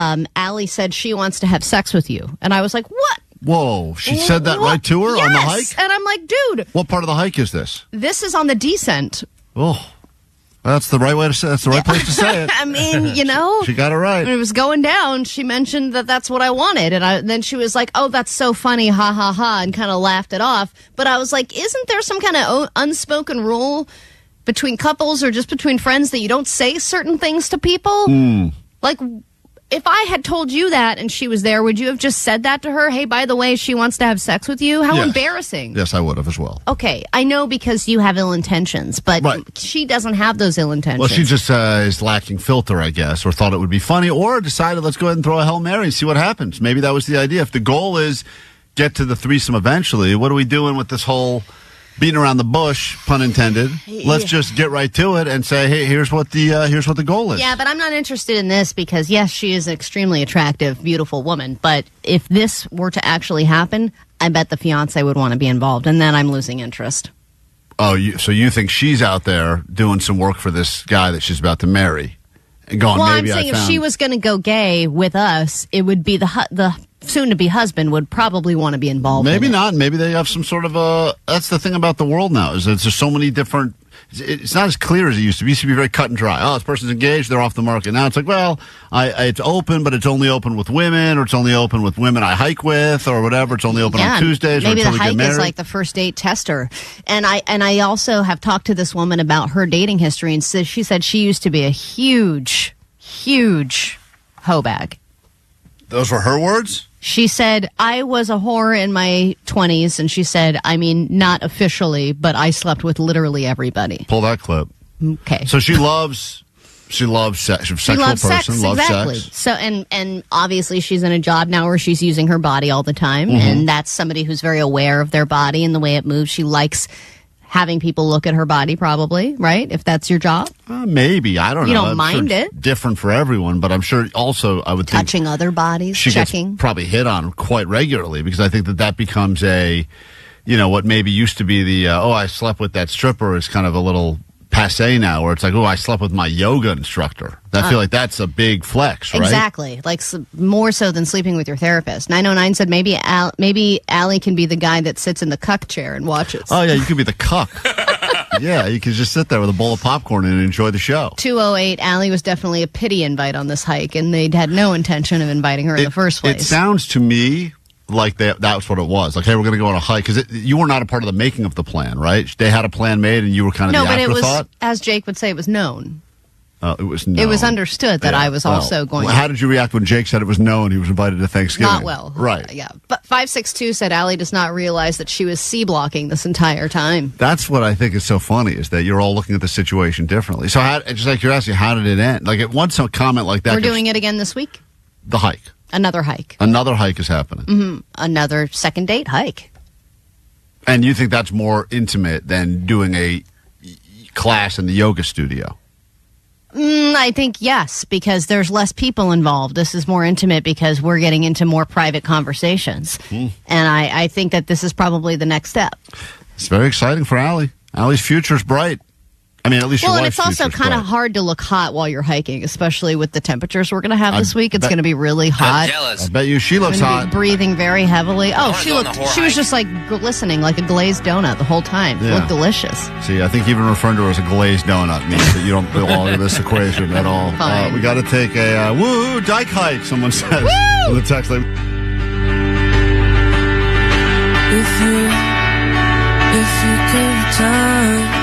Allie said she wants to have sex with you. And I was like, what? Whoa, she said that right to her on the hike? And I'm like, dude. What part of the hike is this? This is on the descent. Oh, that's the right way to say it. That's the right place to say it. I mean, you know. She got it right. When it was going down, she mentioned that that's what I wanted. And then she was like, oh, that's so funny, ha, ha, ha, and kind of laughed it off. But I was like, isn't there some kind of unspoken rule between couples or just between friends that you don't say certain things to people? Like, if I had told you that and she was there, would you have just said that to her? Hey, by the way, she wants to have sex with you? How embarrassing. Yes, I would have as well. Okay, I know because you have ill intentions, but she doesn't have those ill intentions. Well, she just is lacking filter, I guess, or thought it would be funny, or decided let's go ahead and throw a Hail Mary and see what happens. Maybe that was the idea. If the goal is get to the threesome eventually, what are we doing with this whole beating around the bush, pun intended? Let's just get right to it and say, hey, here's what the goal is. Yeah, but I'm not interested in this because, yes, she is an extremely attractive, beautiful woman. But if this were to actually happen, I bet the fiance would want to be involved, and then I'm losing interest. Oh, so you think she's out there doing some work for this guy that she's about to marry? And going, well, maybe I'm saying if she was going to go gay with us, it would be the soon-to-be husband would probably want to be involved. Maybe in not. Maybe they have some sort of a. That's the thing about the world now is that there's so many different. It's not as clear as it used to be. It used to be very cut and dry. Oh, this person's engaged, they're off the market. Now it's like, well, it's open, but it's only open with women, or it's only open with women I hike with, or whatever. It's only open on Tuesdays. Maybe or the until we get hike is like the first date tester. And I also have talked to this woman about her dating history, and she said she used to be a huge hoe bag. Those were her words? She said, I was a whore in my 20s, and she said, I mean, not officially, but I slept with literally everybody. Pull that clip. Okay. So she loves sex. She's a sexual person, loves exactly. sex. So, and obviously she's in a job now where she's using her body all the time, and that's somebody who's very aware of their body and the way it moves. She likes having people look at her body, probably, right? If that's your job? Maybe. I don't know. You don't mind it? Different for everyone, but I'm sure also I would think touching other bodies, she checking. Gets probably hit on quite regularly because I think that becomes a, what maybe used to be the, I slept with that stripper is kind of a little passe now, where it's like, I slept with my yoga instructor. I feel like that's a big flex, right? Exactly. Like more so than sleeping with your therapist. 909 said maybe Allie can be the guy that sits in the cuck chair and watches. Oh, yeah, you could be the cuck. Yeah, you could just sit there with a bowl of popcorn and enjoy the show. 208, Allie was definitely a pity invite on this hike, and they had no intention of inviting her in the first place. It sounds to me like that's what it was. Like, hey, we're going to go on a hike. Because you were not a part of the making of the plan, right? They had a plan made, and you were kind of the afterthought? No, but it was, as Jake would say, it was known. It was known. It was understood that I was also going to. How did you react when Jake said it was known he was invited to Thanksgiving? Not well. Right. Yeah. But 562 said Allie does not realize that she was C-blocking this entire time. That's what I think is so funny, is that you're all looking at the situation differently. So just like you're asking, how did it end? Like, once a comment like that. We're doing it again this week? The hike. Another hike. Another hike is happening. Mm-hmm. Another second date hike. And you think that's more intimate than doing a class in the yoga studio? I think yes, because there's less people involved. This is more intimate because we're getting into more private conversations. And I think that this is probably the next step. It's very exciting for Allie. Allie's future's bright. I mean, at least your wife's and it's also kind of hard to look hot while you're hiking, especially with the temperatures we're going to have this week. It's going to be really hot. I'm jealous. I bet you she looks hot. Breathing very heavily. Oh, she was just like glistening like a glazed donut the whole time. Yeah. It looked delicious. See, I think even referring to her as a glazed donut means that you don't belong to this equation at all. We got to take a woo dike hike, someone says in the text line. If you could time.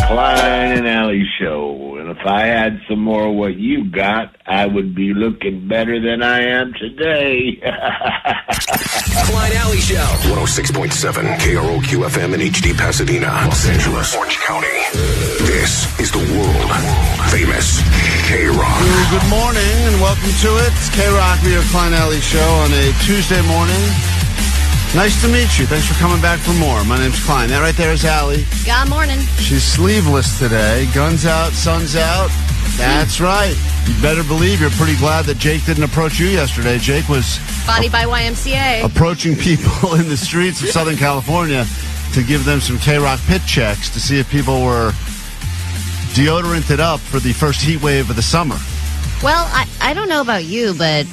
Klein and Alley Show. And if I had some more of what you got, I would be looking better than I am today. Klein Alley Show. 106.7 KROQ FM in HD Pasadena, Los Angeles, Orange County. This is the world famous KROQ. Good morning and welcome to it. It's KROQ, your Klein Alley Show on a Tuesday morning. Nice to meet you. Thanks for coming back for more. My name's Klein. That right there is Allie. Good morning. She's sleeveless today. Guns out, sun's out. That's right. You better believe you're pretty glad that Jake didn't approach you yesterday. Jake was Body by YMCA. approaching people in the streets of Southern California to give them some KROQ pit checks to see if people were deodoranted up for the first heat wave of the summer. Well, I don't know about you, but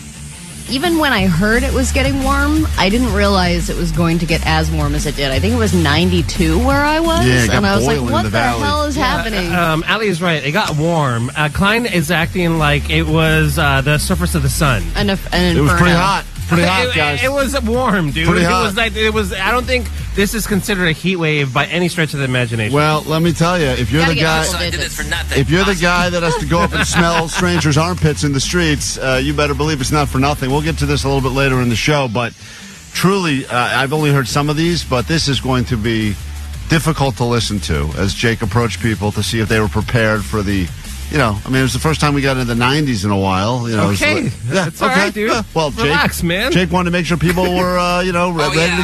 even when I heard it was getting warm, I didn't realize it was going to get as warm as it did. I think it was 92 where I was, Yeah, it got and I was like, boiling in what the the valley. hell is happening? Allie is right. It got warm. Klein is acting like it was the surface of the sun. An It was inferno. pretty hot. Pretty hot, guys. It was warm, dude. Pretty hot. It was like it was. I don't think this is considered a heat wave by any stretch of the imagination. Well, let me tell you, if you're Gotta the get guy, double I did digits. this for nothing. if you're the guy that has to go up and smell strangers' armpits in the streets, you better believe it's not for nothing. We'll get to this a little bit later in the show, but truly, I've only heard some of these, but this is going to be difficult to listen to as Jake approached people to see if they were prepared for the. You know, I mean, it was the first time we got into the 90s in a while. You know, Okay. That's all right, dude. Well, Relax, Jake, man. Jake wanted to make sure people were, ready to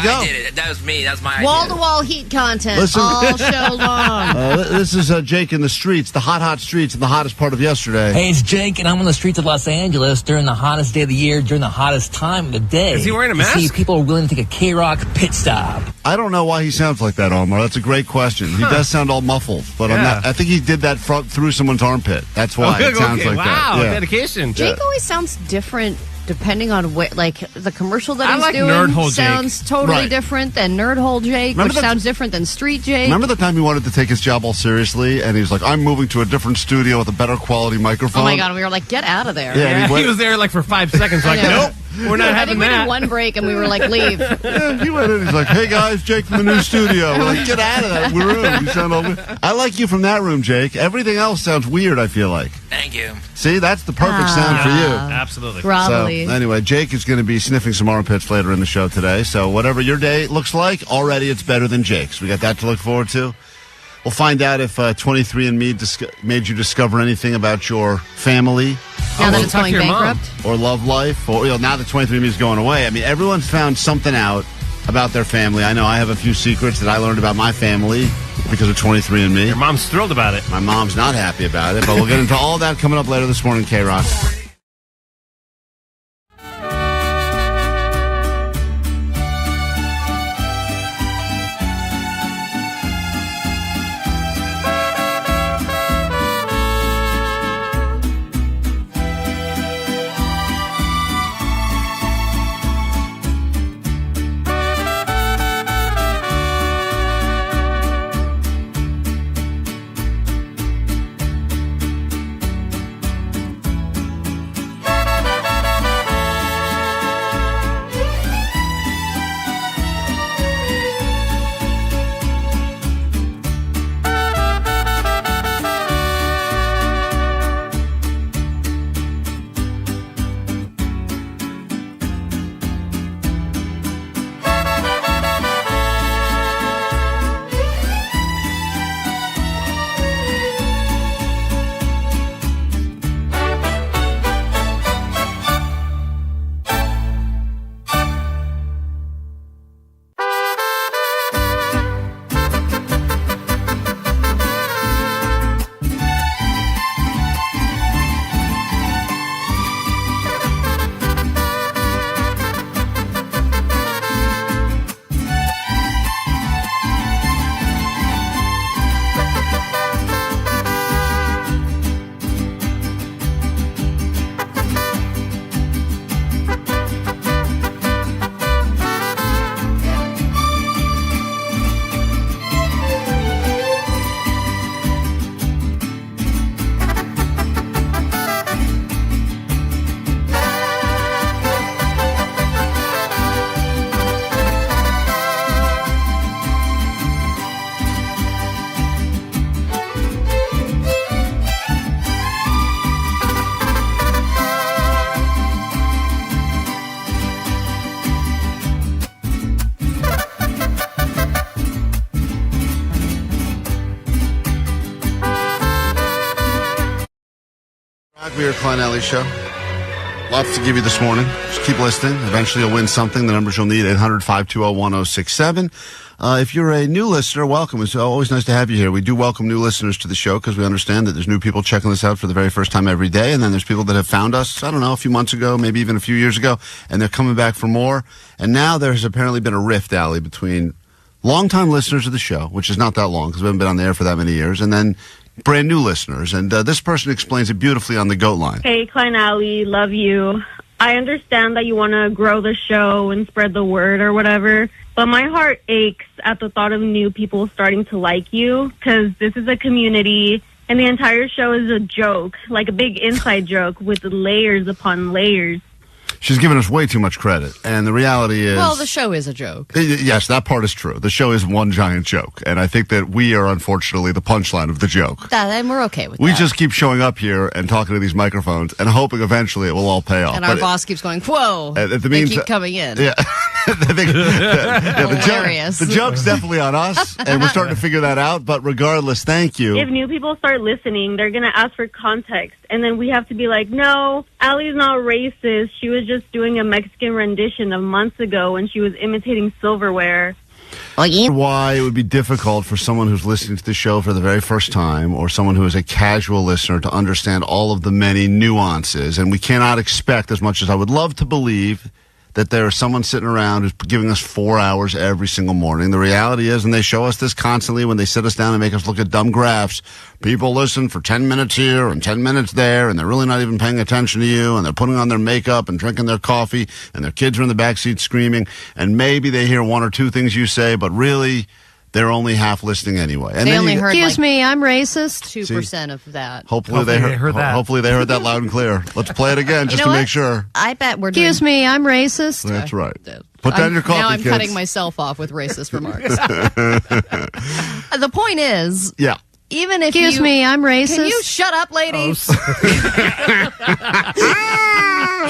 go. I did it. That was me. That was my Wall-to-wall heat content Listen- all show long. This is Jake in the streets, the hot streets, and the hottest part of yesterday. Hey, it's Jake, and I'm on the streets of Los Angeles during the hottest day of the year, during the hottest time of the day. Is he wearing a to see mask? if people are willing to take a KROQ pit stop. I don't know why he sounds like that, Omar. That's a great question. He does sound all muffled, but Yeah. I think he did that through someone's armpit. That's why it sounds like wow, that. Yeah. dedication. Jake always sounds different depending on what, like, the commercial that I he's like doing Nerdhole Jake. sounds totally Right. different than Nerdhole Jake, Remember which the- sounds different than Street Jake. Remember the time he wanted to take his job all seriously, and he was like, "I'm moving to a different studio with a better quality microphone." Oh my god, we were like, get out of there. Yeah, and Yeah, he went- he was there like for 5 seconds. Like, I know. nope, we're not I having think we did that. one break and we were like, leave. Yeah, he went in. He's like, "Hey guys, Jake from the new studio." We're like, "Get out of that room." You sound all weird. I like you from that room, Jake. Everything else sounds weird. I feel like. Thank you. See, that's the perfect sound for you. Absolutely. Grovelly. So, anyway, Jake is going to be sniffing some armpits later in the show today. So, whatever your day looks like, already it's better than Jake's. We got that to look forward to. We'll find out if 23andMe made you discover anything about your family Now that we'll it's talk going to your mom. bankrupt. or love life. Or now that 23andMe is going away. I mean, everyone's found something out about their family. I know I have a few secrets that I learned about my family because of 23andMe. Your mom's thrilled about it. My mom's not happy about it, but we'll get into all that coming up later this morning, KROQ. We are Klein Alley Show. Lots to give you this morning. Just keep listening. Eventually you'll win something. The numbers you'll need, 800-520-1067. If you're a new listener, welcome. It's always nice to have you here. We do welcome new listeners to the show because we understand that there's new people checking this out for the very first time every day. And then there's people that have found us, I don't know, a few months ago, maybe even a few years ago, and they're coming back for more. And now there's apparently been a rift, Allie, between longtime listeners of the show, which is not that long because we haven't been on the air for that many years, and then brand new listeners. And this person explains it beautifully on the GOAT line. Hey, Klein Alley, love you. I understand that you want to grow the show and spread the word or whatever, but my heart aches at the thought of new people starting to like you because this is a community and the entire show is a joke, like a big inside joke with layers upon layers. She's given us way too much credit, and the reality is... Well, the show is a joke. Yes, that part is true. The show is one giant joke, and I think that we are, unfortunately, the punchline of the joke. And we're okay with that. We just keep showing up here and talking to these microphones and hoping eventually it will all pay off. And our boss keeps going, whoa, they keep coming in. Yeah. Hilarious. The joke's definitely on us, and we're starting to figure that out, but regardless, thank you. If new people start listening, they're going to ask for context, and then we have to be like, no, Allie's not racist. She was just doing a Mexican rendition of months ago when she was imitating silverware. Why it would be difficult for someone who's listening to the show for the very first time or someone who is a casual listener to understand all of the many nuances. And we cannot expect, as much as I would love to believe, that there is someone sitting around who's giving us 4 hours every single morning. The reality is, and they show us this constantly when they sit us down and make us look at dumb graphs, people listen for 10 minutes here and 10 minutes there, and they're really not even paying attention to you, and they're putting on their makeup and drinking their coffee, and their kids are in the backseat screaming, and maybe they hear one or two things you say, but really... they're only half listening anyway. And they only heard, excuse me, I'm racist. 2% of that. Hopefully they heard that. Hopefully they heard that loud and clear. Let's play it again just to make sure. I bet we're Excuse me, I'm racist. That's right. Put down your coffee, Now I'm kids. cutting myself off with racist remarks. The point is... yeah. Even if Excuse me, I'm racist. Can you shut up, ladies?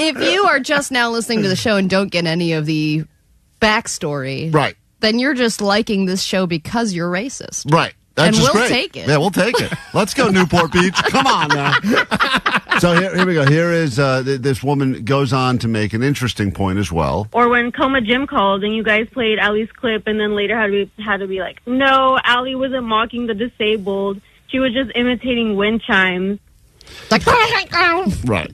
If you are just now listening to the show and don't get any of the backstory... right. then you're just liking this show because you're racist. Right. That's and just we'll great. take it. Yeah, we'll take it. Let's go, Newport Beach. Come on now. So here we go. Here is this woman goes on to make an interesting point as well. Or when Coma Jim called and you guys played Allie's clip and then later had to be like, no, Allie wasn't mocking the disabled. She was just imitating wind chimes. Like, right.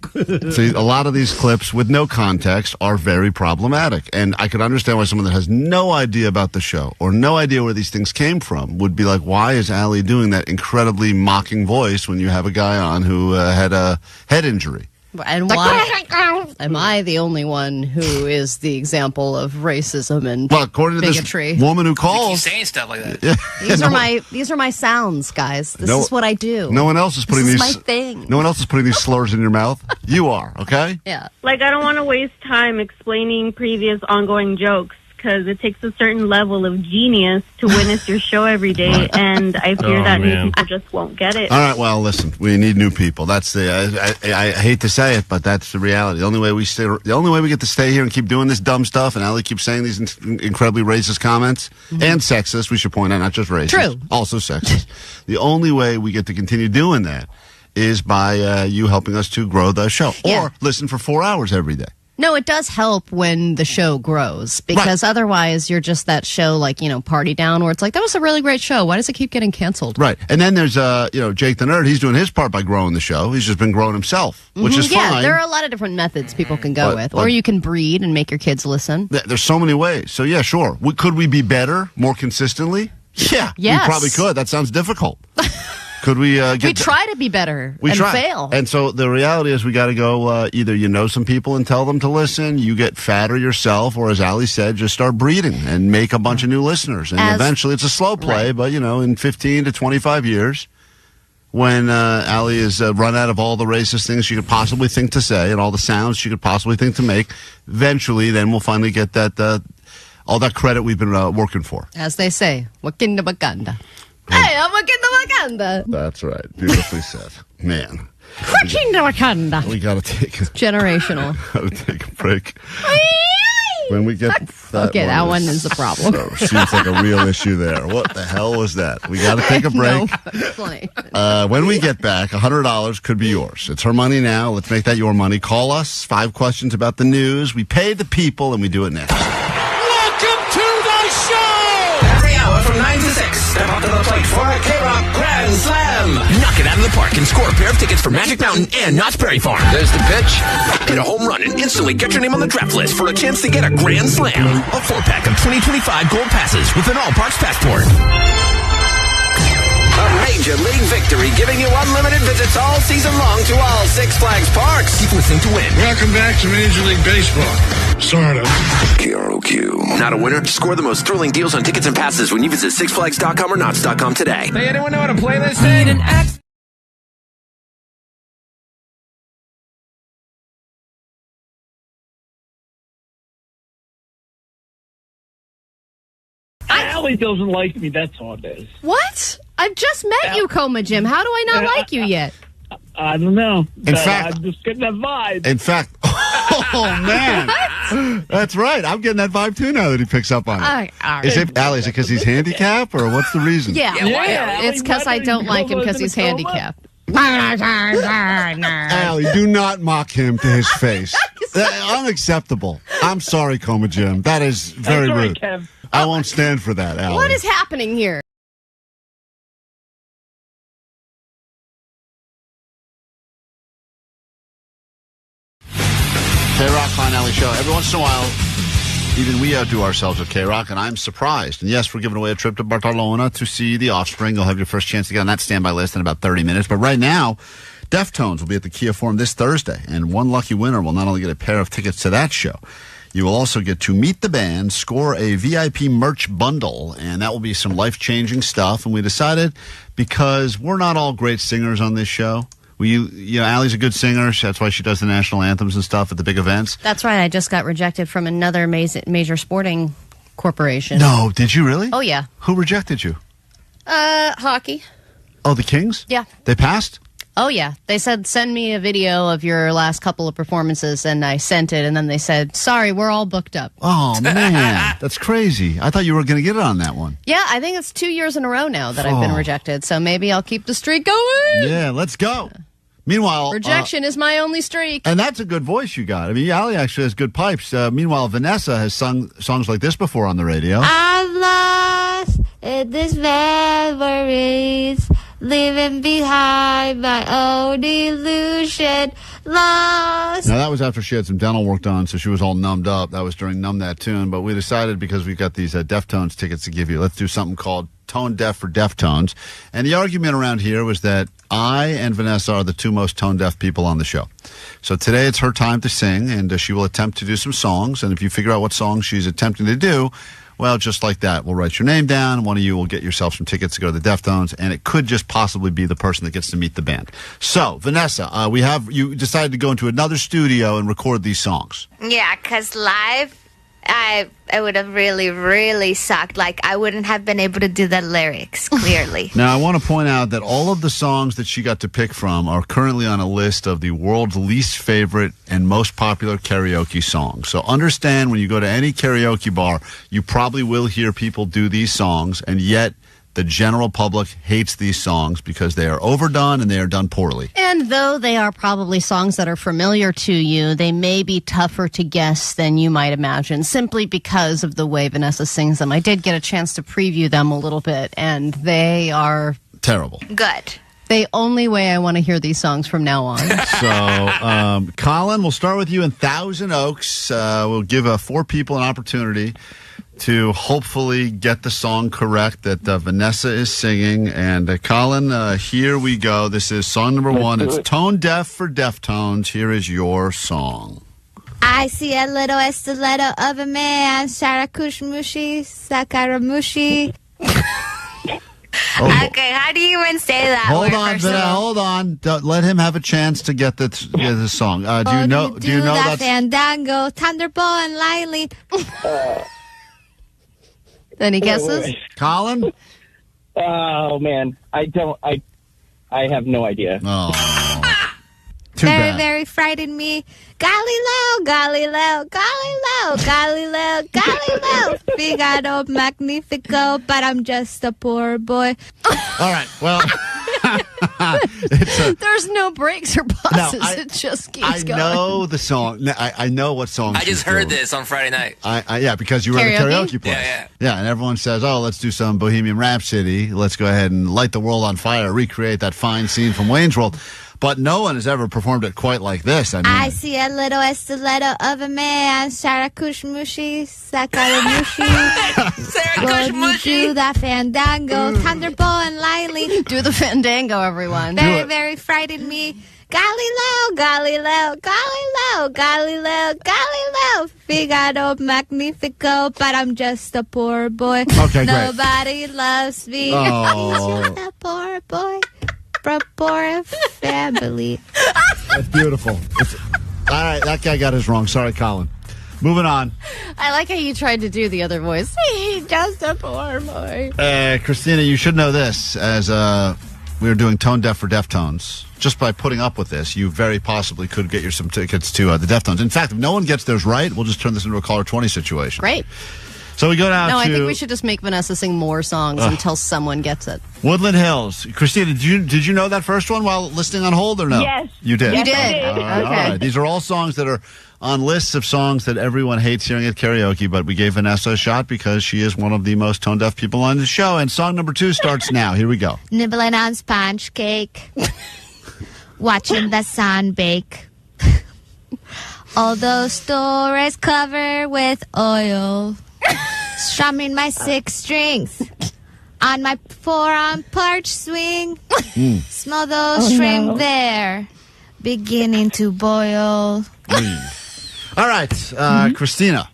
See, a lot of these clips with no context are very problematic. And I could understand why someone that has no idea about the show or no idea where these things came from would be like, why is Allie doing that incredibly mocking voice when you have a guy on who had a head injury? And why am I the only one who is the example of racism and according to bigotry? This woman who calls, saying stuff like that. Yeah. These are my sounds, guys. This is what I do. No one else is putting this these. Is my thing. No one else is putting these slurs in your mouth. You are, okay? Yeah. Like, I don't want to waste time explaining previous ongoing jokes because it takes a certain level of genius to witness your show every day, and I fear that new people just won't get it. All right, well, listen, we need new people. That's the. I hate to say it, but that's the reality. The only way we get to stay here and keep doing this dumb stuff, and Allie keeps saying these incredibly racist comments and sexist. We should point out, not just racist, true, also sexist. The only way we get to continue doing that is by you helping us to grow the show or listen for 4 hours every day. No, it does help when the show grows because otherwise you're just that show like, Party Down where it's like, that was a really great show. Why does it keep getting canceled? Right. And then there's, Jake the Nerd. He's doing his part by growing the show. He's just been growing himself, which is fine. Yeah, there are a lot of different methods people can go with. Or you can breed and make your kids listen. There's so many ways. So, yeah, sure. Could we be better more consistently? Yeah. Yes. We probably could. That sounds difficult. Could we we try to be better and fail. And so the reality is we got to go either some people and tell them to listen, you get fatter yourself, or as Allie said, just start breeding and make a bunch of new listeners. And eventually it's a slow play, but, in 15 to 25 years, when Allie is run out of all the racist things she could possibly think to say and all the sounds she could possibly think to make, eventually then we'll finally get that all that credit we've been working for. As they say, wakinda baganda. Hey, I'm wakinda baganda. That's right. Beautifully said. Man. Wakinda wakanda. We got to take generational. Got to take a break. When we get that Okay, that one is a problem. So, seems like a real issue there. What the hell was that? We got to take a break. No, funny. When we get back, $100 could be yours. It's her money now. Let's make that your money. Call us. 5 questions about the news. We pay the people, and we do it next. Welcome to the show! Every hour from 9 to 6, step up to the plate for a KROQ Grand Slam. Knock it out of the park and score a pair of tickets for Magic Mountain and Knott's Berry Farm. There's the pitch. Hit a home run and instantly get your name on the draft list for a chance to get a Grand Slam. A 4-pack of 2025 gold passes with an all-parks passport. A Major League victory giving you unlimited visits all season long to all Six Flags parks. Keep listening to win. Welcome back to Major League Baseball. Sort of. KROQ. Not a winner? Score the most thrilling deals on tickets and passes when you visit sixflags.com or Knotts.com today. Hey, anyone know how to play this thing? Allie doesn't like me, that's all it is. What? I've just met you, Coma Jim. How do I not like you yet? I don't know. In fact, I'm just getting that vibe. In fact, oh, man. That's right. I'm getting that vibe, too, now that he picks up on it. Is it, Allie, is it because he's handicapped, or what's the reason? Yeah, it's because I don't like him because he's handicapped. Allie, do not mock him to his face. Unacceptable. I'm sorry, Coma Jim. That is very rude. Kev. I won't stand for that, Allie. What is happening here? KROQ, Klein Alley Show. Every once in a while, even we outdo ourselves at KROQ, and I'm surprised. And yes, we're giving away a trip to Barcelona to see The Offspring. You'll have your first chance to get on that standby list in about 30 minutes. But right now, Deftones will be at the Kia Forum this Thursday, and one lucky winner will not only get a pair of tickets to that show, you will also get to meet the band, score a VIP merch bundle, and that will be some life-changing stuff. And we decided, because we're not all great singers on this show, Allie's a good singer. That's why she does the national anthems and stuff at the big events. That's right. I just got rejected from another major sporting corporation. No, did you really? Oh, yeah. Who rejected you? Hockey. Oh, the Kings? Yeah. They passed? Oh, yeah. They said, send me a video of your last couple of performances, and I sent it, and then they said, sorry, we're all booked up. Oh, man. That's crazy. I thought you were going to get it on that one. Yeah, I think it's 2 years in a row now that I've been rejected, so maybe I'll keep the streak going. Yeah, let's go. Meanwhile... Rejection is my only streak. And that's a good voice you got. I mean, Allie actually has good pipes. Meanwhile, Vanessa has sung songs like this before on the radio. I'm lost in these memories, leaving behind my own illusion, lost. Now, that was after she had some dental work done, so she was all numbed up. That was during Numb That Tune. But we decided, because we got these Deftones tickets to give you, let's do something called Tone Deaf for Deftones. And the argument around here was that I and Vanessa are the two most tone deaf people on the show. So today it's her time to sing, and she will attempt to do some songs. And if you figure out what song she's attempting to do, well, just like that, we'll write your name down. One of you will get yourself some tickets to go to the Deftones, and it could just possibly be the person that gets to meet the band. So, Vanessa, you decided to go into another studio and record these songs. Yeah, because live, I would have really, really sucked. Like, I wouldn't have been able to do the lyrics clearly. Now, I want to point out that all of the songs that she got to pick from are currently on a list of the world's least favorite and most popular karaoke songs. So understand, when you go to any karaoke bar, you probably will hear people do these songs, and yet the general public hates these songs because they are overdone and they are done poorly. And though they are probably songs that are familiar to you, they may be tougher to guess than you might imagine, simply because of the way Vanessa sings them. I did get a chance to preview them a little bit, and they are terrible. Good. The only way I want to hear these songs from now on. So, Colin, we'll start with you in Thousand Oaks. We'll give 4 people an opportunity to hopefully get the song correct that Vanessa is singing. And Colin, here we go. This is song number 1. It's Tone Deaf for Deftones. Here is your song. I see a little stiletto of a man, Sharakushmushi, Sakaramushi. Okay, how do you even say that? Hold on. Let him have a chance to get the song. Do you know that Fandango, Thunderbolt, and Lily? Any guesses? Colin? Oh, man. I have no idea. Oh. too very, bad. very frightened me. Galileo, Galileo, Galileo, Galileo, Galileo. Figaro Magnifico, but I'm just a poor boy. All right, well... There's no breaks or pauses. No, It just keeps I going. know the song. I know what song. I just heard this on Friday night. Yeah, because you were at a karaoke place. Yeah. Yeah, and everyone says, "Oh, let's do some Bohemian Rhapsody. Let's go ahead and light the world on fire, recreate that fine scene from Wayne's World." But no one has ever performed it quite like this. I mean, I see a little stiletto of a man. Sarakushmushi, Sakaramushi. Sarakushmushi. Do that fandango. Thunderbolt and Lily. Do the fandango, everyone. Very, very frightened me. Galileo, Galileo, Galileo, Galileo, Galileo. Figaro Magnifico, but I'm just a poor boy. Okay, great. Nobody loves me. Oh. He's just a poor boy. Poor family. That's beautiful. All right, that guy got us wrong. Sorry, Colin. Moving on. I like how you tried to do the other voice. He's just a poor boy. Christina, you should know this. As we were doing Tone Deaf for Deftones, just by putting up with this, you very possibly could get some tickets to the Deftones. In fact, if no one gets theirs right, we'll just turn this into a caller 20 situation. Great. So we go down to... No, I think we should just make Vanessa sing more songs until someone gets it. Woodland Hills. Christina, did you know that first one while listening on hold or no? Yes. You did? You did. All right. These are all songs that are on lists of songs that everyone hates hearing at karaoke, but we gave Vanessa a shot because she is one of the most tone-deaf people on the show. And song number 2 starts now. Here we go. Nibbling on sponge cake. Watching the sun bake. All those stories covered with oil. Strumming my 6 strings on my forearm perch swing. Smell those shrimp there beginning to boil. All right, Christina.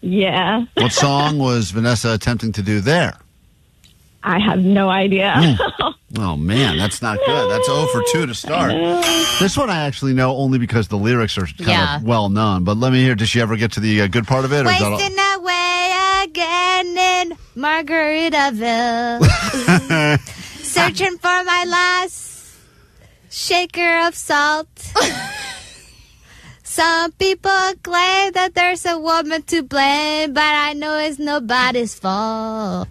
Yeah. What song was Vanessa attempting to do there? I have no idea. Oh, man, that's not good. That's 0 for 2 to start. This one I actually know only because the lyrics are kind of well known. But let me hear, did she ever get to the good part of it? Or is that Wasting away again in Margaritaville. Searching for my last shaker of salt. Some people claim that there's a woman to blame, but I know it's nobody's fault.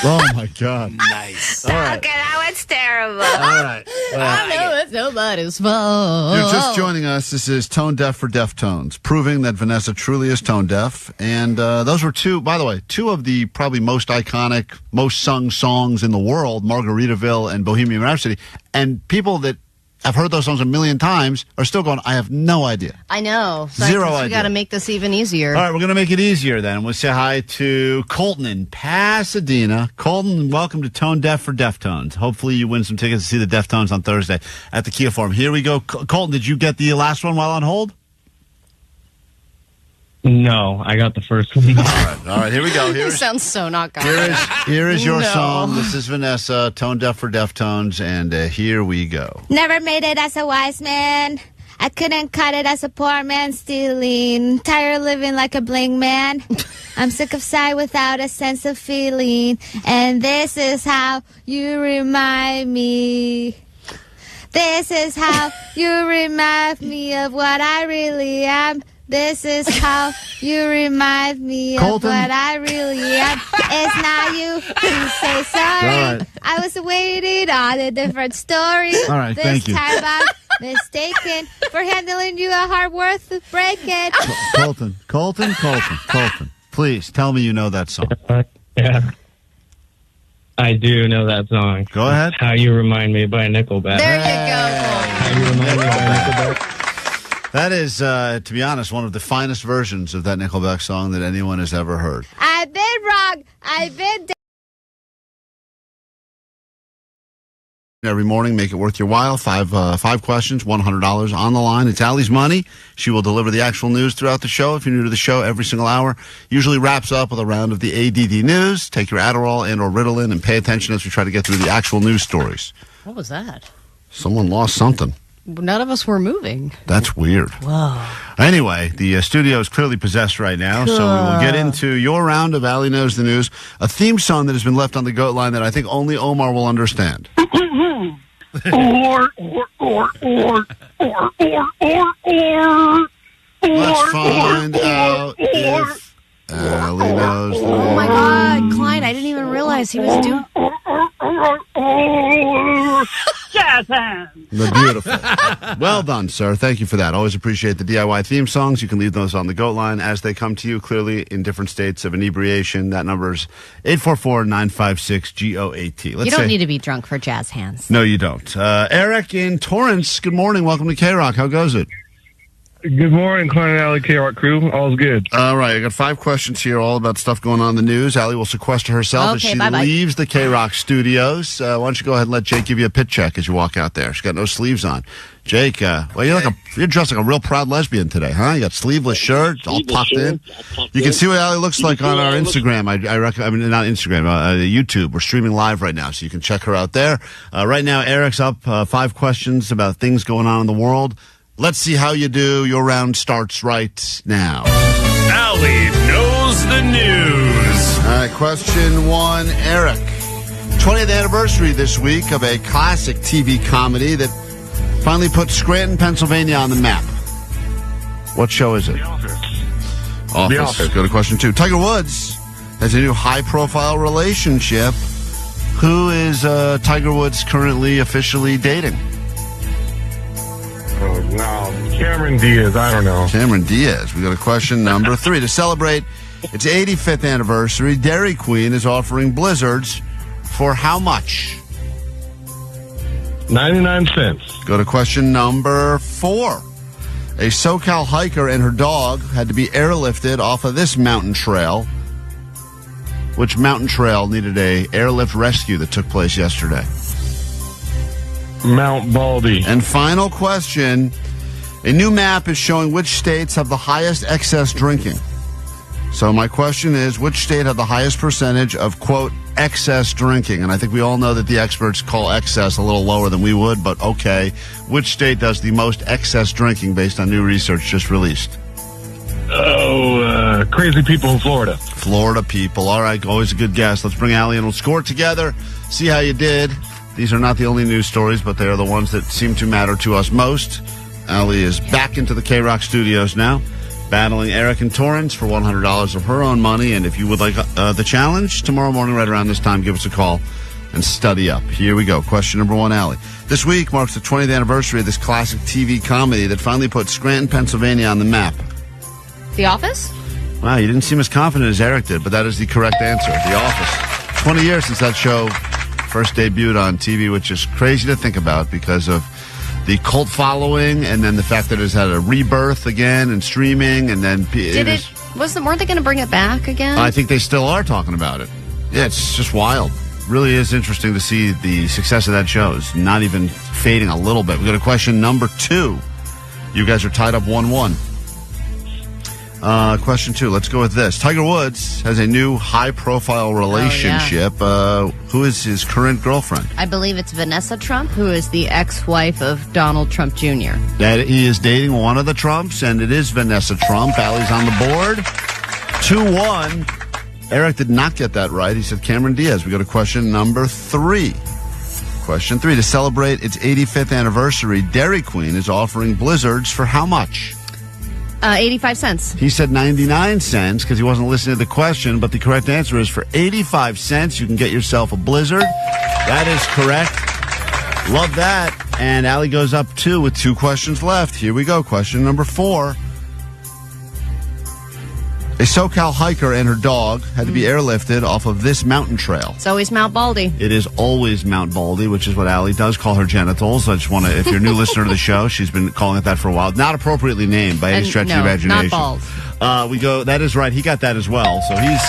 Oh, my God. Nice. All right. Okay, that was terrible. All right. I know it's nobody's fault. You're just joining us. This is Tone Deaf for Deftones, proving that Vanessa truly is tone deaf. And those were by the way, two of the probably most iconic, most sung songs in the world, Margaritaville and Bohemian Rhapsody. And people that have heard those songs a million times are still going, I have no idea. I know. So Zero I guess we idea. got to make this even easier. All right, we're going to make it easier then. We'll say hi to Colton in Pasadena. Colton, welcome to Tone Deaf for Deftones. Hopefully you win some tickets to see the Deftones on Thursday at the Kia Forum. Here we go. Colton, did you get the last one while on hold? No, I got the first one. All right, here we go. It sounds so not confident. Here is your No. song. This is Vanessa, Tone Deaf for Deftones, and here we go. Never made it as a wise man. I couldn't cut it as a poor man stealing. Tired of living like a bling man. I'm sick of sight without a sense of feeling. And this is how you remind me. This is how you remind me of what I really am. This is how you remind me Colton. of what I really am. It's not you who say sorry. All right. I was waiting on a different story. All right, this thank you. time I'm mistaken for handling you a heart worth of breaking. Colton, please tell me you know that song. Yeah. I do know that song. Go ahead. How You Remind Me by Nickelback. There you go. How You Remind Me by Nickelback. That is, to be honest, one of the finest versions of that Nickelback song that anyone has ever heard. I've been wrong. I've been Every morning, make it worth your while. Five questions, $100 on the line. It's Allie's money. She will deliver the actual news throughout the show. If you're new to the show, every single hour usually wraps up with a round of the ADD news. Take your Adderall and or Ritalin and pay attention as we try to get through the actual news stories. What was that? Someone lost something. None of us were moving. That's weird. Whoa. Anyway, the studio is clearly possessed right now, so we will get into your round of Allie Knows the News, a theme song that has been left on the GOAT line that I think only Omar will understand. Let's find out if Allie knows the Oh my God, Klein! I didn't even realize he was doing. Jazz hands. The beautiful. Well done, sir. Thank you for that. Always appreciate the DIY theme songs. You can leave those on the GOAT line as they come to you, clearly in different states of inebriation. That number is 844-956-GOAT. You don't need to be drunk for jazz hands. No, you don't. Eric in Torrance, good morning. Welcome to KROQ. How goes it? Good morning, Klein and Alley KROQ crew. All's good. All right, I got 5 questions here, all about stuff going on in the news. Allie will sequester herself as she leaves the KROQ studios. Why don't you go ahead and let Jake give you a pit check as you walk out there? She's got no sleeves on. Jake, well, you're dressed like a real proud lesbian today, huh? You got sleeveless shirt, all tucked in. You can see what Allie looks like on our Instagram. I recommend, not Instagram, YouTube. We're streaming live right now, so you can check her out there. Right now, Eric's up 5 questions about things going on in the world. Let's see how you do. Your round starts right now. Allie knows the news. All right, question 1, Eric. 20th anniversary this week of a classic TV comedy that finally put Scranton, Pennsylvania on the map. What show is it? The Office. Office. The Office. Go to question 2. Tiger Woods has a new high-profile relationship. Who is Tiger Woods currently officially dating? Oh, no. Cameron Diaz. I don't know. Cameron Diaz. We got a question number 3. To celebrate its 85th anniversary, Dairy Queen is offering blizzards for how much? 99 cents. Go to question number 4. A SoCal hiker and her dog had to be airlifted off of this mountain trail. Which mountain trail needed a airlift rescue that took place yesterday? Mount Baldy. And final question. A new map is showing which states have the highest excess drinking. So my question is, which state had the highest percentage of, quote, excess drinking? And I think we all know that the experts call excess a little lower than we would, but okay. Which state does the most excess drinking based on new research just released? Crazy people in Florida. Florida people. All right, always a good guess. Let's bring Allie and we'll score it together, see how you did. These are not the only news stories, but they are the ones that seem to matter to us most. Allie is back into the KROQ studios now, battling Eric and Torrance for $100 of her own money. And if you would like the challenge, tomorrow morning right around this time, give us a call and study up. Here we go. Question number 1, Allie. This week marks the 20th anniversary of this classic TV comedy that finally put Scranton, Pennsylvania on the map. The Office? Wow, you didn't seem as confident as Eric did, but that is the correct answer. The Office. 20 years since that show first debuted on TV, which is crazy to think about because of the cult following and then the fact that it's had a rebirth again and streaming and then... Weren't they going to bring it back again? I think they still are talking about it. Yeah, it's just wild. Really is interesting to see the success of that show. It's not even fading a little bit. We got a question number 2. You guys are tied up 1-1. Question 2. Let's go with this. Tiger Woods has a new high-profile relationship. Who is his current girlfriend? I believe it's Vanessa Trump, who is the ex-wife of Donald Trump Jr. That he is dating one of the Trumps, and it is Vanessa Trump. Allie's on the board. 2-1. Eric did not get that right. He said Cameron Diaz. We go to question number 3. Question 3. To celebrate its 85th anniversary, Dairy Queen is offering blizzards for how much? 85 cents. He said 99 cents because he wasn't listening to the question, but the correct answer is for 85 cents, you can get yourself a blizzard. That is correct. Love that. And Allie goes up 2 with 2 questions left. Here we go. Question number 4. A SoCal hiker and her dog had to be airlifted off of this mountain trail. It's always Mount Baldy. It is always Mount Baldy, which is what Allie does call her genitals. I just want to, if you're a new listener to the show, she's been calling it that for a while. Not appropriately named by any stretch of the imagination. Not balls. We go, that is right. He got that as well. So he's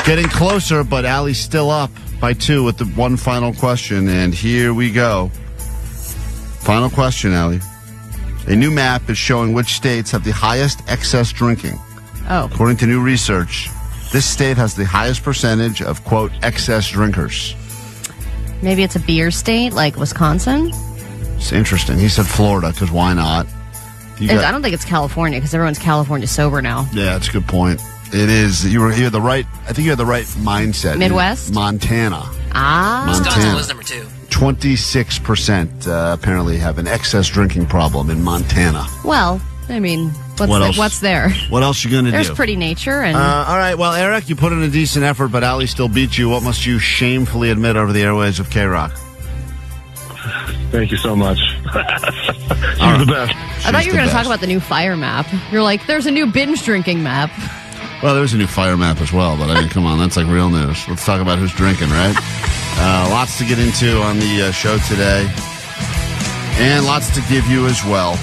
getting closer, but Allie's still up by 2 with the one final question. And here we go. Final question, Allie. A new map is showing which states have the highest excess drinking. Oh. According to new research, this state has the highest percentage of, quote, excess drinkers. Maybe it's a beer state like Wisconsin? It's interesting. He said Florida, because why not? I don't think it's California, because everyone's California sober now. Yeah, that's a good point. It is. You had the right mindset. Midwest? Montana. Wisconsin was number 2. 26% apparently have an excess drinking problem in Montana. Well, I mean, what's there? What else you going to do? There's pretty nature. And all right, well, Eric, you put in a decent effort, but Allie still beat you. What must you shamefully admit over the airways of KROQ? Thank you so much. You're the best. I thought you were going to talk about the new fire map. You're like, there's a new binge drinking map. Well, there's a new fire map as well, but I mean, come on, that's like real news. Let's talk about who's drinking, right? Lots to get into on the show today, and lots to give you as well.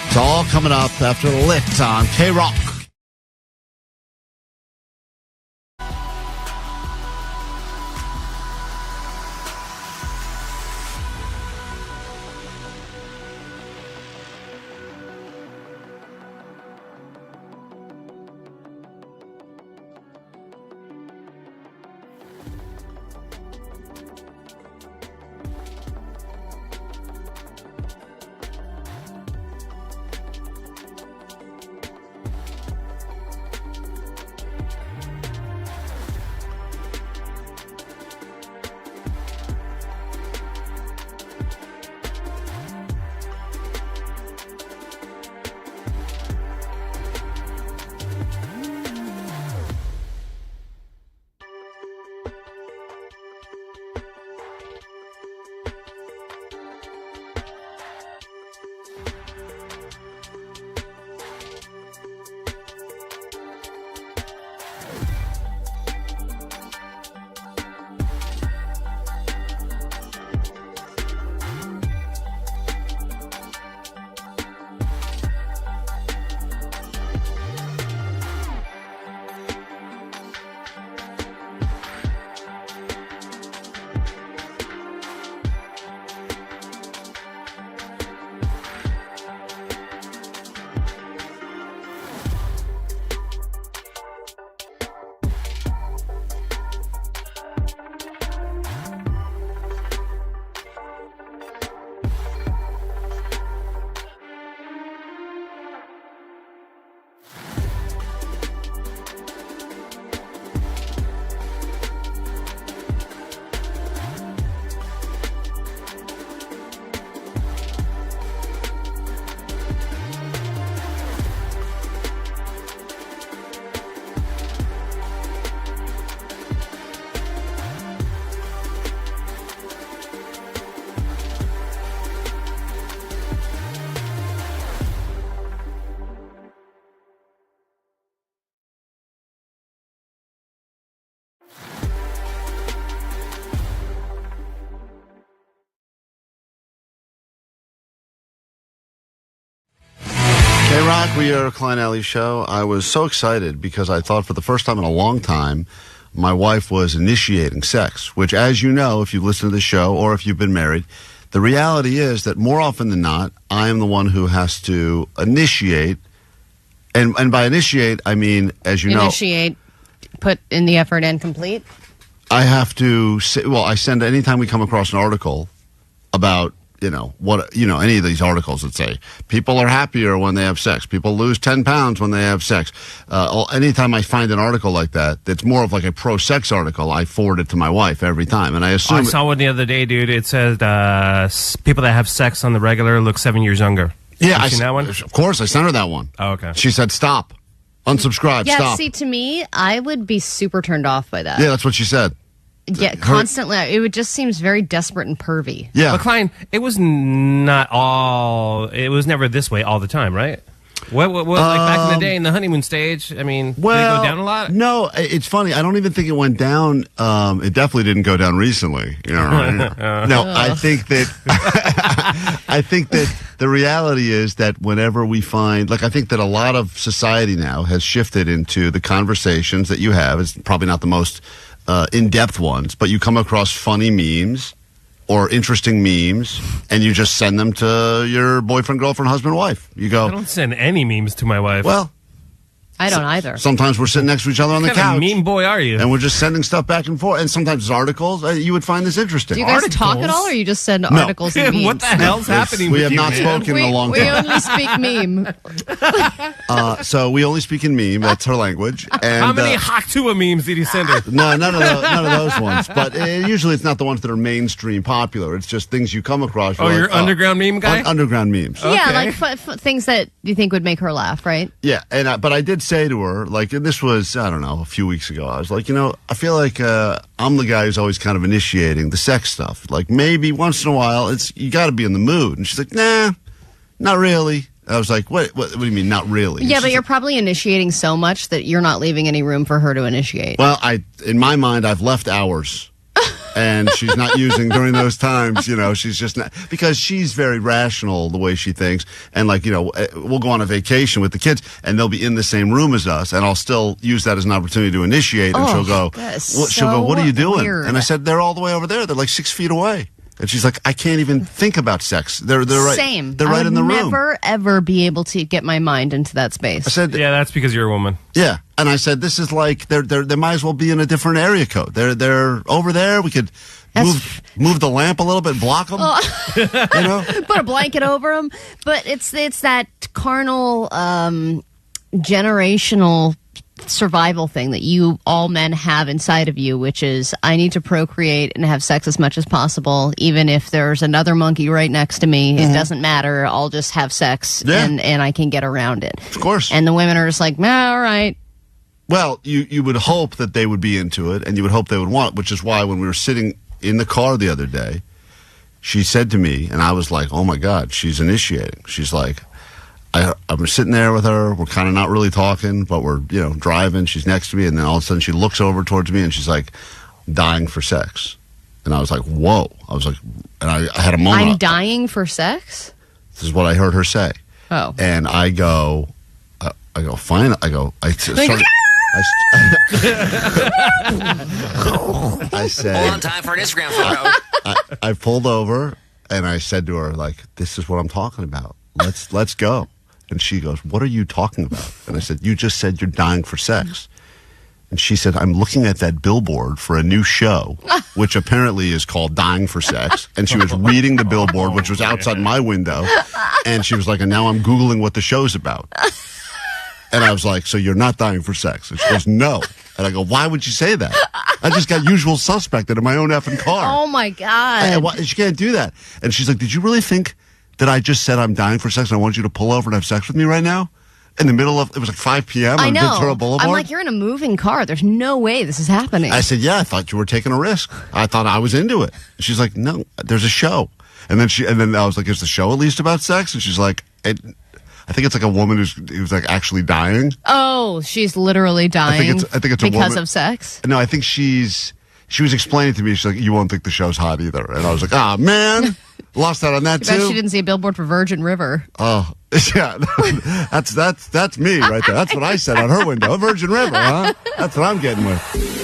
It's all coming up after Lit on KROQ. KROQ, we are a Klein Alley show. I was so excited because I thought for the first time in a long time, my wife was initiating sex, which, as you know, if you listen to the show or if you've been married, the reality is that more often than not, I am the one who has to initiate. And by initiate, I mean, as you know... Initiate, put in the effort and complete? I have to say, well, I send, anytime we come across an article about, any of these articles that say people are happier when they have sex, people lose 10 pounds when they have sex. Anytime I find an article like that, that's more of like a pro-sex article, I forward it to my wife every time. And I assume... I saw one the other day, dude. It said people that have sex on the regular look 7 years younger. Yeah, you seen that one? Of course, I sent her that one. Oh, okay. She said, stop. Unsubscribe, yeah, stop. See, to me, I would be super turned off by that. Yeah, that's what she said. Yeah, constantly. It would just seems very desperate and pervy. Yeah. But Klein, it was never this way all the time, right? What like back in the day in the honeymoon stage? I mean, did it go down a lot? No, it's funny. I don't even think it went down. It definitely didn't go down recently. No, I think that the reality is that whenever we find, I think that a lot of society now has shifted into the conversations that you have. It's probably not the most in-depth ones, but you come across funny memes or interesting memes, and you just send them to your boyfriend, girlfriend, husband, wife. You go, I don't send any memes to my wife. Well, I don't either. Sometimes we're sitting next to each other on the What kind couch. of mean boy are you? And we're just sending stuff back and forth. And sometimes it's articles. You would find this interesting. Do you guys talk at all, or you just send articles and memes? What the hell's happening We with have you, not man? spoken in a long We time. only speak meme. So we only speak in meme. That's her language. And, How many Haktua memes did he send her? No, none of those ones. But usually it's not the ones that are mainstream popular. It's just things you come across. Oh, you're underground meme guy? Underground memes. Yeah, like things that you think would make her laugh, right? Yeah, and but I did say to her, like, and this was, I don't know, a few weeks ago. I was like, I feel like I'm the guy who's always kind of initiating the sex stuff. Like, maybe once in a while, you got to be in the mood. And she's like, nah, not really. I was like, what do you mean, not really? Yeah, but you're probably initiating so much that you're not leaving any room for her to initiate. Well, in my mind, I've left hours. And she's not using during those times, she's just not, because she's very rational the way she thinks. And we'll go on a vacation with the kids and they'll be in the same room as us. And I'll still use that as an opportunity to initiate. And she'll go, what are you doing? Weird. And I said, they're all the way over there. They're like 6 feet away. And she's like, I can't even think about sex. They're right. Same. They're right in the room. I would never, ever be able to get my mind into that space. I said, yeah, that's because you're a woman. Yeah. And I said, this is like, they might as well be in a different area code. They're over there. We could move the lamp a little bit, block them. Put a blanket over them. But it's that carnal, generational survival thing that you all men have inside of you, which is, I need to procreate and have sex as much as possible, even if there's another monkey right next to me. It doesn't matter. I'll just have sex and I can get around it. Of course. And the women are just like, all right. Well, you would hope that they would be into it, and you would hope they would want it, which is why when we were sitting in the car the other day, she said to me, and I was like, oh my God, she's initiating. She's like, I'm sitting there with her. We're kind of not really talking, but we're, driving. She's next to me. And then all of a sudden she looks over towards me and she's like, dying for sex. And I was like, whoa. I was like, and I had a moment. I'm dying for sex? This is what I heard her say. Oh. And I go, fine. I said, hold on, time for an Instagram photo. I pulled over and I said to her, like, this is what I'm talking about. Let's go. And she goes, what are you talking about? And I said, you just said you're dying for sex. And she said, I'm looking at that billboard for a new show, which apparently is called Dying for Sex. And she was reading the billboard, which was outside my window. And she was like, and now I'm Googling what the show's about. And I was like, so you're not dying for sex? And she goes, no. And I go, why would you say that? I just got usual suspected in my own effing car. Oh, my God. She can't do that. And she's like, did you really think that I just said I'm dying for sex and I want you to pull over and have sex with me right now? In the middle of, it was like 5 p.m. I on know. Ventura Boulevard. I'm like, you're in a moving car. There's no way this is happening. I said, yeah, I thought you were taking a risk. I thought I was into it. And she's like, no, there's a show. And then I was like, is the show at least about sex? And she's like, I think it's like a woman who's like actually dying. Oh, she's literally dying. I think it's a because woman. of sex. No, I think she was explaining to me. She's like, you won't think the show's hot either. And I was like, ah, man, lost out on that I bet too. she didn't see a billboard for Virgin River. Oh, yeah, that's me right there. That's what I said on her window. Virgin River, huh? That's what I'm getting with.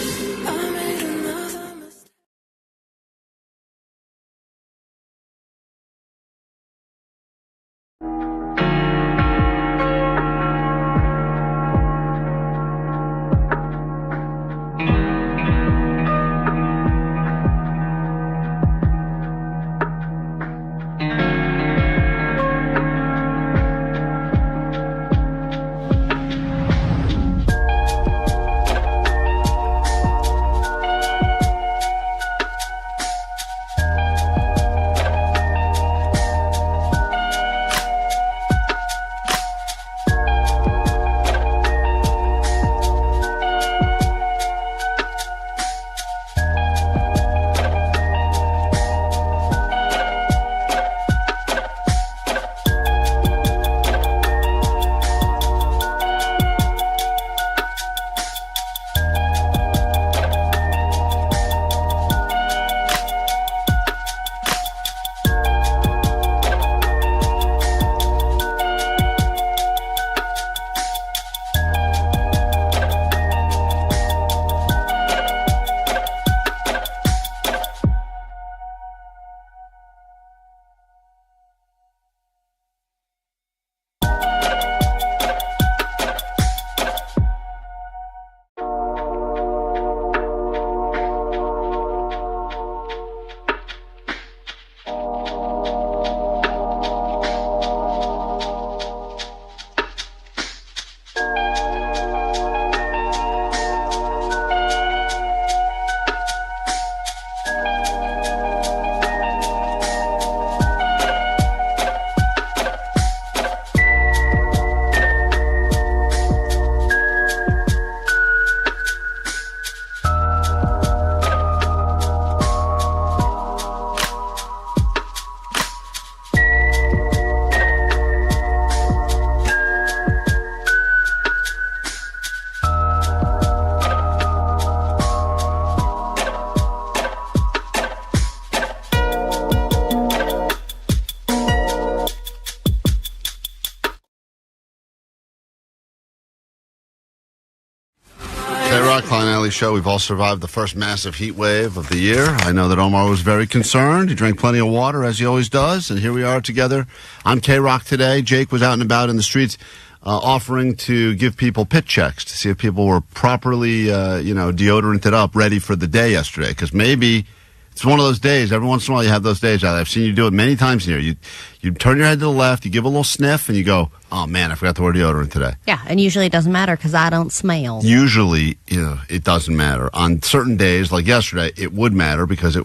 Alley Show. We've all survived the first massive heat wave of the year. I know that Omar was very concerned. He drank plenty of water, as he always does, and here we are together. I'm KROQ today. Jake was out and about in the streets offering to give people pit checks to see if people were properly, deodoranted up, ready for the day yesterday. Because maybe it's one of those days. Every once in a while you have those days. I've seen you do it many times here. You turn your head to the left, you give a little sniff, and you go, oh, man, I forgot to wear deodorant today. Yeah, and usually it doesn't matter because I don't smell. Usually, it doesn't matter. On certain days, like yesterday, it would matter because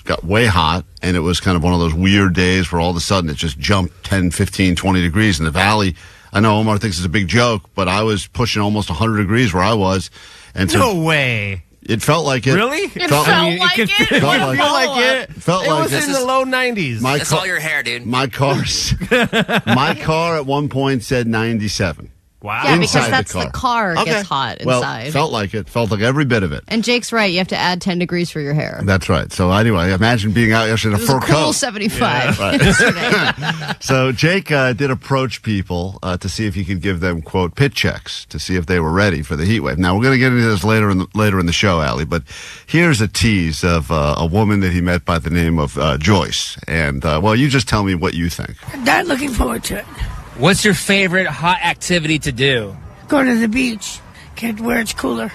got way hot, and it was kind of one of those weird days where all of a sudden it just jumped 10, 15, 20 degrees in the valley. I know Omar thinks it's a big joke, but I was pushing almost 100 degrees where I was. And so no way. It felt like it. Really? It felt like it. It felt like it. Felt it like was it. in the low 90s. That's all your hair, dude. My car at one point said 97. Wow. Yeah, Inside because that's the car gets hot inside. Well, felt like it. Felt like every bit of it. And Jake's right. You have to add 10 degrees for your hair. That's right. So anyway, imagine being out yesterday in a fur coat. It was a cool 75 yesterday. So Jake did approach people to see if he could give them, quote, pit checks to see if they were ready for the heat wave. Now, we're going to get into this later in the show, Allie, but here's a tease of a woman that he met by the name of Joyce. And, you just tell me what you think. Not looking forward to it. What's your favorite hot activity to do? Go to the beach. Get where it's cooler.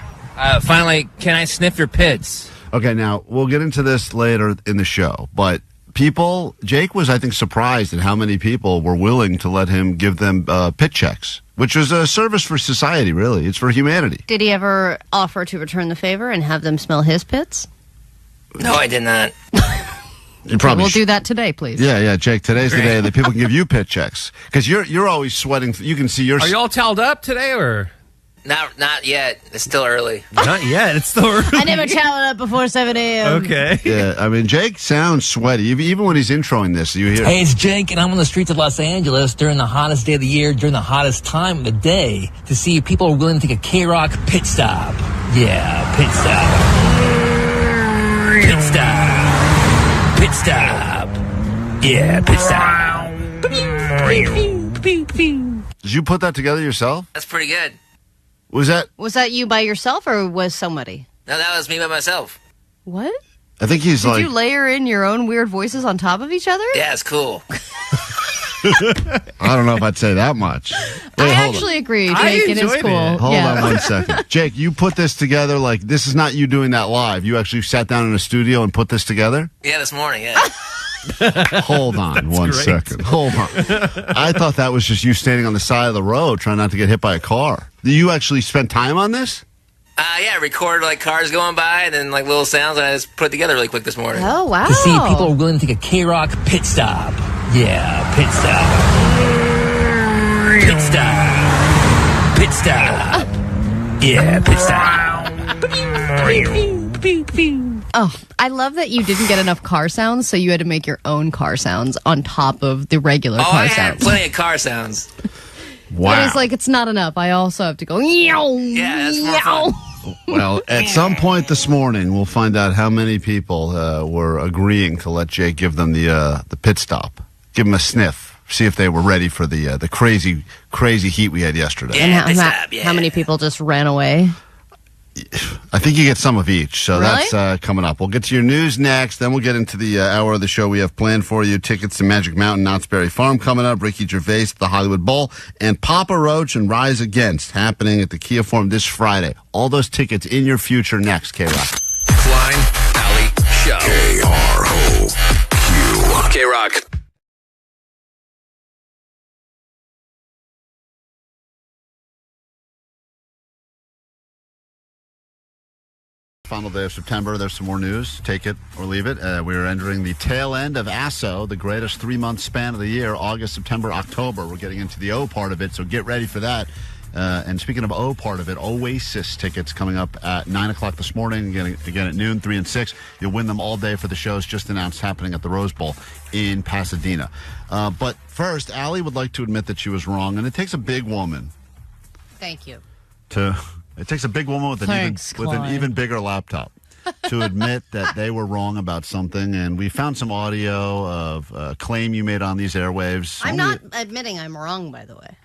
Finally, can I sniff your pits? Okay, now, we'll get into this later in the show, but Jake was, I think, surprised at how many people were willing to let him give them pit checks, which was a service for society, really. It's for humanity. Did he ever offer to return the favor and have them smell his pits? No, I did not. You probably we'll do that today, please. Yeah, Jake. Today's the day that people can give you pit checks because you're always sweating. You can see your. Are you all toweled up today, or not yet? It's still early. Not yet. It's still early. I never toweled up before 7 a.m. Okay. Yeah, I mean, Jake sounds sweaty even when he's introing this. You hear? Hey, it's Jake, and I'm on the streets of Los Angeles during the hottest day of the year, during the hottest time of the day, to see if people are willing to take a KROQ pit stop. Yeah, pit stop. Pit stop. Pit stop. Yeah, pit stop. Did you put that together yourself? That's pretty good. Was that you by yourself or was somebody? No, that was me by myself. What? I think he's Did you layer in your own weird voices on top of each other? Yeah, it's cool. I don't know if I'd say that much. I actually agree, Jake. It is cool. Hold on 1 second. Jake, you put this together like this is not you doing that live. You actually sat down in a studio and put this together? Yeah, this morning, yeah. Hold on 1 second. Hold on. I thought that was just you standing on the side of the road trying not to get hit by a car. You actually spent time on this? Yeah, I recorded like cars going by and then like little sounds, and I just put it together really quick this morning. Oh, wow. To see if people are willing to take a KROQ pit stop. Yeah, pit stop. Pit stop. Pit stop. Yeah, pit stop. Oh, I love that you didn't get enough car sounds, so you had to make your own car sounds on top of the regular car I sounds. had plenty of car sounds. Wow. But it's like, it's not enough. I also have to go, meow, yeah, that's more fun. Well, at some point this morning, we'll find out how many people were agreeing to let Jake give them the pit stop. Give them a sniff. See if they were ready for the crazy heat we had yesterday. Yeah, and how many people just ran away? I think you get some of each, so Really? that's coming up. We'll get to your news next, then we'll get into the hour of the show we have planned for you. Tickets to Magic Mountain, Knott's Berry Farm coming up, Ricky Gervais at the Hollywood Bowl, and Papa Roach and Rise Against happening at the Kia Forum this Friday. All those tickets in your future next, KROQ. Klein, Alley Show. KROQ. KROQ. Final day of September. There's some more news. Take it or leave it. We are entering the tail end of ASO, the greatest 3-month span of the year, August, September, October. We're getting into the O part of it, so get ready for that. And speaking of O part of it, Oasis tickets coming up at 9 o'clock this morning, again at noon, 3 and 6. You'll win them all day for the shows just announced happening at the Rose Bowl in Pasadena. But first, Allie would like to admit that she was wrong, and it takes a big woman Thank you. It takes a big woman with an even bigger laptop to admit that they were wrong about something. And we found some audio of a claim you made on these airwaves. I'm not admitting I'm wrong, by the way.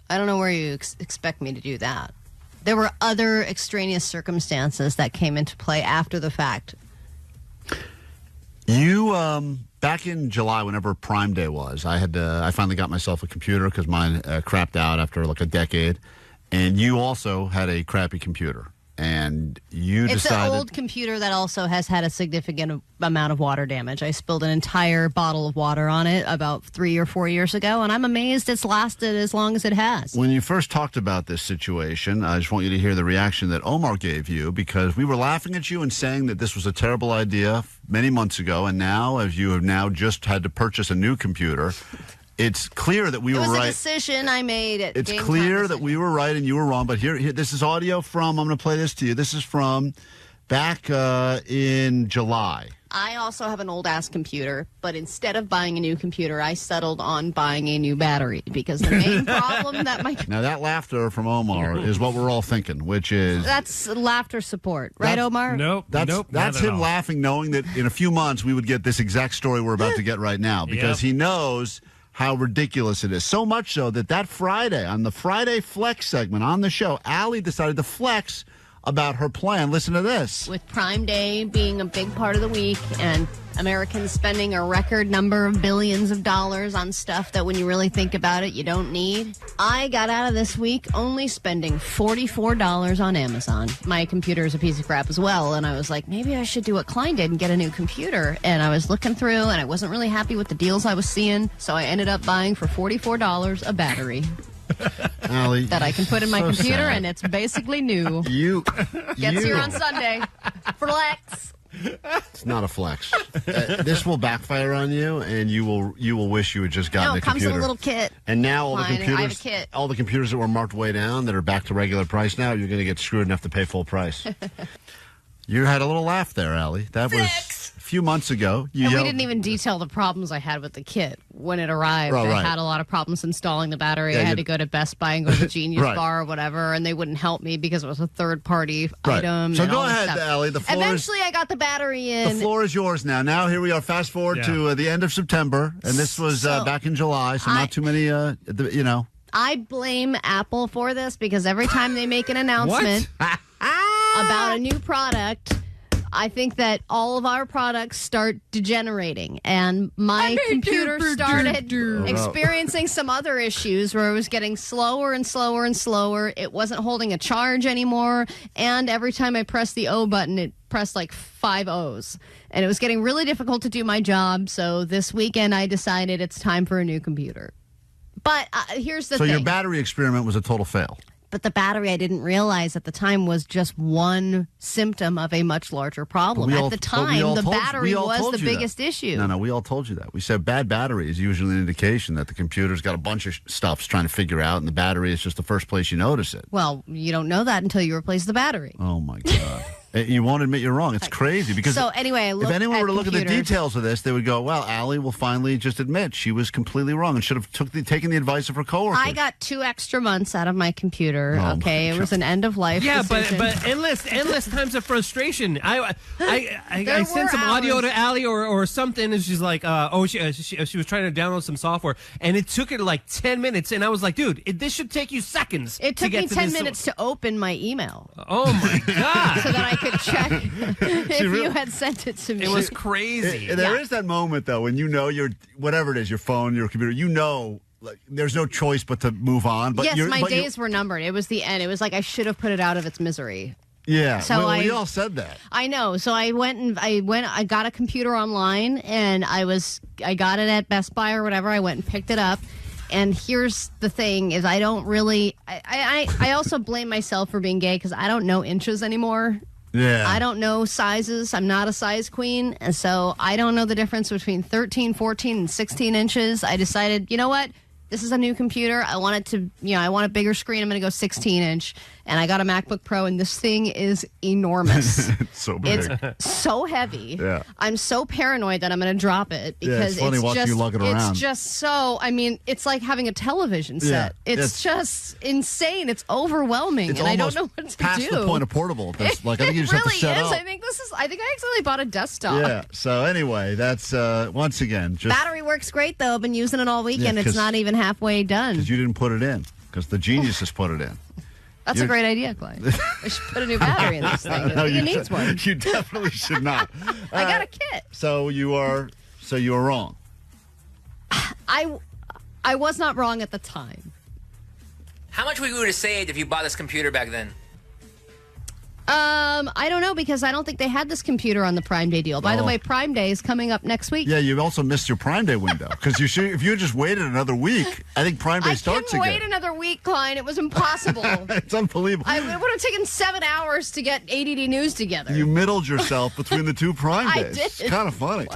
I don't know where you expect me to do that. there were other extraneous circumstances that came into play after the fact. You, back in July, whenever Prime Day was, I finally got myself a computer because mine crapped out after like a decade. And you also had a crappy computer. And you decided... It's an old computer that also has had a significant amount of water damage. I spilled an entire bottle of water on it about 3 or 4 years ago, and I'm amazed it's lasted as long as it has. When you first talked about this situation, I just want you to hear the reaction that Omar gave you, because we were laughing at you and saying that this was a terrible idea many months ago, and now, as you have now just had to purchase a new computer... It's clear that we were right. It was a decision I made at It's clear that we were right and you were wrong. But here, this is audio from, I'm going to play this to you. This is from back in July. I also have an old-ass computer, but instead of buying a new computer, I settled on buying a new battery because the main problem that my... Now, that laughter from Omar is what we're all thinking, which is... That's laughter support. Right, Omar? Nope. That's him laughing, knowing that in a few months we would get this exact story we're about to get right now because he knows... how ridiculous it is. So much so that Friday, on the Friday Flex segment on the show, Allie decided to flex about her plan. Listen to this. With Prime Day being a big part of the week and Americans spending a record number of billions of dollars on stuff that when you really think about it, you don't need. I got out of this week only spending $44 on Amazon. My computer is a piece of crap as well, and I was like, maybe I should do what Klein did and get a new computer. And I was looking through, and I wasn't really happy with the deals I was seeing, so I ended up buying for $44 a battery. Allie, that I can put in my computer, sad. And it's basically new. Gets here on Sunday. Flex. It's not a flex. This will backfire on you, and you will wish you had just gotten a computer. No, it comes in a little kit. And now all the computers, I have a kit. All the computers that were marked way down that are back to regular price now, you're going to get screwed enough to pay full price. You had a little laugh there, Allie. That was a few months ago. We didn't even detail the problems I had with the kit when it arrived. Oh, right. I had a lot of problems installing the battery. I had to go to Best Buy and go to the Genius Bar or whatever, and they wouldn't help me because it was a third-party item. So go ahead, Allie. Eventually, I got the battery in. The floor is yours now. Now, here we are. Fast forward to the end of September, and this was back in July, so not too many, I blame Apple for this because every time they make an announcement about a new product, I think that all of our products start degenerating, and my computer started experiencing some other issues where it was getting slower and slower and slower. It wasn't holding a charge anymore, and every time I pressed the O button, it pressed like 5 O's, and it was getting really difficult to do my job. So this weekend, I decided it's time for a new computer. But here's the thing. So your battery experiment was a total fail. But the battery, I didn't realize at the time, was just one symptom of a much larger problem. At the time, the battery was the biggest issue. No, we all told you that. We said bad battery is usually an indication that the computer's got a bunch of stuff it's trying to figure out, and the battery is just the first place you notice it. Well, you don't know that until you replace the battery. Oh, my God. You won't admit you're wrong. It's crazy because so anyway, if anyone were to look at the details of this, they would go, well, Allie will finally just admit she was completely wrong and should have taken the advice of her coworkers. I got 2 extra months out of my computer. It was an end of life decision. but endless times of frustration. I sent some audio to Allie or something, and she's like, she was trying to download some software, and it took her like 10 minutes, and I was like, dude, this should take you seconds. It took me 10 minutes to open my email. Oh my God! So that I could check if you had sent it to me. It was crazy. There is that moment though when you know whatever it is, your phone, your computer, like, there's no choice but to move on. But yes, my days were numbered. It was the end. It was like I should have put it out of its misery. Yeah, so we all said that. I know. So I got a computer online, and I got it at Best Buy or whatever. I went and picked it up. And here's the thing: is I don't really. I also blame myself for being gay because I don't know inches anymore. Yeah. I don't know sizes. I'm not a size queen. And so I don't know the difference between 13, 14, and 16 inches. I decided, you know what? This is a new computer. I want it to, I want a bigger screen. I'm going to go 16-inch. And I got a MacBook Pro, and this thing is enormous. It's so big. It's so heavy. Yeah. I'm so paranoid that I'm going to drop it because it's funny watching you lug it around. It's just so, it's like having a television set. It's just insane. It's overwhelming, and I don't know what to do. Past the point of portable. I think you just have to set up. I think I accidentally bought a desktop. Yeah. So anyway, that's once again just battery works great though. I've been using it all weekend. It's not even halfway done because you didn't put it in because the geniuses put it in. That's a great idea, Klein. We should put a new battery in this thing. No, It needs one. You definitely should not. I got a kit. So you are wrong. I was not wrong at the time. How much would you have saved if you bought this computer back then? I don't know, because I don't think they had this computer on the Prime Day deal. By the way, Prime Day is coming up next week. Yeah, you also missed your Prime Day window because if you just waited another week, I think Prime Day starts again. I couldn't wait another week, Klein. It was impossible. It's unbelievable. It would have taken 7 hours to get ADD News together. You middled yourself between the two Prime I Days. did. It's kind of funny.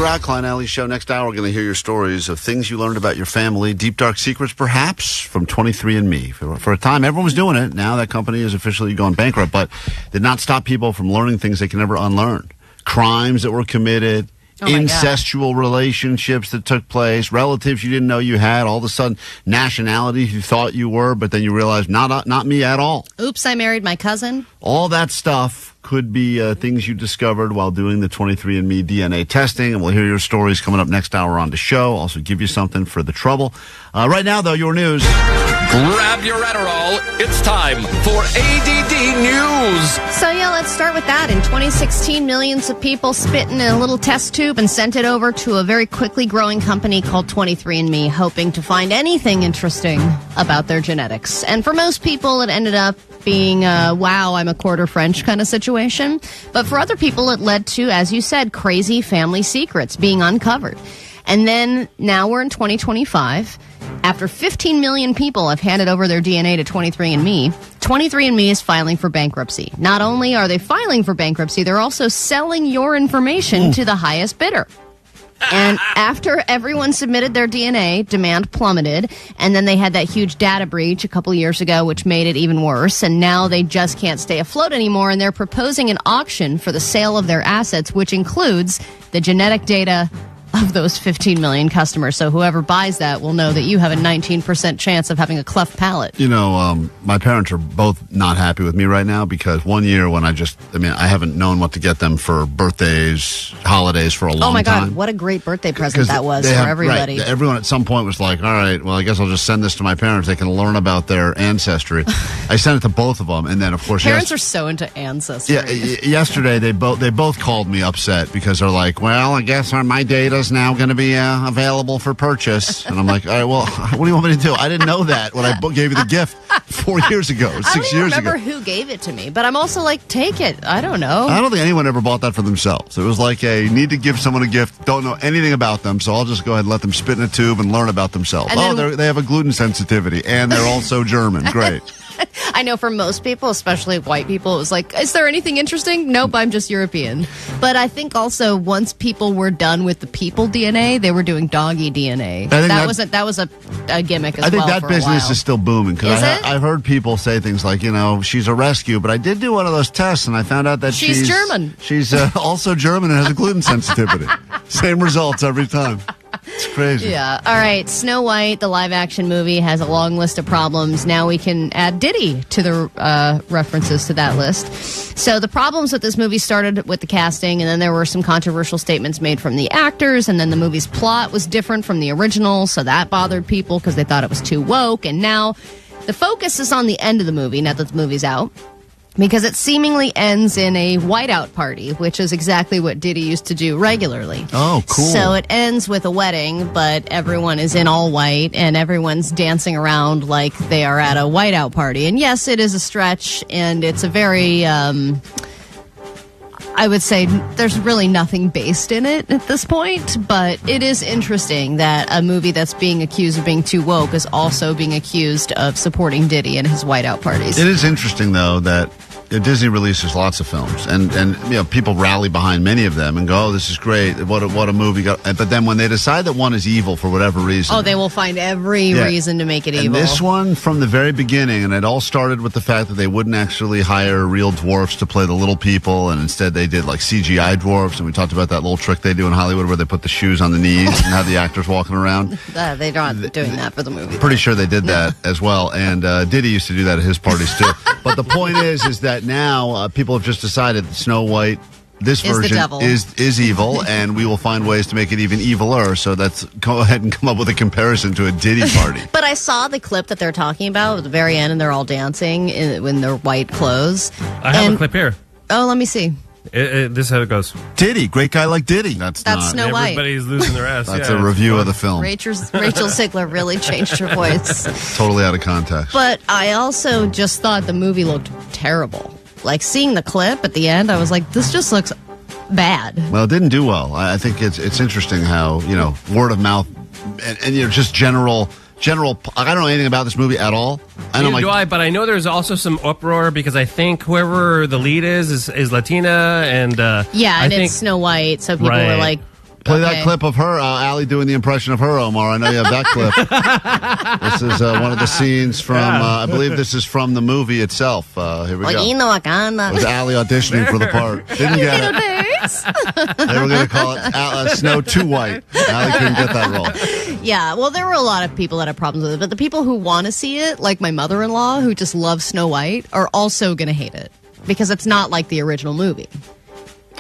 KROQ, Klein Alley Show. Next hour, we're going to hear your stories of things you learned about your family, deep, dark secrets, perhaps, from 23andMe. For a time, everyone was doing it. Now that company is officially gone bankrupt, but did not stop people from learning things they can never unlearn. Crimes that were committed, incestual relationships that took place, relatives you didn't know you had, all of a sudden nationalities you thought you were, but then you realized not me at all. Oops, I married my cousin. All that stuff could be things you discovered while doing the 23andMe DNA testing, and we'll hear your stories coming up next hour on the show. Also give you something for the trouble. Right now, though, your news. Grab your Adderall. It's time for ADD News. So, yeah, let's start with that. In 2016, millions of people spit in a little test tube and sent it over to a very quickly growing company called 23andMe, hoping to find anything interesting about their genetics. And for most people, it ended up being wow, I'm a quarter French kind of situation. But for other people, it led to, as you said, crazy family secrets being uncovered. And then now we're in 2025. After 15 million people have handed over their DNA to 23andMe, 23andMe is filing for bankruptcy. Not only are they filing for bankruptcy, they're also selling your information to the highest bidder. And after everyone submitted their DNA, demand plummeted. And then they had that huge data breach a couple years ago, which made it even worse. And now they just can't stay afloat anymore. And they're proposing an auction for the sale of their assets, which includes the genetic data of those 15 million customers. So whoever buys that will know that you have a 19% chance of having a cleft palate. You know, my parents are both not happy with me right now because one year when I haven't known what to get them for birthdays, holidays for a long time. Oh my God, what a great birthday present that was for everybody. Right, everyone at some point was like, all right, well, I guess I'll just send this to my parents. They can learn about their ancestry. I sent it to both of them. And then, of course, parents are so into ancestry. Yeah, yesterday they both called me upset because they're like, well, I guess my data is now going to be available for purchase. And I'm like, all right, well, what do you want me to do? I didn't know that when I gave you the gift 4 years ago, or 6 years ago. I don't even remember who gave it to me, but I'm also like, take it. I don't know. I don't think anyone ever bought that for themselves. It was like need to give someone a gift, don't know anything about them, so I'll just go ahead and let them spit in a tube and learn about themselves. They have a gluten sensitivity, and they're also German. Great. I know for most people, especially white people, it was like, is there anything interesting? Nope, I'm just European. But I think also once people were done with the people DNA, they were doing doggy DNA. That was a gimmick as well. I think that for business a while. is still booming because I've heard people say things like, she's a rescue, but I did do one of those tests and I found out that she's German. She's also German and has a gluten sensitivity. Same results every time. It's crazy. Yeah. All right. Snow White, the live-action movie, has a long list of problems. Now we can add Diddy to the references to that list. So the problems with this movie started with the casting, and then there were some controversial statements made from the actors, and then the movie's plot was different from the original, so that bothered people because they thought it was too woke. And now the focus is on the end of the movie, now that the movie's out, because it seemingly ends in a whiteout party, which is exactly what Diddy used to do regularly. Oh, cool. So it ends with a wedding, but everyone is in all white, and everyone's dancing around like they are at a whiteout party. And yes, it is a stretch, and it's a very... I would say there's really nothing based in it at this point, but it is interesting that a movie that's being accused of being too woke is also being accused of supporting Diddy and his whiteout parties. It is interesting, though, that Disney releases lots of films, and people rally behind many of them and go, "Oh, this is great! What a movie!" But then when they decide that one is evil for whatever reason, they will find every reason to make it evil. And this one, from the very beginning, and it all started with the fact that they wouldn't actually hire real dwarfs to play the little people, and instead they did like CGI dwarfs. And we talked about that little trick they do in Hollywood where they put the shoes on the knees and have the actors walking around. They're not doing that for the movie. Pretty sure they did that as well, and Diddy used to do that at his parties too. But the point is that now people have just decided that Snow White, this version, is evil, and we will find ways to make it even eviler. So let's go ahead and come up with a comparison to a Diddy party. But I saw the clip that they're talking about at the very end, and they're all dancing in their white clothes. I have a clip here. Oh, let me see. This is how it goes. Diddy, great guy like Diddy. That's not Snow White. Everybody's losing their ass. That's a review of the film. Rachel Ziegler really changed her voice. Totally out of context. But I also just thought the movie looked terrible. Like, seeing the clip at the end, I was like, this just looks bad. Well, it didn't do well. I think it's interesting how, word of mouth and just general. I don't know anything about this movie at all. But I know there's also some uproar because I think whoever the lead is Latina, and it's Snow White, so people were like, play that clip of her, Allie doing the impression of her, Omar. I know you have that clip. This is one of the scenes from, I believe this is from the movie itself. Here we go. It was Allie auditioning for the part. Didn't get it. They were going to call it Snow Too White. Allie couldn't get that role. Yeah, well, there were a lot of people that had problems with it, but the people who want to see it, like my mother-in-law, who just loves Snow White, are also going to hate it because it's not like the original movie.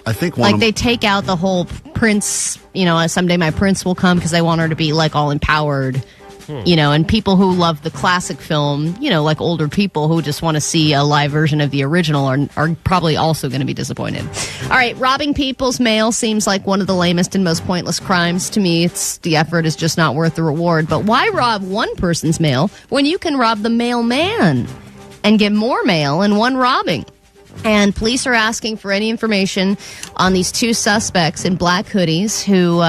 I think they take out the whole prince, someday my prince will come because they want her to be like all empowered, and people who love the classic film, like older people who just want to see a live version of the original are probably also going to be disappointed. All right, robbing people's mail seems like one of the lamest and most pointless crimes to me. The effort is just not worth the reward. But why rob one person's mail when you can rob the mailman and get more mail in one robbing? And police are asking for any information on these two suspects in black hoodies who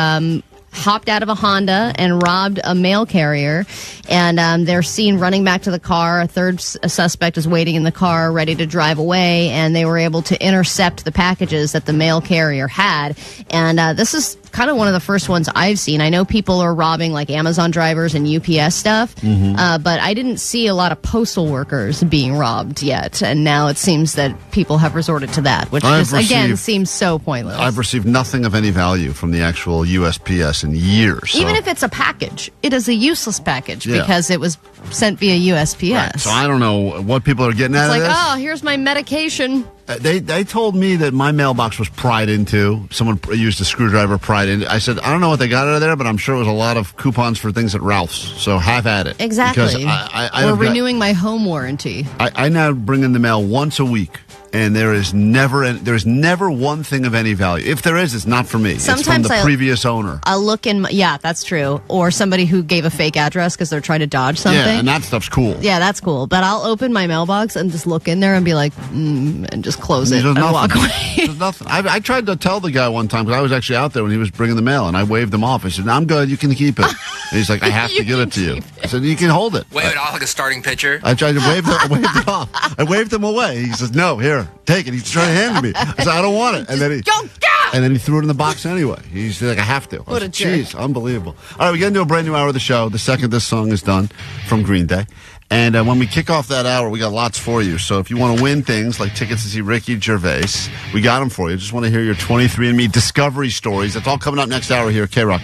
hopped out of a Honda and robbed a mail carrier. And they're seen running back to the car. A third suspect is waiting in the car, ready to drive away. And they were able to intercept the packages that the mail carrier had. And this is kind of one of the first ones I've seen. I know people are robbing like Amazon drivers and UPS stuff, but I didn't see a lot of postal workers being robbed yet. And now it seems that people have resorted to that, which just, again, seems so pointless. I've received nothing of any value from the actual USPS in years. Even if it's a package, it is a useless package because it was sent via USPS. Right. So I don't know what people are getting out of this. It's this. like, oh, here's my medication. They told me that my mailbox was pried into. Someone used a screwdriver pried into. I said, I don't know what they got out of there, but I'm sure it was a lot of coupons for things at Ralph's. So have at it. Exactly. Or renewing my home warranty. I now bring in the mail once a week. And there's never one thing of any value. If there is, it's not for me. Sometimes it's from the previous owner. I'll look in. Yeah, that's true. Or somebody who gave a fake address because they're trying to dodge something. Yeah, and that stuff's cool. Yeah, that's cool. But I'll open my mailbox and just look in there and be like, and just close it and walk away. There's nothing. I tried to tell the guy one time because I was actually out there when he was bringing the mail, and I waved him off. I said, "I'm good. You can keep it." And he's like, "I have to give it to you." I said, "You can hold it." Wave it off like a starting pitcher. I tried to wave it off. I waved him away. He says, "No, here, take it." He's trying to hand it to me. I said, "I don't want it." And then he threw it in the box anyway. He's like, "I have to." What a jerk. Jeez, unbelievable. All right, we get into a brand new hour of the show. The second this song is done from Green Day. And when we kick off that hour, we got lots for you. So if you want to win things like tickets to see Ricky Gervais, we got them for you. Just want to hear your 23andMe discovery stories. That's all coming up next hour here at KROQ.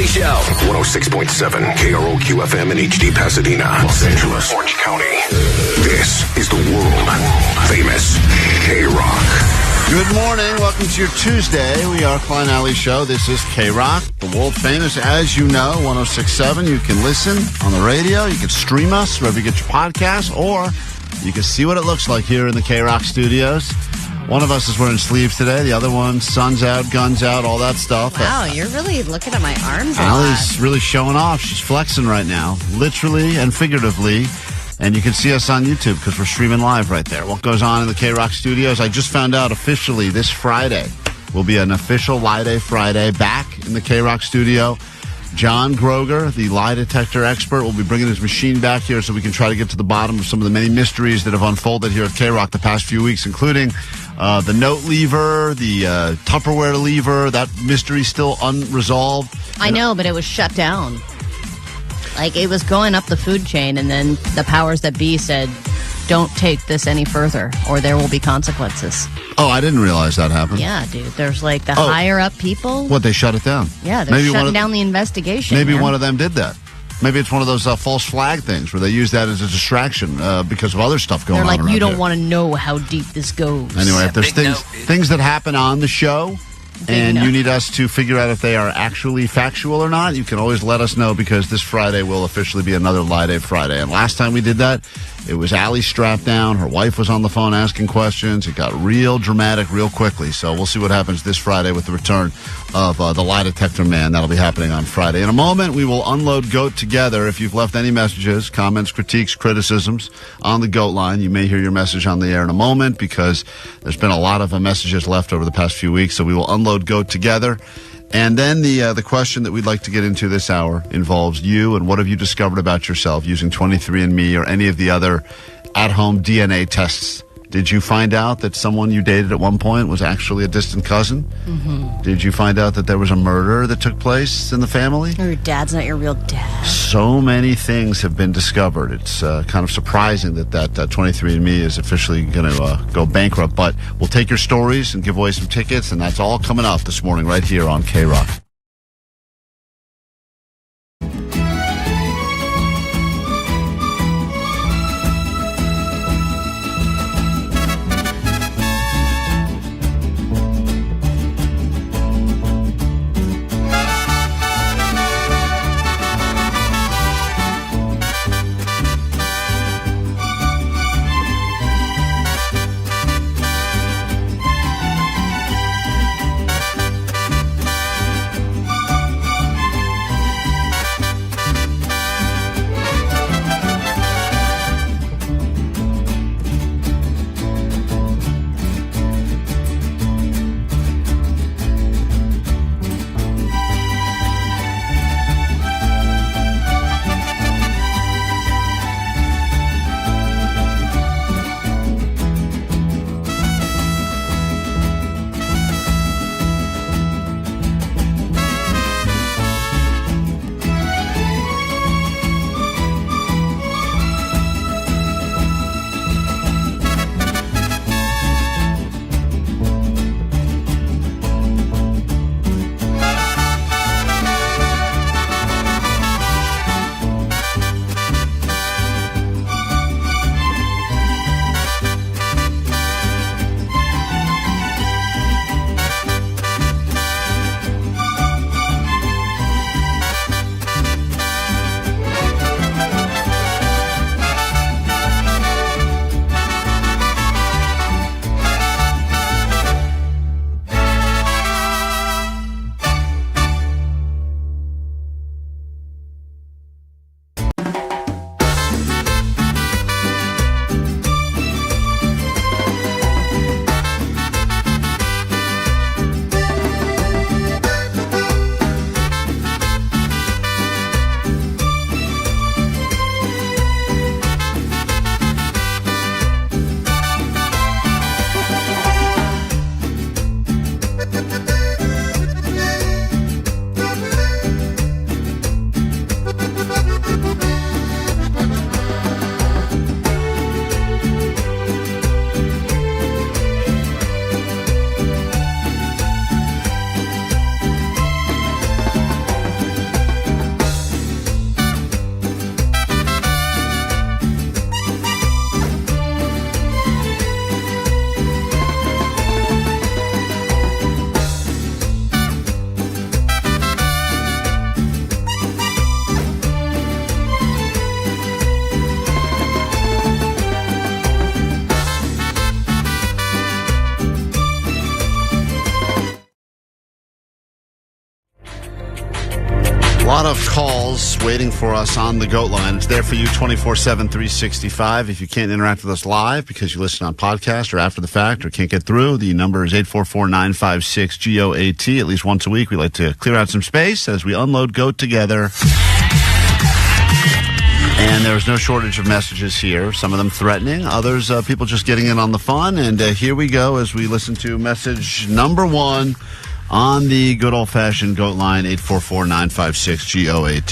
Alley Show. 106.7 KROQ FM in HD Pasadena, Los Angeles, Orange County. This is the world famous KROQ. Good morning. Welcome to your Tuesday. We are Klein Alley Show. This is KROQ, the world famous, as you know, 106.7. You can listen on the radio. You can stream us wherever you get your podcasts, or you can see what it looks like here in the KROQ studios. One of us is wearing sleeves today. The other one, sun's out, guns out, all that stuff. Wow, you're really looking at my arms a Allie's lot. really showing off. She's flexing right now, literally and figuratively. And you can see us on YouTube because we're streaming live right there. What goes on in the KROQ studios? I just found out officially this Friday will be an official Lie Day Friday back in the KROQ studio. John Groger, the lie detector expert, will be bringing his machine back here so we can try to get to the bottom of some of the many mysteries that have unfolded here at KROQ the past few weeks, including the note lever, the Tupperware lever. That mystery still unresolved. I know, but it was shut down. Like, it was going up the food chain, and then the powers that be said, don't take this any further, or there will be consequences. Oh, I didn't realize that happened. Yeah, dude. There's like the higher up people. What, they shut it down? Yeah, they're shutting down the investigation. Maybe man. one of them did that. Maybe it's one of those false flag things where they use that as a distraction because of other stuff going on. They're like, you don't here. want to know how deep this goes. Anyway, if there's things that happen on the show and you need us to figure out if they are actually factual or not, you can always let us know because this Friday will officially be another Lie Day Friday. And last time we did that, it was Allie strapped down. Her wife was on the phone asking questions. It got real dramatic real quickly. So we'll see what happens this Friday with the return of the lie detector man. That'll be happening on Friday. In a moment, we will unload GOAT together. If you've left any messages, comments, critiques, criticisms on the GOAT line, you may hear your message on the air in a moment because there's been a lot of messages left over the past few weeks. So we will unload GOAT together. And then the question that we'd like to get into this hour involves you and what have you discovered about yourself using 23andMe or any of the other at-home DNA tests. Did you find out that someone you dated at one point was actually a distant cousin? Mm-hmm. Did you find out that there was a murder that took place in the family? Or your dad's not your real dad. So many things have been discovered. It's kind of surprising that 23andMe is officially going to go bankrupt. But we'll take your stories and give away some tickets, and that's all coming up this morning right here on KROQ. waiting for us on the GOAT line. It's there for you 24/7, 365. If you can't interact with us live because you listen on podcast or after the fact or can't get through, the number is 844-956-GOAT. At least once a week, we like to clear out some space as we unload GOAT together. And there's no shortage of messages here. Some of them threatening, others people just getting in on the fun. And here we go as we listen to message number 1 on the good old-fashioned GOAT line, 844-956-GOAT.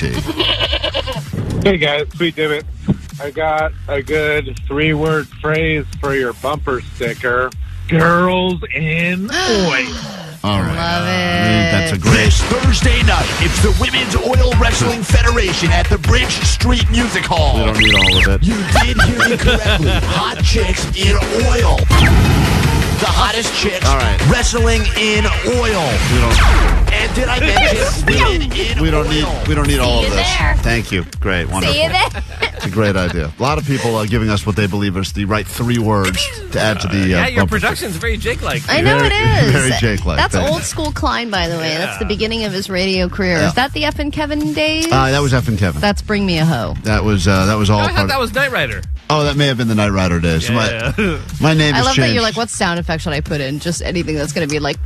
Hey guys, Sweet Divot. I got a good 3-word phrase for your bumper sticker. Girls in oil. All right. Love it. That's a great... This Thursday night, it's the Women's Oil Wrestling Federation at the Bridge Street Music Hall. We don't need all of it. You did hear me correctly. Hot chicks in oil. The hottest chicks wrestling in oil. And did I mention women in We don't need all of this. there. Thank you. Great. Wonderful. See you there. It's a great idea. A lot of people are giving us what they believe is the right 3 words to add to the yeah, your bumper production's very Jake-like. I know it is. Very Jake-like. That's Thanks. old school Klein, by the way. That's the beginning of his radio career. Yeah. Is that the F and Kevin days? That was F and Kevin. That's Bring Me a Hoe. That was all I part thought that was Knight Rider. Oh, that may have been the Knight Rider days. So Yeah. my name I has love changed. that you're like, what sound effect should I put in? Just anything that's going to be like.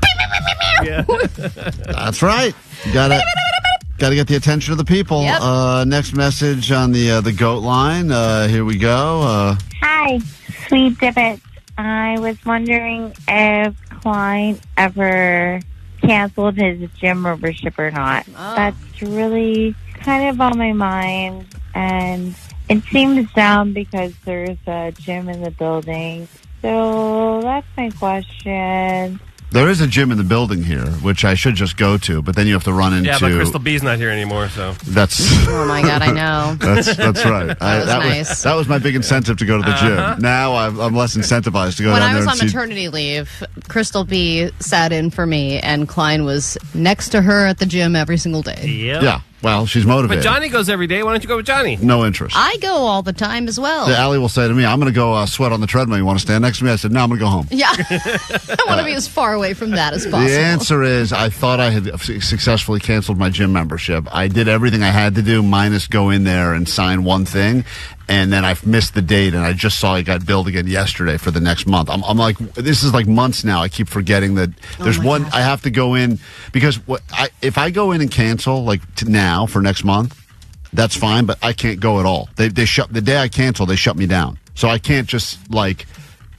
That's right. You gotta get the attention of the people. Yep. Next message on the GOAT line. Here we go. Hi, Sweet Divot. I was wondering if Klein ever canceled his gym membership or not. That's really kind of on my mind, and it seems down because there's a gym in the building. So that's my question. There is a gym in the building here, which I should just go to, but then you have to run into... Yeah, but Crystal B's not here anymore, so... That's... Oh, my God, I know. That's right. That was nice. That was my big incentive to go to the gym. Now I'm less incentivized to go When down I there was and on see... maternity leave, Crystal B sat in for me, and Klein was next to her at the gym every single day. Yep. Yeah, well, she's motivated. But Johnny goes every day. Why don't you go with Johnny? No interest. I go all the time as well. Yeah, Allie will say to me, I'm going to go sweat on the treadmill. You want to stand next to me? I said, no, I'm going to go home. Yeah. I want to be as far away from that as possible. The answer is I thought I had successfully canceled my gym membership. I did everything I had to do minus go in there and sign one thing. And then I've missed the date, and I just saw it got billed again yesterday for the next month. I'm like, this is like months now. I keep forgetting that there's one. gosh. I have to go in because if I go in and cancel like now for next month, that's fine. But I can't go at all. They shut the day I cancel. They shut me down, so I can't just like.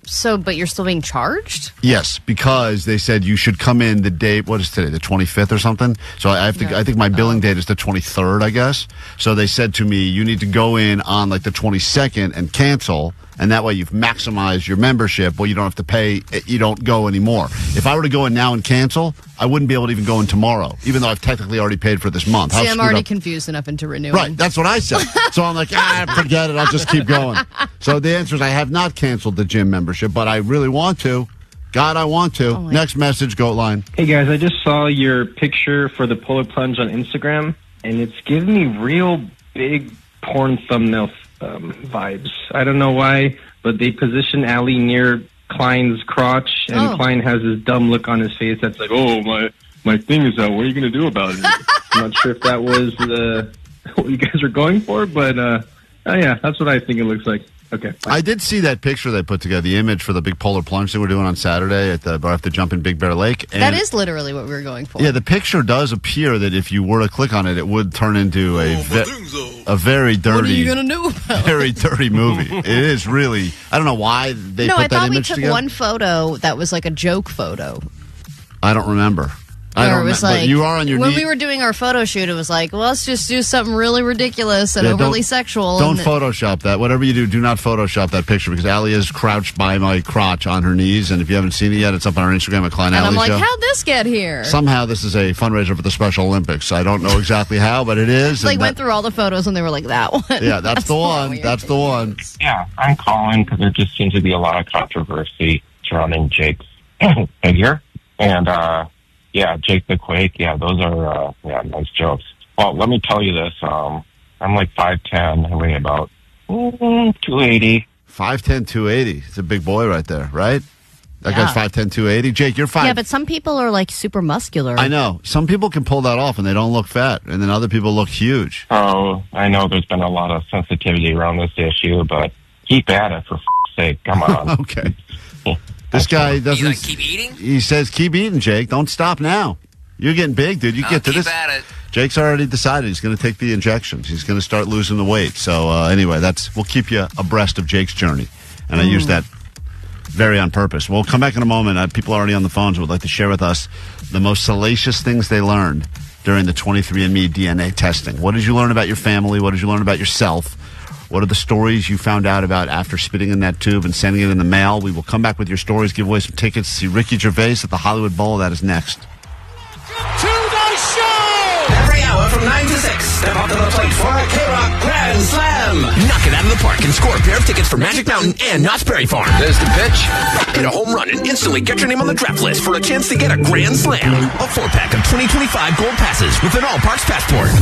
So, but you're still being charged? Yes, because they said you should come in the date. What is today? The 25th or something. So I have to. I think my billing date is the 23rd. I guess. So they said to me, you need to go in on like the 22nd and cancel, and that way you've maximized your membership. Well, you don't have to pay. You don't go anymore. If I were to go in now and cancel, I wouldn't be able to even go in tomorrow, even though I've technically already paid for this month. How See, I'm screwed already up- confused enough into renewing. Right, that's what I said. So I'm like, forget it. I'll just keep going. So the answer is I have not canceled the gym membership, but I really want to. God, I want to. Next message, GOAT line. Hey guys, I just saw your picture for the polar plunge on Instagram, and it's giving me real big porn thumbnail vibes. I don't know why, but they position Allie near Klein's crotch, and Klein has this dumb look on his face that's like, oh, my thing is out. What are you going to do about it? I'm not sure if that was what you guys were going for, but yeah, that's what I think it looks like. Okay. I did see that picture they put together, the image for the big polar plunge that we're doing on Saturday at the bar after jump in Big Bear Lake. And That is literally what we were going for. yeah, the picture does appear that if you were to click on it, it would turn into a very dirty, What are you going to do about it? very dirty movie. It is really. I don't know why they No, put I that thought we image took together. one photo that was like a joke photo. I don't remember. I Where don't it was know, like, but you are on your when knee. we were doing our photo shoot, it was like, well, let's just do something really ridiculous and Yeah, overly sexual. Don't and Photoshop that. Whatever you do not Photoshop that picture because Allie is crouched by my crotch on her knees. And if you haven't seen it yet, it's up on our Instagram at Klein and Alley I'm like, Show. how'd this get here? Somehow this is a fundraiser for the Special Olympics. I don't know exactly how, but it is. Like and went through all the photos and they were like, that one. yeah, that's the one. That's the one. Yeah, I'm calling because there just seems to be a lot of controversy surrounding Jake's figure. And, yeah, Jake the Quake, yeah, those are, nice jokes. Well, let me tell you this. I'm like 5'10", I weigh about 280. 5'10", 280. It's a big boy right there, right? That guy's 5'10", 280. Jake, you're 5. Yeah, but some people are like super muscular. I know. Some people can pull that off and they don't look fat, and then other people look huge. Oh, I know there's been a lot of sensitivity around this issue, but keep at it, for sake. Come on. Okay. This guy doesn't... You like keep eating? He says, keep eating, Jake. Don't stop now. You're getting big, dude. You get to keep this. at it. Jake's already decided he's going to take the injections. He's going to start losing the weight. So anyway, we'll keep you abreast of Jake's journey. And I use that very on purpose. We'll come back in a moment. People already on the phones would like to share with us the most salacious things they learned during the 23andMe DNA testing. What did you learn about your family? What did you learn about yourself? What are the stories you found out about after spitting in that tube and sending it in the mail? We will come back with your stories, give away some tickets to see Ricky Gervais at the Hollywood Bowl. That is next. To the show! Every hour from 9 to 6, step up to the plate for a KROQ Grand Slam. Knock it out of the park and score a pair of tickets for Magic Mountain and Knott's Berry Farm. There's the pitch. Hit a home run and instantly get your name on the draft list for a chance to get a Grand Slam. A 4-pack of 2025 gold passes with an all-parks passport.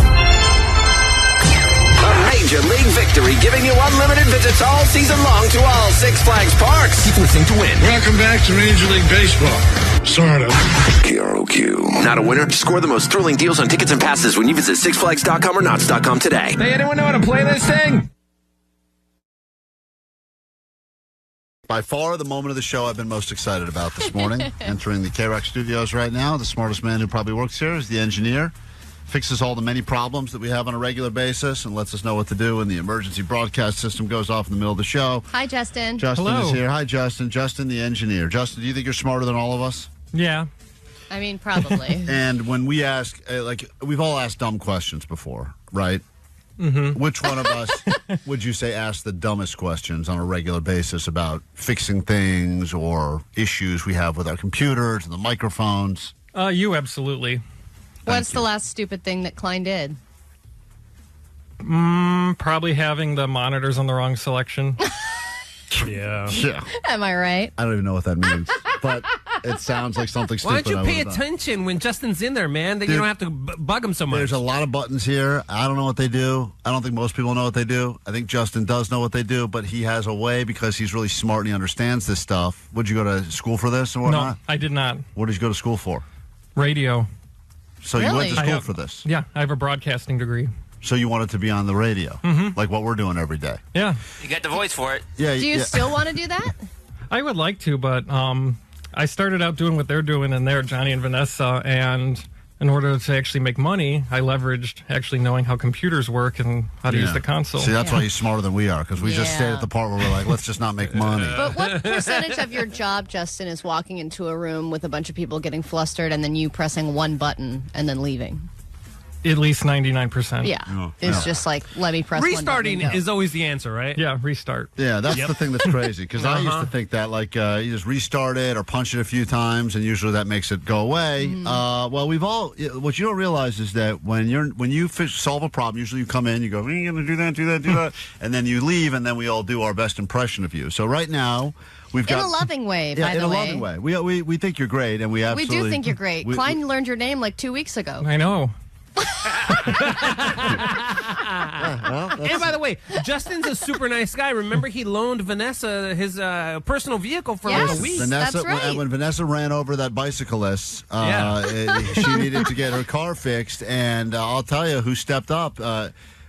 A Major League victory, giving you unlimited visits all season long to all Six Flags parks. Keep listening to win. Welcome back to Major League Baseball. Sort of. KROQ. Not a winner? Score the most thrilling deals on tickets and passes when you visit SixFlags.com or Knotts.com today. Hey, anyone know how to play this thing? By far, the moment of the show I've been most excited about this morning. Entering the KROQ studios right now, the smartest man who probably works here is the engineer. Fixes all the many problems that we have on a regular basis and lets us know what to do when the emergency broadcast system goes off in the middle of the show. Hi, Justin. Justin Hello. is here. Hi, Justin. Justin, the engineer. Justin, do you think you're smarter than all of us? Yeah. I mean, probably. And when we ask, we've all asked dumb questions before, right? Mm-hmm. Which one of us would you say asks the dumbest questions on a regular basis about fixing things or issues we have with our computers and the microphones? You absolutely. What's the last stupid thing that Klein did? Probably having the monitors on the wrong selection. Yeah. Am I right? I don't even know what that means, but it sounds like something Why stupid. don't you pay attention when Justin's in there, man? That you don't have to bug him so much. There's a lot of buttons here. I don't know what they do. I don't think most people know what they do. I think Justin does know what they do, but he has a way because he's really smart and he understands this stuff. Would you go to school for this or whatnot? No, I did not. What did you go to school for? Radio. So you went to school for this? Yeah, I have a broadcasting degree. So you wanted to be on the radio, like what we're doing every day. Yeah. You got the voice for it. Yeah. Do you still want to do that? I would like to, but I started out doing what they're doing in there, Johnny and Vanessa, and in order to actually make money, I leveraged actually knowing how computers work and how to use the console. See, that's why he's smarter than we are, because we just stayed at the part where we're like, let's just not make money. But what percentage of your job, Justin, is walking into a room with a bunch of people getting flustered and then you pressing one button and then leaving? At least 99%. Yeah. It's just like, let me press restarting one button and go. is always the answer, right? Yeah, restart. Yeah, that's the thing that's crazy, because I used to think that, like, you just restart it or punch it a few times, and usually that makes it go away. Well, we've all, what you don't realize is that when you solve a problem, usually you come in, you go, you're going to do that, and then you leave, and then we all do our best impression of you. So right now, we've got... In a loving way, by in the a way. loving way. We think you're great, and we absolutely... We do think you're great. Klein learned your name like 2 weeks ago. I know. And by the way, Justin's a super nice guy. Remember, he loaned Vanessa his personal vehicle for like a week. Vanessa, that's right. When Vanessa ran over that bicyclist, she needed to get her car fixed, and I'll tell you who stepped up.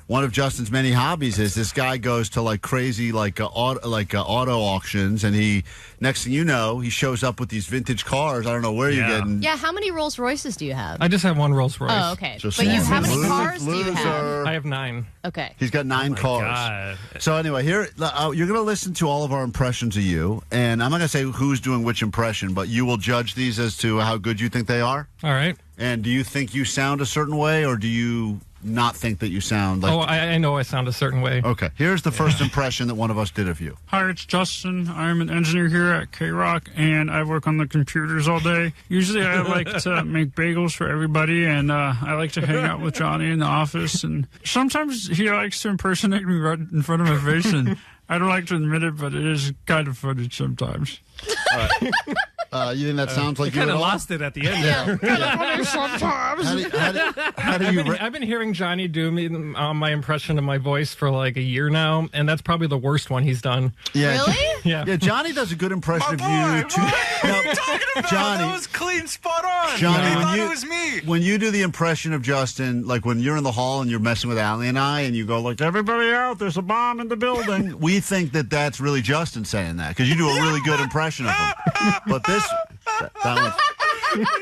One of Justin's many hobbies is this guy goes to like crazy auto auctions, and he next thing you know he shows up with these vintage cars. I don't know where you're getting. Yeah, how many Rolls Royces do you have? I just have one Rolls Royce. Oh, okay. But how many cars do you have? I have 9. Okay. He's got 9 cars. God. So anyway, here you're going to listen to all of our impressions of you, and I'm not going to say who's doing which impression, but you will judge these as to how good you think they are. All right. And do you think you sound a certain way, or do you not think that you sound like... Oh, I know I sound a certain way. Okay. Here's the first impression that one of us did of you. Hi, it's Justin. I'm an engineer here at KROQ, and I work on the computers all day. Usually I like to make bagels for everybody, and I like to hang out with Johnny in the office. And sometimes he likes to impersonate me right in front of my face, and I don't like to admit it, but it is kind of funny sometimes. All right. You think that sounds like you kind at of all? lost it at the end there. Sometimes. How do you? I've been hearing Johnny do my impression of my voice for like a year now, and that's probably the worst one he's done. Yeah, Really? Yeah. Johnny does a good impression of you. Johnny, That was clean, spot on. Johnny, I when thought you, it was me. When you do the impression of Justin, like when you're in the hall and you're messing with Allie and I, and you go like, "Everybody out! There's a bomb in the building." We think that that's really Justin saying that because you do a really good impression of him. But that one.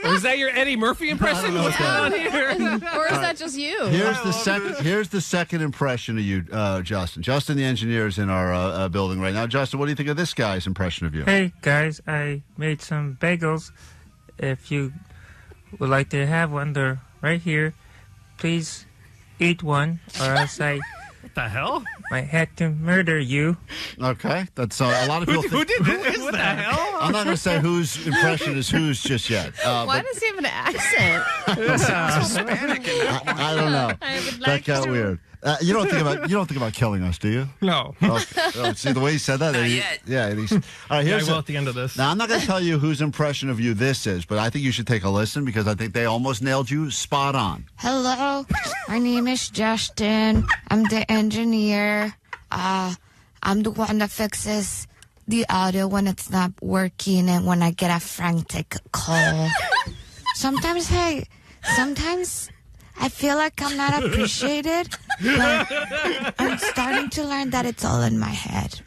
Was that your Eddie Murphy impression? What's going on here? Or is that just you? Here's the second impression of you, Justin. Justin, the engineer, is in our building right now. Justin, what do you think of this guy's impression of you? Hey guys, I made some bagels. If you would like to have one, they're right here. Please eat one, or else I What the hell? might have to murder you. Okay, that's a lot of people. Who did that? What the hell? I'm not going to say whose impression is whose just yet. Why but does he have an accent? Hispanic in that one. I don't know. I would That like got to. weird. You don't think about killing us, do you? No. Okay. Oh, see the way he said that. Not yet. Yeah. All right. Yeah, I Here's will at the end of this. Now I'm not going to tell you whose impression of you this is, but I think you should take a listen because I think they almost nailed you spot on. Hello, my name is Justin. I'm the engineer. I'm the one that fixes the audio when it's not working and when I get a frantic call. Sometimes I feel like I'm not appreciated, but I'm starting to learn that it's all in my head.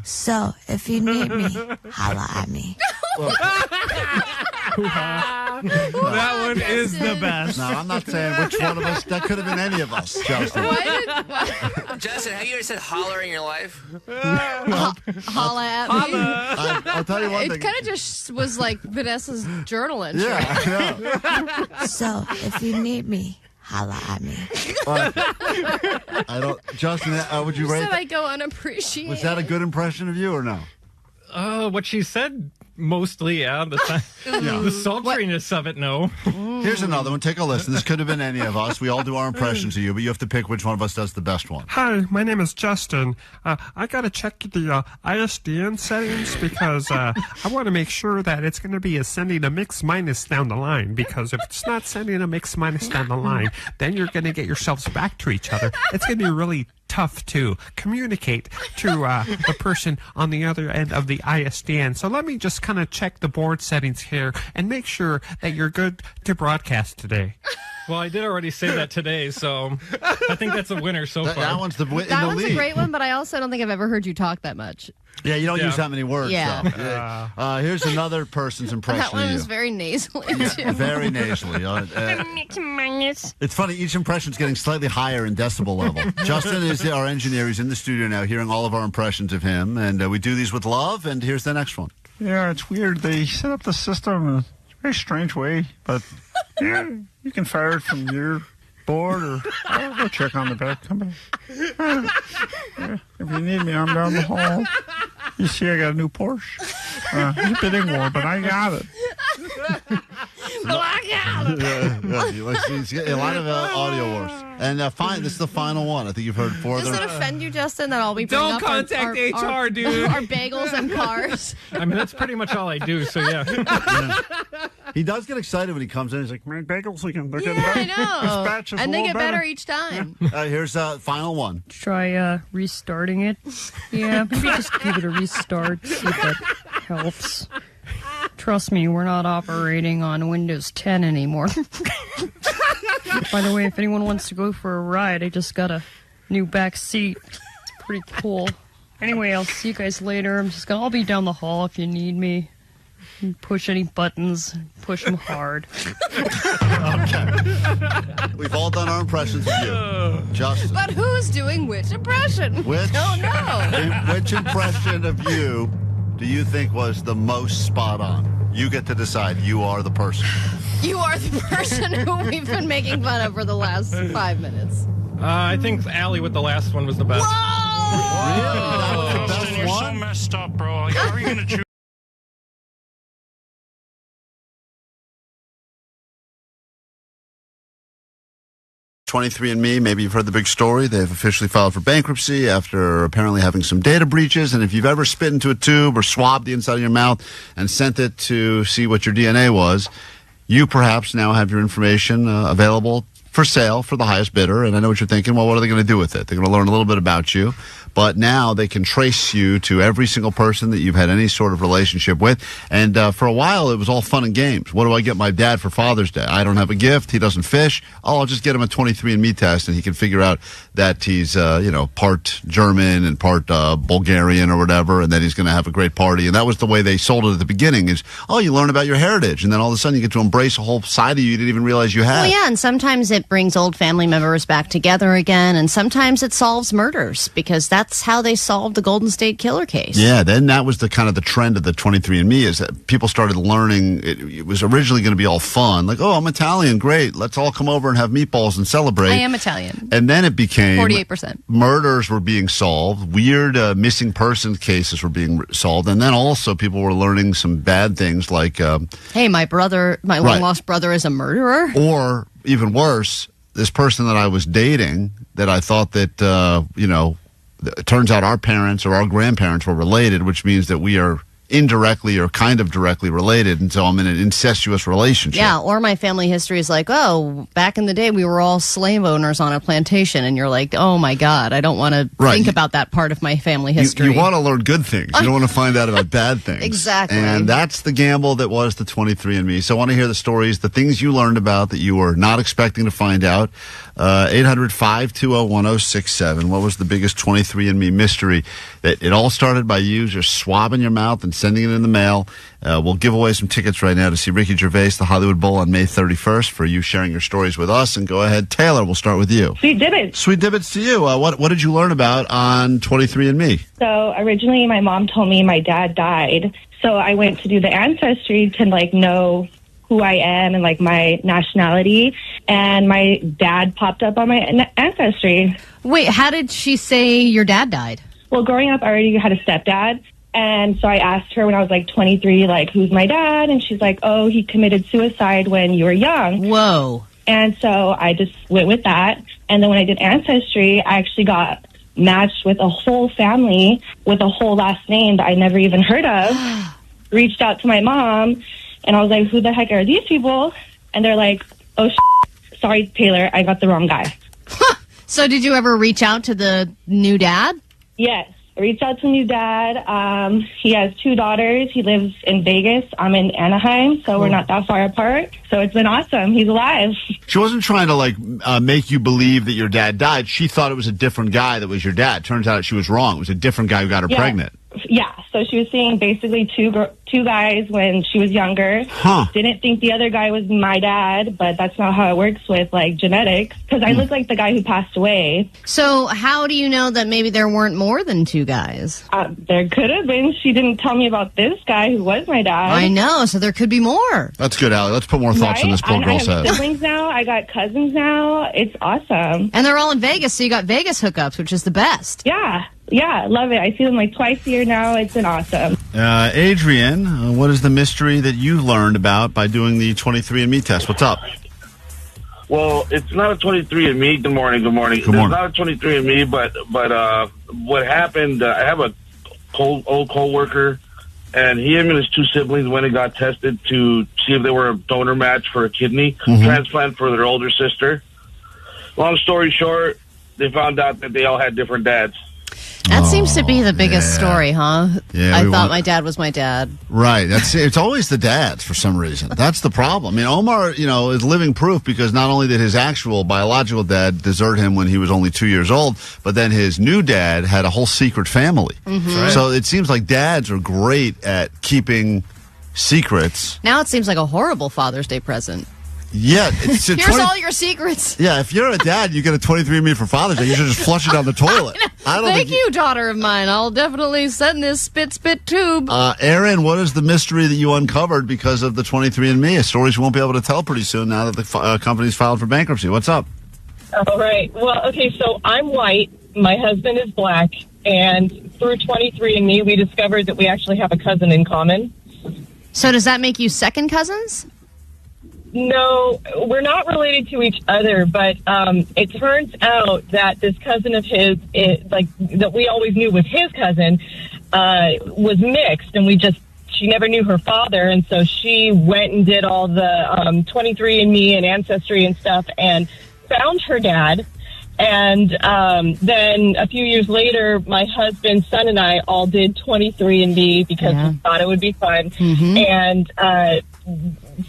So, if you need me, holla at me. That one is the best. No, I'm not saying which one of us. That could have been any of us, Justin. Justin, have you ever said holler in your life? Holla at me. I'll tell you one It thing. kind of just was like Vanessa's journal entry. Yeah, I know. So, if you need me, holla at me. I don't. Justin, would you You rate said that? I go unappreciated. Was that a good impression of you or no? What she said, mostly, yeah. The sultriness of it, no. Here's another one. Take a listen. This could have been any of us. We all do our impressions of you, but you have to pick which one of us does the best one. Hi, my name is Justin. I gotta check the ISDN settings because I want to make sure that it's going to be sending a mix minus down the line. Because if it's not sending a mix minus down the line, then you're going to get yourselves back to each other. It's going to be really tough to communicate to the person on the other end of the ISDN. So let me just kind of check the board settings here and make sure that you're good to broadcast today. Well, I did already say that today, so I think that's a winner so far. That one's in the That one's lead. a great one, but I also don't think I've ever heard you talk that much. Yeah, you don't use that many words. Yeah. Though. Here's another person's impression That one of you. was very nasally, too. Very nasally. It's funny. Each impression's getting slightly higher in decibel level. Justin is our engineer. He's in the studio now, hearing all of our impressions of him, and we do these with love. And here's the next one. Yeah, it's weird. They set up the system in a very strange way, but yeah, you can fire it from your board or I'll go check on the back company. Yeah, if you need me, I'm down the hall. You see, I got a new Porsche. It's a bit ignored, but I got it. A lot of audio wars. And this is the final one. I think you've heard four of Does them. it offend you, Justin, that all we bring Don't up contact our HR, dude. Our bagels and cars? I mean, that's pretty much all I do, so yeah. He does get excited when he comes in. He's like, "Man, bagels again. They're getting I better. know. This batch is And a they little get better each time. Here's final one. Try restarting it. Yeah, maybe just give it a restart, see if that helps. Trust me, we're not operating on Windows 10 anymore. By the way, if anyone wants to go for a ride, I just got a new back seat. It's pretty cool. Anyway, I'll see you guys later. I'll be down the hall if you need me. Push any buttons, push them hard. Okay. We've all done our impressions of you. Justin. But who's doing which impression? Which? Oh, no. Which impression of you do you think was the most spot on? You get to decide. You are the person. You are the person who we've been making fun of for the last 5 minutes. I think Allie with the last one was the best. Whoa! Really? That was the best You're one? so messed up, bro. Like, how are you going to choose? 23andMe. Maybe you've heard the big story. They've officially filed for bankruptcy after apparently having some data breaches. And if you've ever spit into a tube or swabbed the inside of your mouth and sent it to see what your DNA was, you perhaps now have your information available for sale for the highest bidder. And I know what you're thinking. Well, what are they going to do with it? They're going to learn a little bit about you. But now they can trace you to every single person that you've had any sort of relationship with. And for a while, it was all fun and games. What do I get my dad for Father's Day? I don't have a gift. He doesn't fish. Oh, I'll just get him a 23andMe test, and he can figure out that he's, part German and part Bulgarian or whatever, and then he's going to have a great party. And that was the way they sold it at the beginning is, oh, you learn about your heritage. And then all of a sudden you get to embrace a whole side of you didn't even realize you had. Well, yeah, and sometimes it brings old family members back together again, and sometimes it solves murders because that's how they solved the Golden State Killer case. Yeah, then that was the kind of the trend of the 23andMe is that people started learning. It was originally going to be all fun, like, oh, I'm Italian, great, let's all come over and have meatballs and celebrate. I am Italian. And then it became 48%. Murders were being solved, weird missing persons cases were being solved, and then also people were learning some bad things like, hey, my long lost brother is a murderer, or even worse, this person that I was dating that I thought that it turns out our parents or our grandparents were related, which means that we are indirectly or kind of directly related, and so I'm in an incestuous relationship. Yeah, or my family history is like, oh, back in the day we were all slave owners on a plantation, and you're like, oh my God, I don't want to think about that part of my family history. You want to learn good things. You don't want to find out about bad things. Exactly. And that's the gamble that was the 23andMe. So I want to hear the stories, the things you learned about that you were not expecting to find out. 800-520-1067. What was the biggest 23andMe mystery? That it all started by you just swabbing your mouth and sending it in the mail. We'll give away some tickets right now to see Ricky Gervais, the Hollywood Bowl on May 31st for you sharing your stories with us. And go ahead, Taylor, we'll start with you. Sweet divots. Sweet divots to you. What did you learn about on 23andMe? So originally my mom told me my dad died. So I went to do the ancestry to know who I am and my nationality, and my dad popped up on my ancestry. Wait, how did she say your dad died? Well, growing up, I already had a stepdad, and so I asked her when I was 23, who's my dad? And she's like, oh, he committed suicide when you were young. Whoa. And so I just went with that, and then when I did ancestry, I actually got matched with a whole family with a whole last name that I never even heard of. Reached out to my mom, and I was like, who the heck are these people? And they're like, oh, sorry, Taylor, I got the wrong guy. So did you ever reach out to the new dad? Yes. I reached out to new dad. He has 2 daughters. He lives in Vegas. I'm in Anaheim, so we're not that far apart. So it's been awesome. He's alive. She wasn't trying to make you believe that your dad died. She thought it was a different guy that was your dad. Turns out she was wrong. It was a different guy who got her pregnant. Yeah, so she was seeing basically two guys when she was younger. Huh. Didn't think the other guy was my dad, but that's not how it works with genetics, because I look like the guy who passed away. So how do you know that maybe there weren't more than 2 guys? There could have been. She didn't tell me about this guy who was my dad. I know, so there could be more. That's good, Allie. Let's put more thoughts in this poor girl's head. I have siblings now. I got cousins now. It's awesome. And they're all in Vegas, so you got Vegas hookups, which is the best. Yeah, love it. I see them twice a year now. It's been awesome. Adrian, what is the mystery that you learned about by doing the 23andMe test? What's up? Well, it's not a 23andMe. Good morning. It's not a 23andMe, but what happened, I have a old co-worker, and he and his 2 siblings went and got tested to see if they were a donor match for a kidney transplant for their older sister. Long story short, they found out that they all had different dads. That seems to be the biggest story, huh? Yeah, I thought my dad was my dad. Right. It's always the dads for some reason. That's the problem. I mean, Omar, is living proof because not only did his actual biological dad desert him when he was only 2 years old, but then his new dad had a whole secret family. Mm-hmm. Right. So it seems like dads are great at keeping secrets. Now it seems like a horrible Father's Day present. Yeah. Here's all your secrets. Yeah, if you're a dad, you get a 23andMe for Father's Day, you should just flush it down the toilet. Thank you, daughter of mine. I'll definitely send this spit tube. Aaron, what is the mystery that you uncovered because of the 23andMe? Stories you won't be able to tell pretty soon now that the company's filed for bankruptcy. What's up? All right. Well, okay, so I'm white. My husband is black. And through 23andMe, we discovered that we actually have a cousin in common. So does that make you second cousins? No, we're not related to each other, but it turns out that this cousin of his, that we always knew was his cousin, was mixed, and she never knew her father, and so she went and did all the 23andMe and Ancestry and stuff and found her dad. And then a few years later, my husband's son and I all did 23andMe because we thought it would be fun. And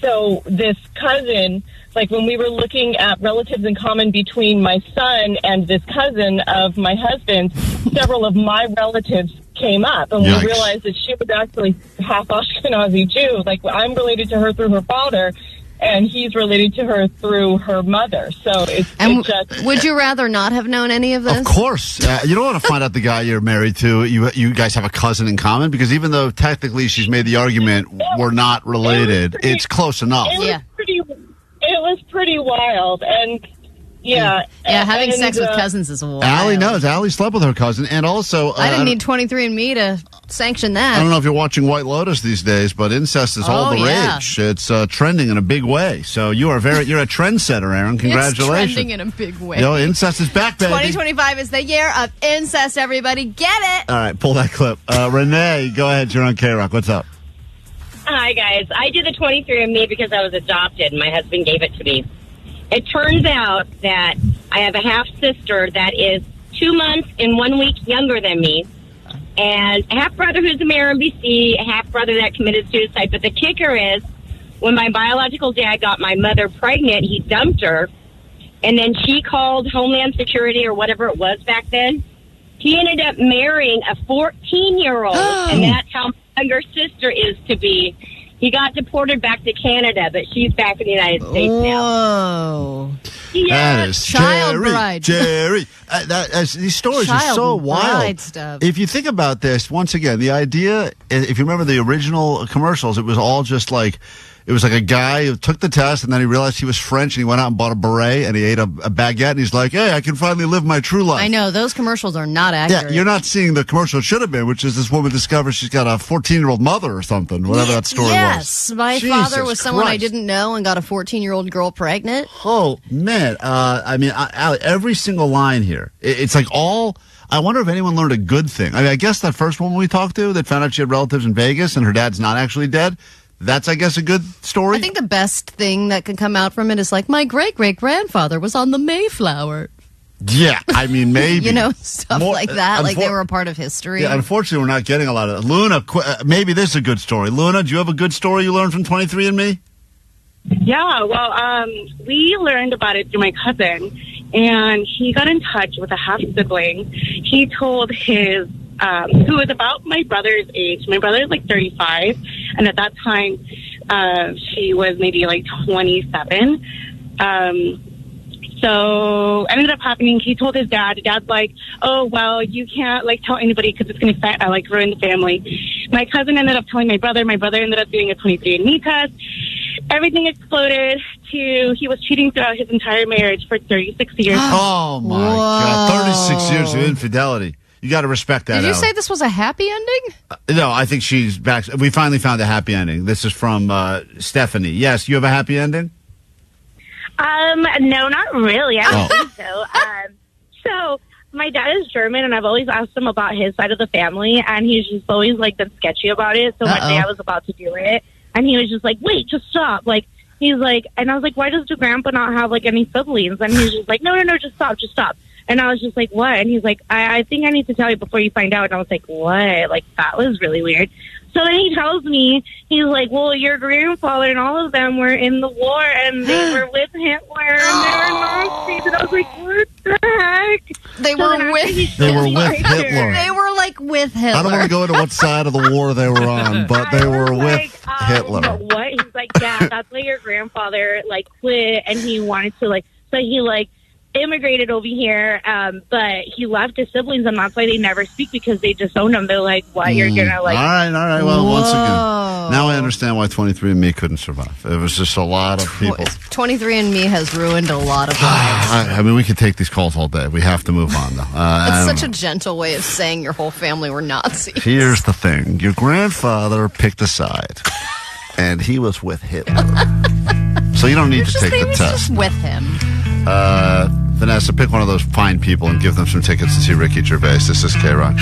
so this cousin, like when we were looking at relatives in common between my son and this cousin of my husband, several of my relatives came up, and we realized that she was actually half Ashkenazi Jew. Like, I'm related to her through her father, and he's related to her through her mother. So would you rather not have known any of this? Of course. You don't want to find out the guy you're married to. You guys have a cousin in common, because even though technically she's made the argument we're not related, it's close enough. It was pretty wild, and having sex with cousins is wild. Allie knows. Allie slept with her cousin, and also I didn't need 23andMe to sanction that. I don't know if you're watching White Lotus these days, but incest is all the rage. It's trending in a big way. So you're a trendsetter, Aaron. Congratulations. It's trending in a big way. Incest is back, baby. 2025 is the year of incest, everybody. Get it! All right, pull that clip. Renee, go ahead. You're on KROQ. What's up? Hi, guys. I did the 23andMe because I was adopted, and my husband gave it to me. It turns out that I have a half-sister that is 2 months and 1 week younger than me, and a half-brother who's a mayor in BC, a half-brother that committed suicide. But the kicker is, when my biological dad got my mother pregnant, he dumped her, and then she called Homeland Security or whatever it was back then. He ended up marrying a 14-year-old, and that's how my younger sister is to be. He got deported back to Canada, but she's back in the United States now. Whoa. Yeah. That is Child bride. Jerry. These stories are so wild. Stuff. If you think about this, once again, the idea, if you remember the original commercials, it was all just like, it was like a guy who took the test, and then he realized he was French, and he went out and bought a beret, and he ate a baguette, and he's like, hey, I can finally live my true life. I know, those commercials are not accurate. Yeah, you're not seeing the commercial it should have been, which is this woman discovers she's got a 14-year-old mother or something, whatever that story was. Yes, my father was someone I didn't know and got a 14-year-old girl pregnant. Oh, man. Allie, every single line here, it's like all... I wonder if anyone learned a good thing. I mean, I guess that first woman we talked to that found out she had relatives in Vegas and her dad's not actually dead, that's, I guess, a good story. I think the best thing that could come out from it is like, my great-great-grandfather was on the Mayflower. Yeah, I mean, maybe. Stuff like that, like they were a part of history. Yeah, unfortunately, we're not getting a lot of that. Luna, maybe this is a good story. Luna, do you have a good story you learned from 23andMe? Yeah, well, we learned about it through my cousin, and he got in touch with a half-sibling. He told his who was about my brother's age. My brother is like 35, and at that time, she was maybe like 27. So ended up happening. He told his dad. Dad's like, "Oh well, you can't like tell anybody because it's going to like ruin the family." My cousin ended up telling my brother. My brother ended up doing a 23andMe test. Everything exploded to he was cheating throughout his entire marriage for 36 years. Oh my God, 36 years of infidelity. You got to respect that. Did you Allie. say this was a happy ending? No, I think she's back. We finally found a happy ending. This is from Stephanie. Yes, you have a happy ending? No, not really. I don't think so. So my dad is German, and I've always asked him about his side of the family, and he's just always like been sketchy about it. So one day I was about to do it, and he was just like, "Wait, just stop!" Like he's like, and I was like, "Why does your grandpa not have like any siblings?" And he's just like, "No, just stop." And I was just like, "What?" And he's like, I think I need to tell you before you find out. And I was like, "What?" Like that was really weird. So then he tells me, he's like, "Well, your grandfather and all of them were in the war, and they were with Hitler, and they were Nazis." And I was like, "What the heck?" They were with Hitler. They were like with Hitler. I don't want to go into what side of the war they were on, but they were with Hitler. What? He's like, "Yeah, that's why your grandfather like quit, and he wanted to like, so he like immigrated over here, but he left his siblings, and that's why they never speak because they disown him. They're like, what, you're gonna like..." All right. Well, once again, now I understand why 23andMe couldn't survive. It was just a lot of people. 23andMe has ruined a lot of lives. I mean, we could take these calls all day. We have to move on, though. It's such a gentle way of saying your whole family were Nazis. Here's the thing. Your grandfather picked a side, and he was with Hitler. So you don't need to take the It's test. just with him. Vanessa, pick one of those fine people and give them some tickets to see Ricky Gervais. This is K-Rock.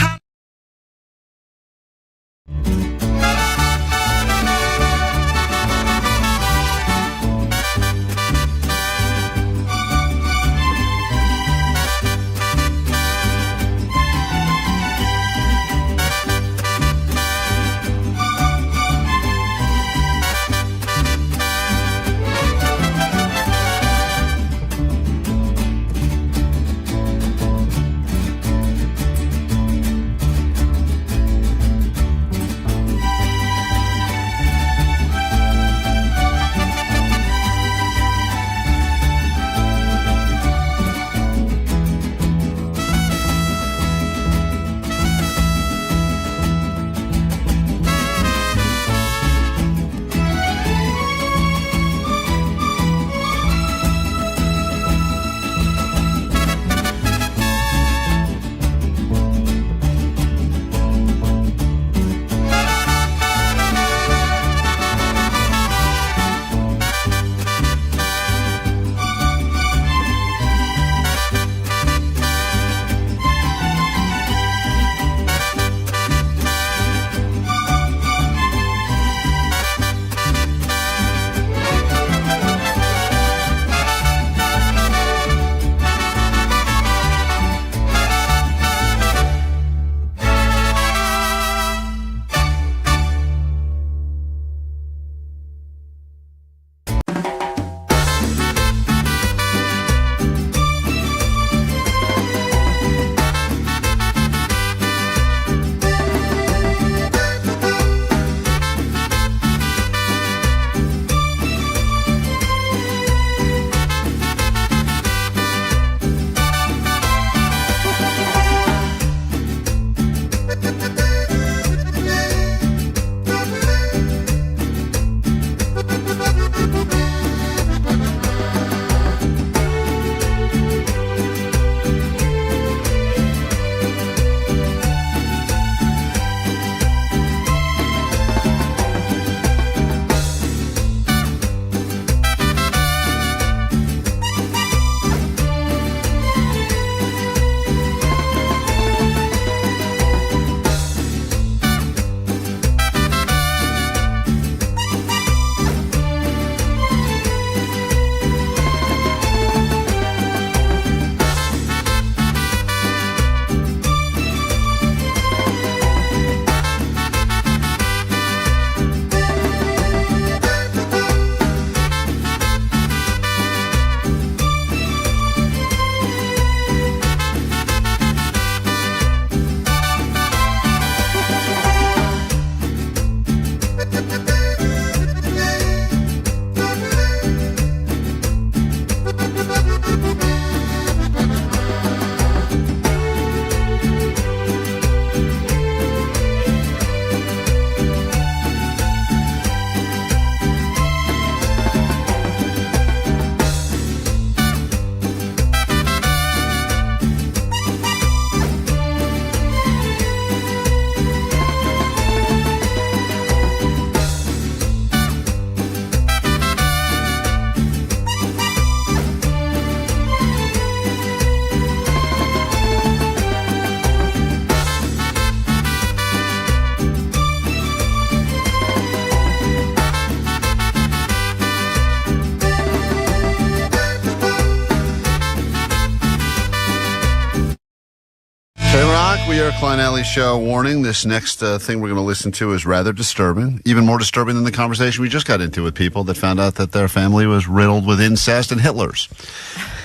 We are Klein Alley Show. Warning, this next thing we're going to listen to is rather disturbing. Even more disturbing than the conversation we just got into with people that found out that their family was riddled with incest and Hitlers.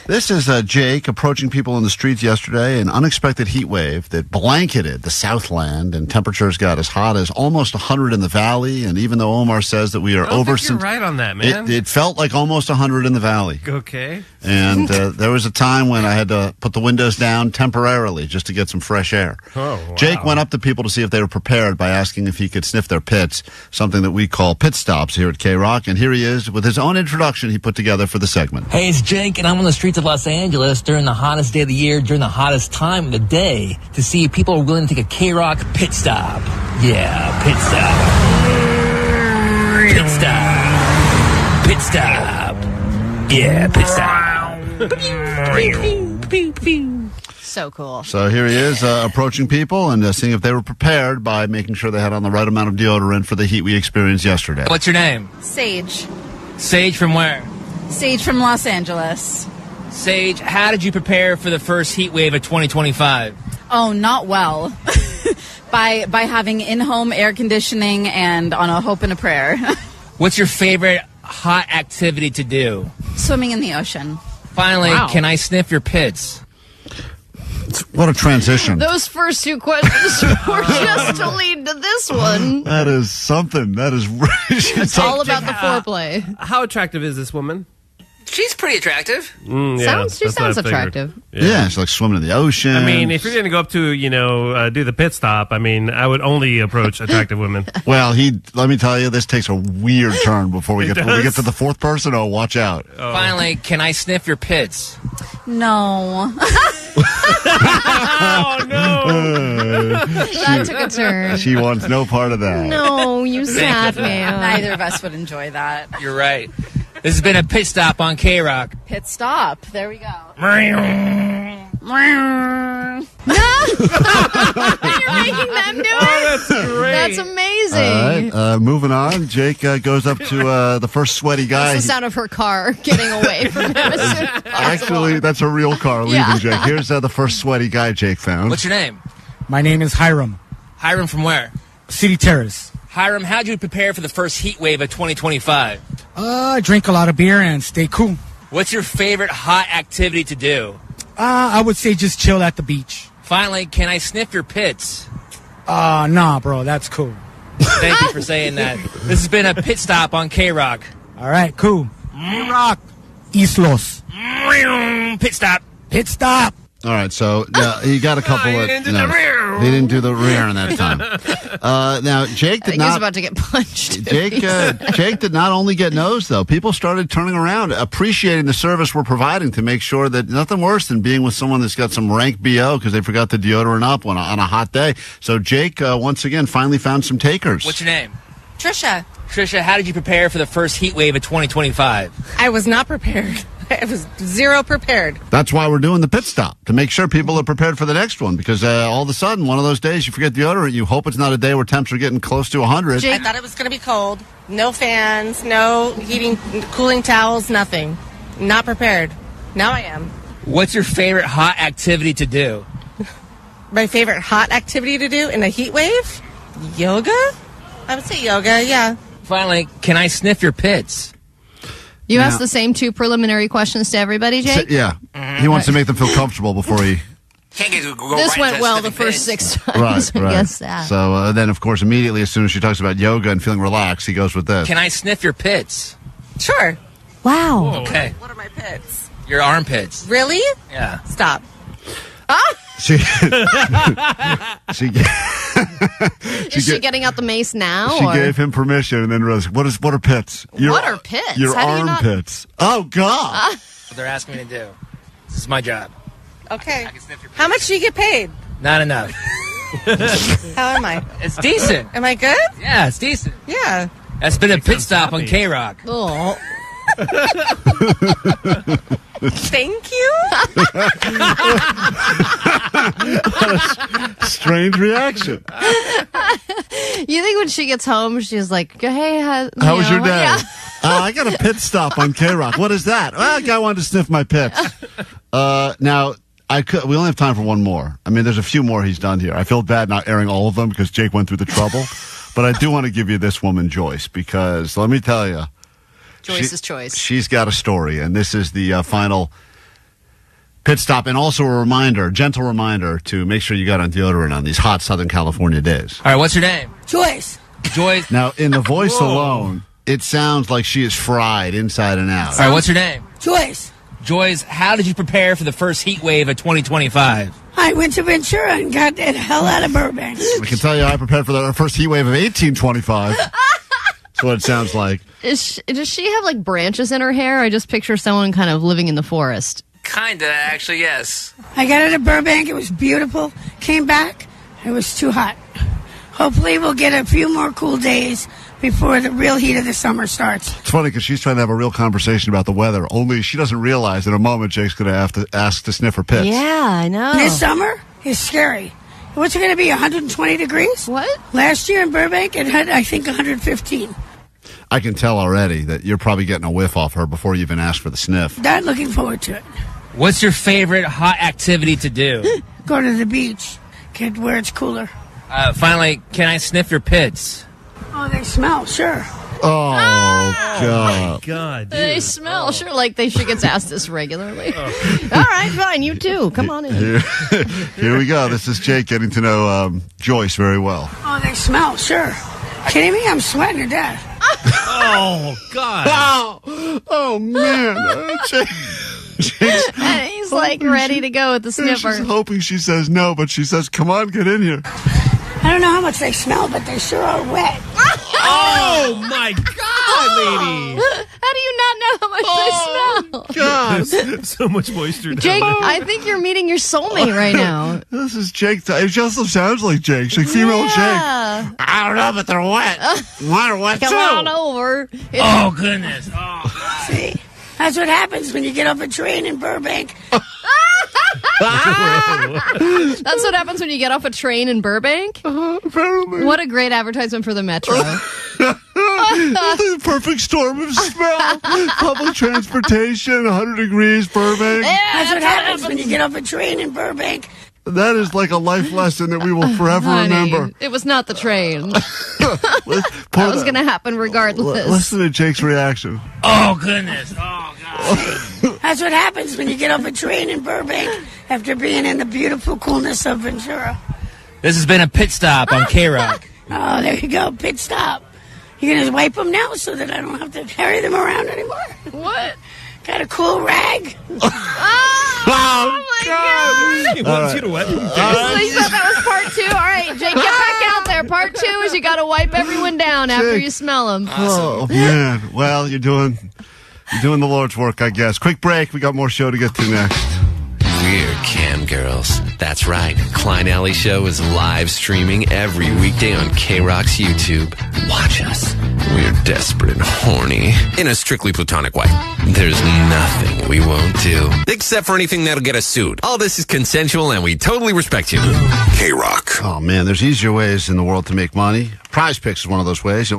This is Jake approaching people in the streets yesterday. An unexpected heat wave that blanketed the Southland, and temperatures got as hot as almost 100 in the valley. And even though Omar says that we are I think you're right on that, man. It felt like almost 100 in the valley. Okay. And there was a time when I had to put the windows down temporarily just to get some fresh air. Oh, wow. Jake went up to people to see if they were prepared by asking if he could sniff their pits, something that we call pit stops here at KROQ. And here he is with his own introduction he put together for the segment. Hey, it's Jake, and I'm on the streets of Los Angeles during the hottest day of the year, during the hottest time of the day, to see if people are willing to take a KROQ pit stop. Yeah, pit stop. Pit stop. Pit stop. Yeah, pit stop. So cool. So here he is approaching people and seeing if they were prepared by making sure they had on the right amount of deodorant for the heat we experienced yesterday. What's your name? Sage. Sage from where? Sage from Los Angeles. Sage, how did you prepare for the first heat wave of 2025? Oh, not well. by having in-home air conditioning and on a hope and a prayer. What's your favorite hot activity to do? Swimming in the ocean. Finally, Can I sniff your pits? What a transition. Those first two questions were just to lead to this one. That is something. That is It's all about the foreplay. How attractive is this woman? She's pretty attractive. She sounds attractive. Yeah, she's like swimming in the ocean. I mean, if you're going to go up to, do the pit stop, I mean, I would only approach attractive women. Well, let me tell you, this takes a weird turn before we get to the fourth person. Oh, watch out. Oh. Finally, can I sniff your pits? No. Oh, no. That took a turn. She wants no part of that. No, you sad man. Neither of us would enjoy that. You're right. This has been a pit stop on KROQ. Pit stop. There we go. No! You're making them do it? Oh, that's great. That's amazing. All right, moving on. Jake goes up to the first sweaty guy. That's the sound of her car getting away from him as soon as possible. Actually, that's a real car leaving, Jake. Here's the first sweaty guy Jake found. What's your name? My name is Hiram. Hiram from where? City Terrace. Hiram, how'd you prepare for the first heat wave of 2025? I drink a lot of beer and stay cool. What's your favorite hot activity to do? I would say just chill at the beach. Finally, can I sniff your pits? Nah, bro, that's cool. Thank you for saying that. This has been a pit stop on KROQ. All right, cool. KROQ. Islos. Pit stop. Pit stop. All right, so he got a couple of. didn't do the rear. He didn't do the rear in that time. Now, Jake did I think he's not. about to get punched. Jake did not only get nosed, though. People started turning around, appreciating the service we're providing to make sure that nothing worse than being with someone that's got some rank BO because they forgot the deodorant up on a hot day. So Jake, once again, finally found some takers. What's your name? Trisha. Trisha, how did you prepare for the first heat wave of 2025? I was not prepared. I was zero prepared. That's why we're doing the pit stop, to make sure people are prepared for the next one, because all of a sudden, one of those days, you forget deodorant, you hope it's not a day where temps are getting close to 100. I thought it was going to be cold. No fans, no heating, cooling towels, nothing. Not prepared. Now I am. What's your favorite hot activity to do? My favorite hot activity to do in a heat wave? Yoga? I would say yoga, yeah. Finally, can I sniff your pits? You asked the same two preliminary questions to everybody, Jake? Yeah. He wants to make them feel comfortable before he... This went well the first 6 times. Right. I guess that. So then, of course, immediately as soon as she talks about yoga and feeling relaxed, he goes with this. Can I sniff your pits? Sure. Wow. Okay. What are my pits? Your armpits. Really? Yeah. Stop. She Is she getting out the mace now? She or? gave him permission and then realized, what are pits? What are pits? Your How do you not- armpits. Oh, God. What they're asking me to do. This is my job. Okay. How much do you get paid? Not enough. How am I? It's decent. Am I good? Yeah, it's decent. Yeah. That's been a pit stop on KROQ. Oh. Thank you. Strange reaction. You think when she gets home, she's like, hey, How was your day? Yeah. I got a pit stop on KROQ. What is that? Well, a guy wanted to sniff my pits. Now, we only have time for one more. I mean, there's a few more he's done here. I feel bad not airing all of them because Jake went through the trouble. But I do want to give you this woman, Joyce, because let me tell you. Joyce's choice. She's got a story, and this is the final pit stop, and also a gentle reminder to make sure you got on deodorant on these hot Southern California days. All right, what's your name? Joyce. Joyce. Now, in the voice alone, it sounds like she is fried inside and out. All right, what's your name? Joyce. Joyce, how did you prepare for the first heat wave of 2025? I went to Ventura and got the hell out of Burbank. I can tell you I prepared for the first heat wave of 1825. That's what it sounds like. Does she have like branches in her hair? I just picture someone kind of living in the forest. Kinda, actually, yes. I got out of Burbank. It was beautiful. Came back. It was too hot. Hopefully we'll get a few more cool days before the real heat of the summer starts. It's funny because she's trying to have a real conversation about the weather, only she doesn't realize in a moment Jake's going to have to ask to sniff her pits. Yeah, I know. This summer is scary. What's it going to be, 120 degrees? What? Last year in Burbank, it had, I think, 115. I can tell already that you're probably getting a whiff off her before you even ask for the sniff. Not looking forward to it. What's your favorite hot activity to do? Go to the beach, get where it's cooler. Finally, can I sniff your pits? Oh, they smell, sure. Oh, God. God, dude. They smell. Sure, like she gets asked this regularly. All right, fine. You too. Come on in. Here we go. This is Jake getting to know Joyce very well. Oh, they smell, sure. Kidding me? I'm sweating to death. Oh, God. Oh man. And he's like ready to go with the sniffer. She's hoping she says no, but she says, come on, get in here. I don't know how much they smell, but they sure are wet. Oh, my God, lady. How do you not know how much they smell? God. So much moisture down Jake, there. I think you're meeting your soulmate right now. This is Jake. It also sounds like Jake. She's like female Jake. I don't know, but they're wet. Mine are wet, Come too. on over. Oh, goodness. Oh. See? That's what happens when you get off a train in Burbank. That's what happens when you get off a train in Burbank? Apparently. What a great advertisement for the Metro. The perfect storm of smell. Public transportation, 100 degrees, Burbank. That's what happens when you get off a train in Burbank. That is like a life lesson that we will forever Honey, remember. it was not the train. That was going to happen regardless. Listen to Jake's reaction. Oh, goodness. Oh, God. That's what happens when you get off a train in Burbank after being in the beautiful coolness of Ventura. This has been a pit stop on KROQ. Oh, there you go, pit stop. You're going to wipe them now so that I don't have to carry them around anymore? What? Got a cool rag? Oh my God. He wants you to wet him. So you thought that was part 2? All right, Jake, get back out there. Part 2 is you got to wipe everyone down after you smell them. Oh, man. Well, you're doing the Lord's work, I guess. Quick break. We got more show to get to next. We're Cam Girls. That's right. Klein Alley Show is live streaming every weekday on KROQ's YouTube. Watch us. We're desperate and horny. In a strictly platonic way. There's nothing we won't do. Except for anything that'll get us sued. All this is consensual and we totally respect you. KROQ. Oh, man. There's easier ways in the world to make money. Prize Picks is one of those ways.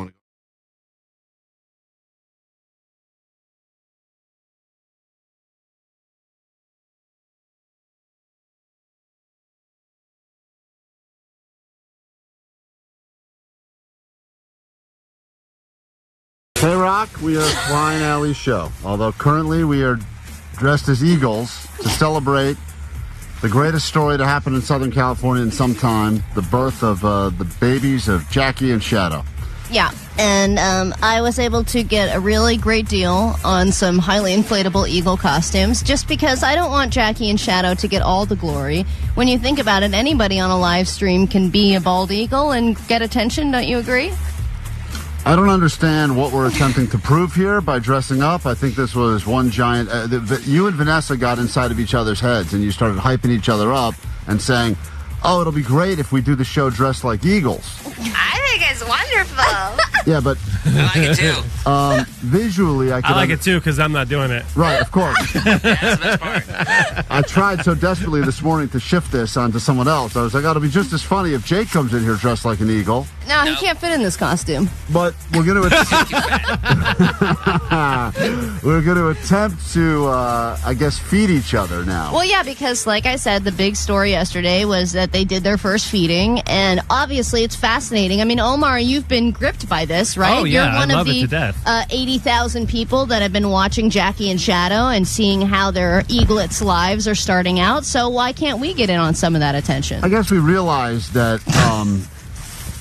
KROQ, we are Klein Alley Show. Although currently we are dressed as eagles to celebrate the greatest story to happen in Southern California in some time, the birth of the babies of Jackie and Shadow. Yeah, and I was able to get a really great deal on some highly inflatable eagle costumes just because I don't want Jackie and Shadow to get all the glory. When you think about it, anybody on a live stream can be a bald eagle and get attention, don't you agree? I don't understand what we're attempting to prove here by dressing up. I think this was one giant... you and Vanessa got inside of each other's heads, and you started hyping each other up and saying, oh, it'll be great if we do the show dressed like eagles. I think it's wonderful. Yeah, but... I like it too. Visually, I like it too because I'm not doing it. Right, of course. That's the best part. I tried so desperately this morning to shift this onto someone else. I was like, it'll be just as funny if Jake comes in here dressed like an eagle. No, he can't fit in this costume. But we're going to attempt to, I guess, feed each other now. Well, yeah, because like I said, the big story yesterday was that they did their first feeding, and obviously it's fascinating. I mean, Omar, you've been gripped by this, right? Oh, yeah, You're one I of love the it to death. 80,000 people that have been watching Jackie and Shadow and seeing how their eaglets' lives are starting out. So why can't we get in on some of that attention? I guess we realized that,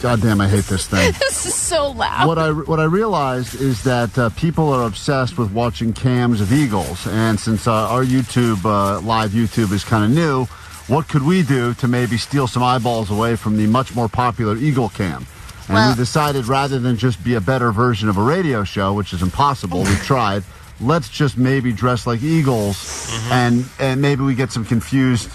God damn, I hate this thing. This is so loud. What I realized is that people are obsessed with watching cams of eagles, and since our YouTube, live YouTube is kind of new, what could we do to maybe steal some eyeballs away from the much more popular eagle cam? And we decided rather than just be a better version of a radio show, which is impossible, we tried, let's just maybe dress like eagles, and maybe we get some confused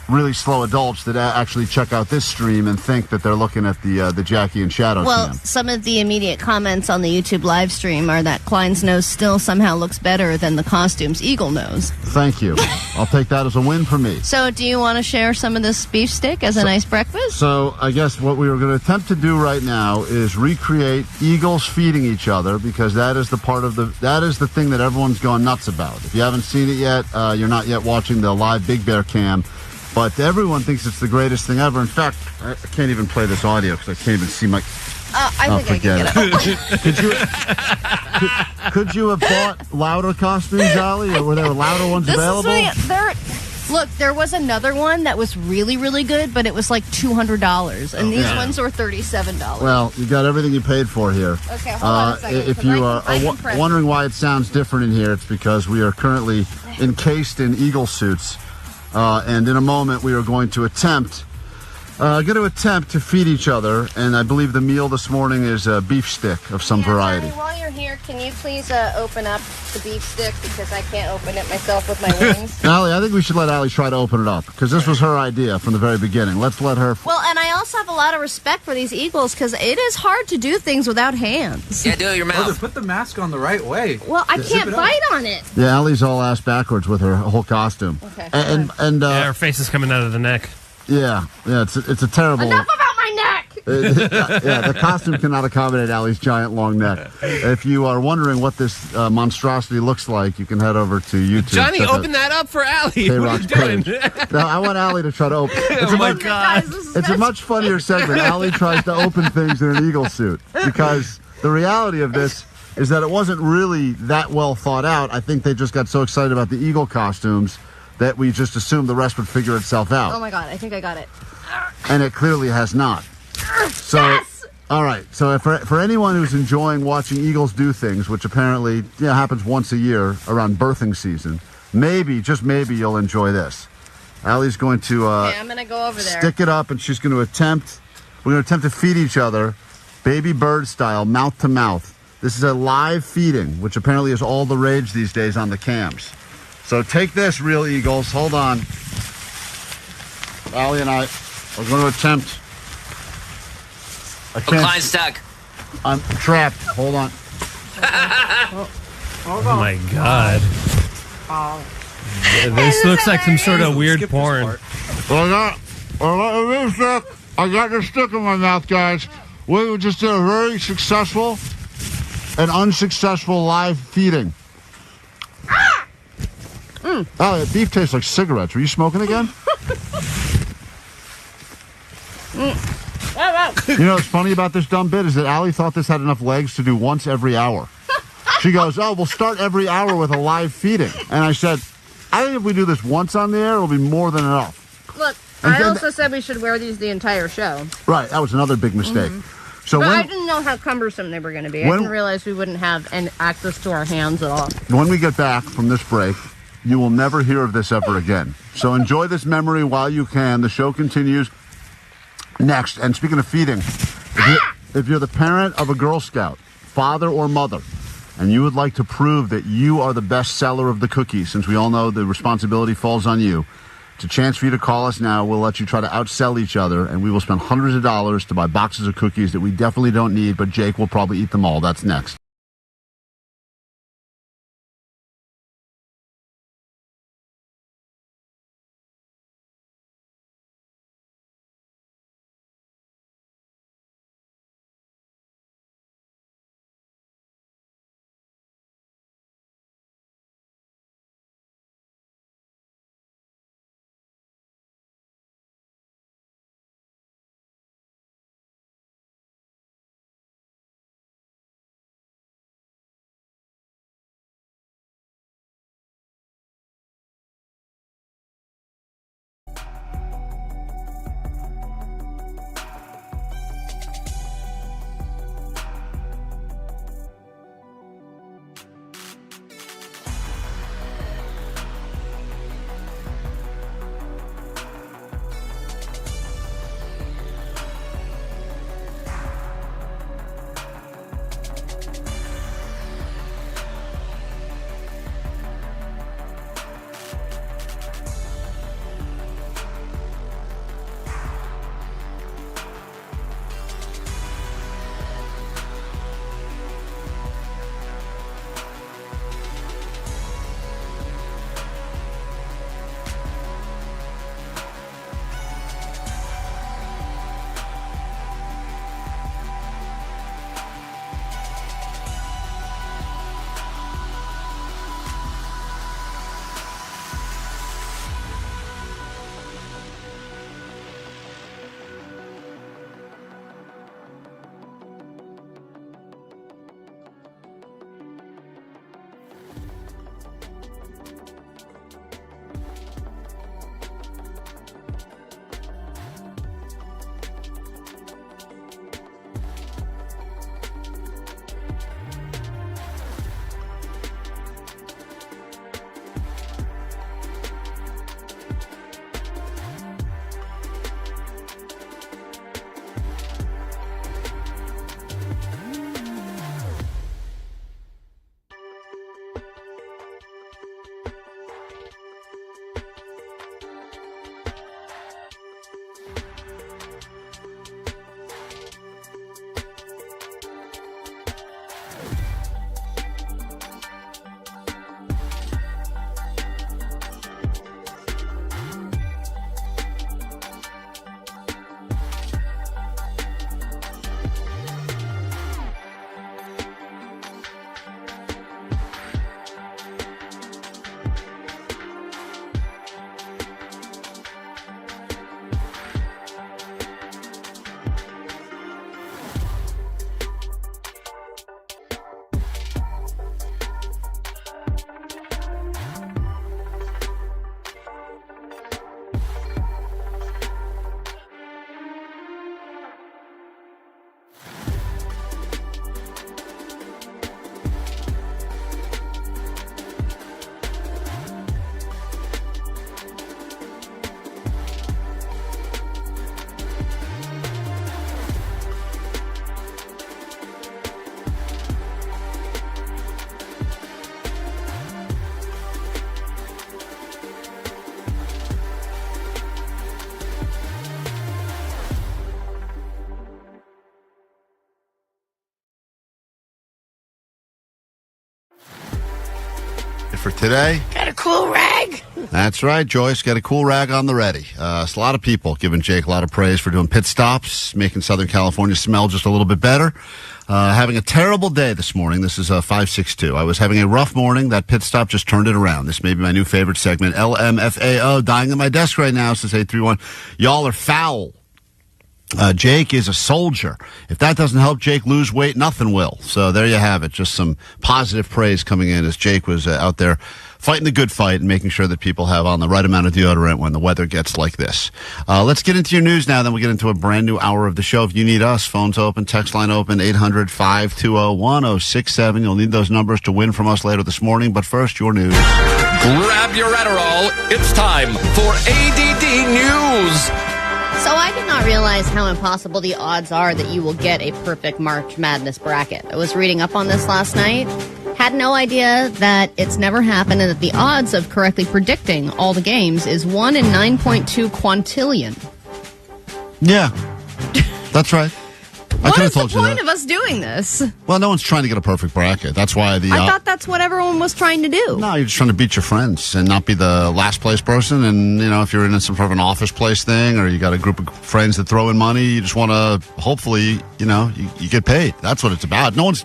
really slow adults that actually check out this stream and think that they're looking at the Jackie and Shadow Well, cam. some of the immediate comments on the YouTube live stream are that Klein's nose still somehow looks better than the costume's eagle nose. Thank you. I'll take that as a win for me. So do you want to share some of this beef stick as a nice breakfast? So I guess what we were going to attempt to do right now is recreate eagles feeding each other, because that is the thing that everyone's gone nuts about. If you haven't seen it yet, you're not yet watching the live Big Bear cam. But everyone thinks it's the greatest thing ever. In fact, I can't even play this audio because I can't even see my... I think I can get it. could you have bought louder costumes, Allie? Or were there louder ones available? Look, there was another one that was really, really good, but it was like $200. And these ones were $37. Well, you got everything you paid for here. Okay, hold on a second. If you are wondering why it sounds different in here, it's because we are currently encased in eagle suits. And in a moment, we are going to attempt to feed each other. And I believe the meal this morning is a beef stick of some variety. Johnny, while you're here, can you please open up the beef stick, because I can't open it myself with my wings? Allie, I think we should let Allie try to open it up, because this was her idea from the very beginning. Let's let her... Well, and I also have a lot of respect for these eagles, because it is hard to do things without hands. Yeah, do it your mouth. Put the mask on the right way. Well, I can't bite on it. Yeah, Allie's all ass backwards with her whole costume. Okay. And her face is coming out of the neck. Yeah, it's a terrible... Enough about my neck! The costume cannot accommodate Allie's giant long neck. If you are wondering what this monstrosity looks like, you can head over to YouTube. Johnny, open that up for Allie. What are you doing? No, I want Allie to try to open. Oh my God! It's a much funnier segment. Allie tries to open things in an eagle suit, because the reality of this is that it wasn't really that well thought out. I think they just got so excited about the eagle costumes that we just assumed the rest would figure itself out. Oh my God, I think I got it. And it clearly has not. So, yes! All right. So for anyone who's enjoying watching eagles do things, which apparently happens once a year around birthing season, maybe, just maybe, you'll enjoy this. Allie's going to I'm going to go over there. Stick it up, and we're going to attempt to feed each other, baby bird style, mouth to mouth. This is a live feeding, which apparently is all the rage these days on the cams. So take this, real eagles. Hold on. Allie and I are going to attempt. Klein's stuck. I'm trapped. Hold on. Oh my God. This looks like some sort of weird porn. I got this stick in my mouth, guys. We just did a very successful and unsuccessful live feeding. Oh, that beef tastes like cigarettes. Were you smoking again? You know what's funny about this dumb bit is that Allie thought this had enough legs to do once every hour. She goes, we'll start every hour with a live feeding. And I said, I think if we do this once on the air, it'll be more than enough. Look, I also said we should wear these the entire show. Right, that was another big mistake. So I didn't know how cumbersome they were going to be. I didn't realize we wouldn't have access to our hands at all. When we get back from this break, you will never hear of this ever again. So enjoy this memory while you can. The show continues next. And speaking of feeding, if you're the parent of a Girl Scout, father or mother, and you would like to prove that you are the best seller of the cookies, since we all know the responsibility falls on you, it's a chance for you to call us now. We'll let you try to outsell each other, and we will spend hundreds of dollars to buy boxes of cookies that we definitely don't need, but Jake will probably eat them all. That's next. for today. Got a cool rag. That's right, Joyce. Got a cool rag on the ready. It's a lot of people giving Jake a lot of praise for doing pit stops, making Southern California smell just a little bit better. Having a terrible day this morning. This is 562. I was having a rough morning. That pit stop just turned it around. This may be my new favorite segment. LMFAO, dying at my desk right now, says 831. Y'all are foul. Jake is a soldier. If that doesn't help Jake lose weight, nothing will. So there you have it. Just some positive praise coming in as Jake was out there fighting the good fight and making sure that people have on the right amount of deodorant when the weather gets like this. Let's get into your news now. Then we'll get into a brand new hour of the show. If you need us, phones open, text line open, 800-520-1067. You'll need those numbers to win from us later this morning. But first, your news. Grab your Adderall. It's time for ADD News. So I did not realize how impossible the odds are that you will get a perfect March Madness bracket. I was reading up on this last night. Had no idea that it's never happened and that the odds of correctly predicting all the games is 1 in 9.2 quintillion. Yeah, that's right. What is the point of us doing this? Well, no one's trying to get a perfect bracket. That's why I thought that's what everyone was trying to do. No, you're just trying to beat your friends and not be the last place person. And, you know, if you're in some sort of an office place thing or you got a group of friends that throw in money, you just want to, hopefully, you know, you get paid. That's what it's about. No one,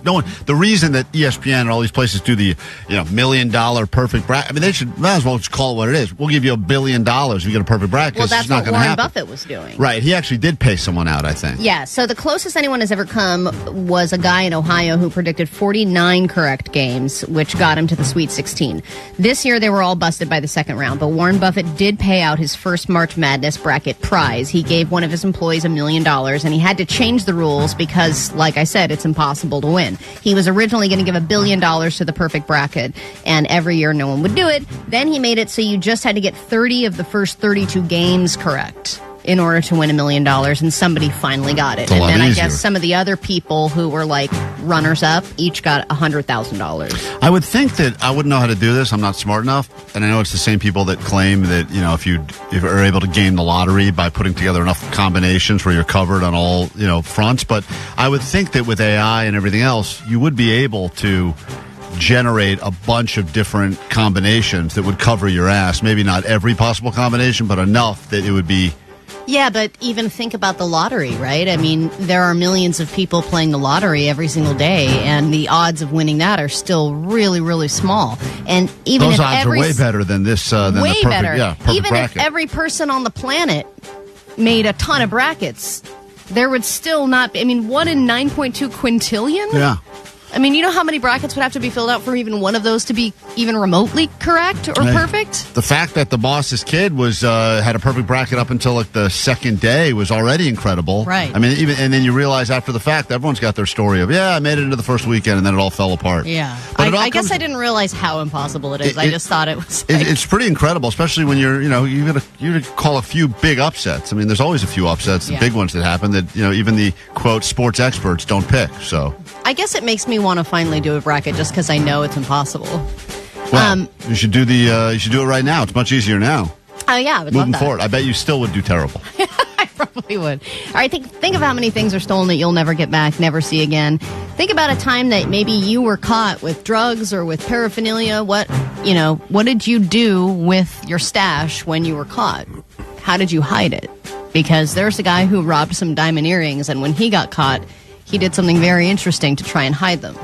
the reason that ESPN and all these places do the, $1 million perfect bracket, I mean, they might as well just call it what it is. We'll give you $1 billion if you get a perfect bracket. Well, that's it's not what Warren Buffett was doing. Right. He actually did pay someone out, I think. Yeah. So the closest anyone has ever come was a guy in Ohio who predicted 49 correct games, which got him to the Sweet 16. This year, they were all busted by the second round, but Warren Buffett did pay out his first March Madness bracket prize. He gave one of his employees $1 million, and he had to change the rules because, like I said, it's impossible to win. He was originally going to give $1 billion to the perfect bracket, and every year no one would do it. Then he made it so you just had to get 30 of the first 32 games correct in order to win $1 million, and somebody finally got it. And then easier. I guess some of the other people who were like runners-up each got $100,000. I would think that I wouldn't know how to do this. I'm not smart enough, and I know it's the same people that claim that if you are able to game the lottery by putting together enough combinations where you're covered on all fronts. But I would think that with AI and everything else, you would be able to generate a bunch of different combinations that would cover your ass. Maybe not every possible combination, but enough that it would be. Yeah, but even think about the lottery, right? I mean, there are millions of people playing the lottery every single day, and the odds of winning that are still really, really small. And even those if odds are way better than this. Than way the perfect, better. Yeah, perfect even bracket. if every person on the planet made a ton of brackets, there would still not be. I mean, 1 in 9.2 quintillion? Yeah. I mean, you know how many brackets would have to be filled out for even one of those to be even remotely correct or perfect? The fact that the boss's kid was had a perfect bracket up until like the second day was already incredible. Right. I mean, and then you realize after the fact, everyone's got their story of, I made it into the first weekend, and then it all fell apart. Yeah. But I guess I didn't realize how impossible it is. I just thought it was. It's pretty incredible, especially when you're you call a few big upsets. I mean, there's always a few upsets, the big ones that happen that even the quote sports experts don't pick. So I guess it makes me want to finally do a bracket just because I know it's impossible. Well, you should do it right now. It's much easier now. Oh yeah, I would moving love that. forward. I bet you still would do terrible. I probably would. All right, think of how many things are stolen that you'll never get back, never see again. Think about a time that maybe you were caught with drugs or with paraphernalia. What did you do with your stash when you were caught? How did you hide it? Because there's a guy who robbed some diamond earrings, and when he got caught, he did something very interesting to try and hide them.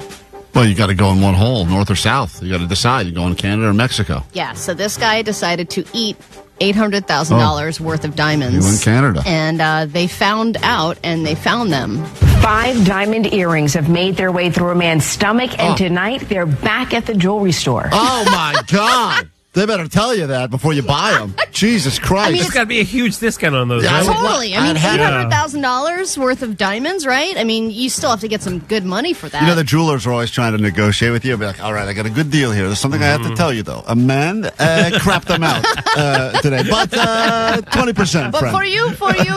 Well, you got to go in one hole, north or south. You got to decide. You go in Canada or Mexico. Yeah, so this guy decided to eat $800,000 worth of diamonds. You in Canada. And they found out, and they found them. 5 diamond earrings have made their way through a man's stomach, and tonight they're back at the jewelry store. Oh, my God. They better tell you that before you buy them. Jesus Christ. I mean, it's got to be a huge discount on those. Yeah, right? Totally. I mean, $800,000 worth of diamonds, right? I mean, you still have to get some good money for that. The jewelers are always trying to negotiate with you. Be like, all right, I got a good deal here. There's something I have to tell you, though. A man crapped them out today. But 20%, But friend. for you,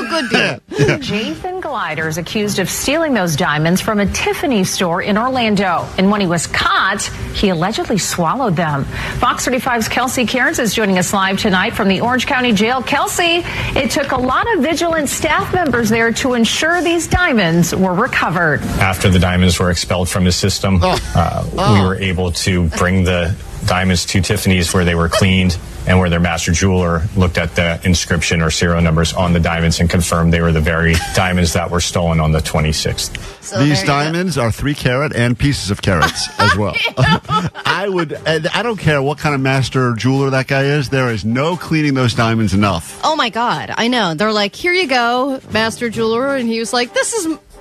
good deal. Yeah. Jason Glider is accused of stealing those diamonds from a Tiffany store in Orlando. And when he was caught, he allegedly swallowed them. Fox 35's Kelsey Cairns is joining us live tonight from the Orange County Jail. Kelsey, it took a lot of vigilant staff members there to ensure these diamonds were recovered. After the diamonds were expelled from the system, we were able to bring the diamonds to Tiffany's where they were cleaned and where their master jeweler looked at the inscription or serial numbers on the diamonds and confirmed they were the very diamonds that were stolen on the 26th. So these diamonds are 3 carat and pieces of carats as well. I don't care what kind of master jeweler that guy is. There is no cleaning those diamonds enough. Oh my God, I know. They're like, here you go, master jeweler, and he was like, this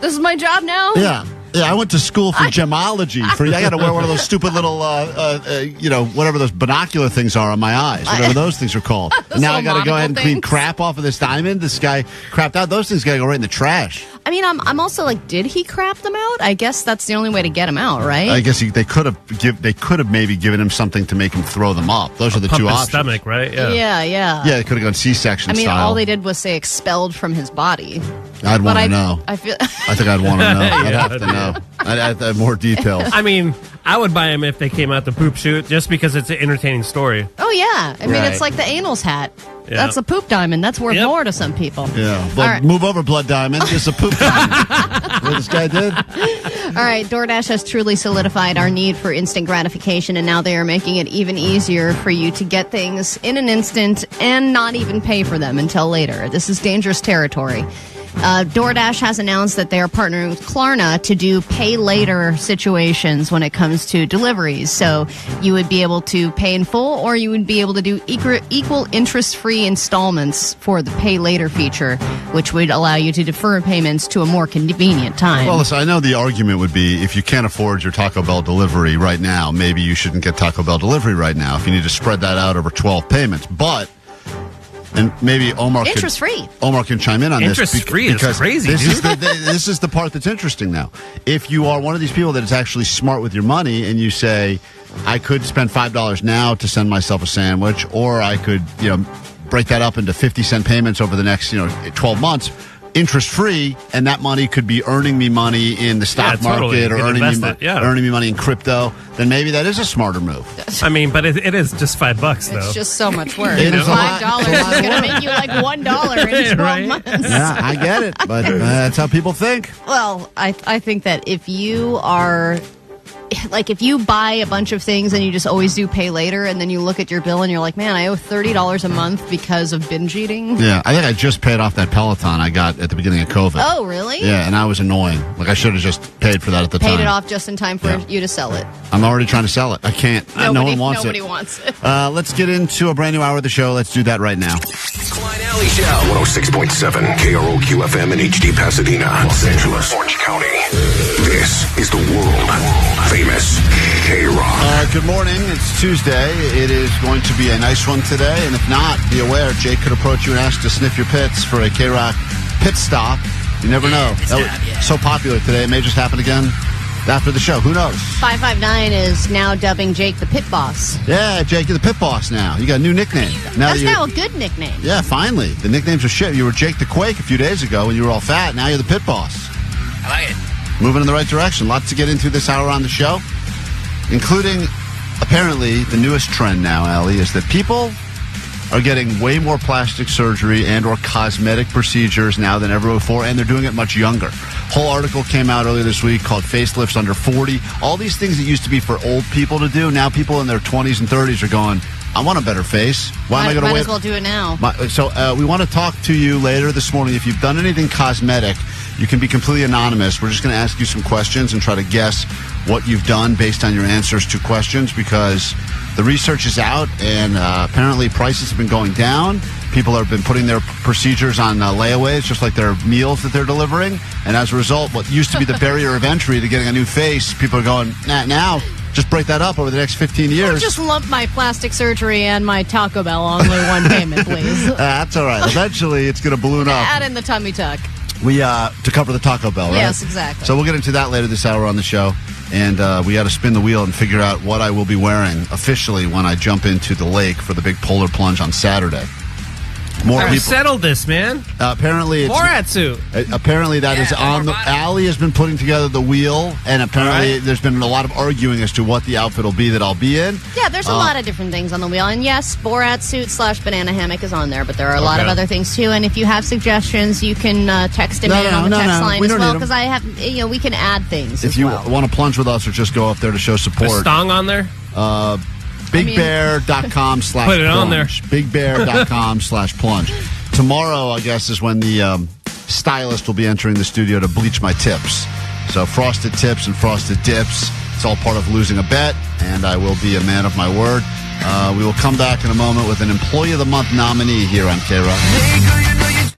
is my job now. Yeah. Yeah, I went to school for gemology. I got to wear one of those stupid little, whatever those binocular things are on my eyes, whatever those things are called. And now I got to go ahead and clean crap off of this diamond. This guy crapped out. Those things got to go right in the trash. I mean, I'm also like, did he crap them out? I guess that's the only way to get him out, right? I guess they could have maybe given him something to make him throw them up. Those are the two options. Stomach, right? Yeah. Yeah, they could have gone C-section style. All they did was say expelled from his body. I'd want to know. I think I'd want to know. I'd have to know. I'd have more details. I mean, I would buy him if they came out the poop shoot, just because it's an entertaining story. Oh, yeah. I mean, it's like the anal's hat. Yeah. That's a poop diamond. That's worth more to some people. Yeah. Well, move over, blood diamond. It's a poop diamond. What this guy did? All right. DoorDash has truly solidified our need for instant gratification, and now they are making it even easier for you to get things in an instant and not even pay for them until later. This is dangerous territory. DoorDash has announced that they are partnering with Klarna to do pay later situations when it comes to deliveries. So you would be able to pay in full, or you would be able to do equal interest-free installments for the pay later feature, which would allow you to defer payments to a more convenient time. Well, listen, I know the argument would be if you can't afford your Taco Bell delivery right now, maybe you shouldn't get Taco Bell delivery right now if you need to spread that out over 12 payments. But and maybe Omar can chime in on this. Interest-free is crazy, this is the part that's interesting now. If you are one of these people that is actually smart with your money and you say, I could spend $5 now to send myself a sandwich, or I could, break that up into 50-cent payments over the next, 12 months, interest-free, and that money could be earning me money in the stock market or earning me money in crypto, then maybe that is a smarter move. I mean, but it is just $5, though. It's just so much work. $5 is going to make you like $1 in 12 months. Yeah, I get it, but that's how people think. Well, I think that if you are... Like, if you buy a bunch of things and you just always do pay later, and then you look at your bill and you're like, man, I owe $30 a month because of binge eating. Yeah, I think I just paid off that Peloton I got at the beginning of COVID. Oh, really? Yeah, and I was annoying. Like, I should have just paid for that at the time. Paid it off just in time for you to sell it. I'm already trying to sell it. I can't. No one wants Nobody wants it. Let's get into a brand new hour of the show. Let's do that right now. Klein Alley Show. 106.7 KROQ FM in HD Pasadena, Los Angeles, Orange County. This is the world famous KROQ. Good morning. It's Tuesday. It is going to be a nice one today. And if not, be aware, Jake could approach you and ask to sniff your pits for a KROQ pit stop. You never know. That was so popular today. It may just happen again after the show. Who knows? 559 is now dubbing Jake the Pit Boss. Yeah, Jake, you're the Pit Boss now. You got a new nickname. That's now a good nickname. Yeah, finally. The nicknames are shit. You were Jake the Quake a few days ago when you were all fat. Now you're the Pit Boss. I like it. Moving in the right direction. Lots to get into this hour on the show, including, apparently, the newest trend now, Allie, is that people are getting way more plastic surgery and or cosmetic procedures now than ever before, and they're doing it much younger. Whole article came out earlier this week called Facelifts Under 40. All these things that used to be for old people to do, now people in their 20s and 30s are going, I want a better face. Why am I going to wait? Might as well do it now. So we want to talk to you later this morning. If you've done anything cosmetic, you can be completely anonymous. We're just going to ask you some questions and try to guess what you've done based on your answers to questions, because the research is out, and apparently prices have been going down. People have been putting their procedures on layaways, just like their meals that they're delivering. And as a result, what used to be the barrier of entry to getting a new face, people are going, now, just break that up over the next 15 years. Or just lump my plastic surgery and my Taco Bell on only one payment, please. That's all right. Eventually, it's going to balloon up. Add in the tummy tuck. To cover the Taco Bell, right? Yes, exactly. So we'll get into that later this hour on the show. And we got to spin the wheel and figure out what I will be wearing officially when I jump into the lake for the big polar plunge on Saturday. More people settled this, man. Apparently, it's Borat suit. Apparently, that is on the. Allie has been putting together the wheel, and apparently, there's been a lot of arguing as to what the outfit will be that I'll be in. Yeah, there's a lot of different things on the wheel, and yes, Borat suit / banana hammock is on there, but there are a lot of other things too. And if you have suggestions, you can text him on the text line as well, because I have, we can add things. If you want to plunge with us or just go up there to show support, a stong on there. BigBear.com/plunge. Put it on there. BigBear.com/plunge. Tomorrow, I guess, is when the stylist will be entering the studio to bleach my tips. So frosted tips and frosted dips. It's all part of losing a bet, and I will be a man of my word. We will come back in a moment with an Employee of the Month nominee here on KROQ.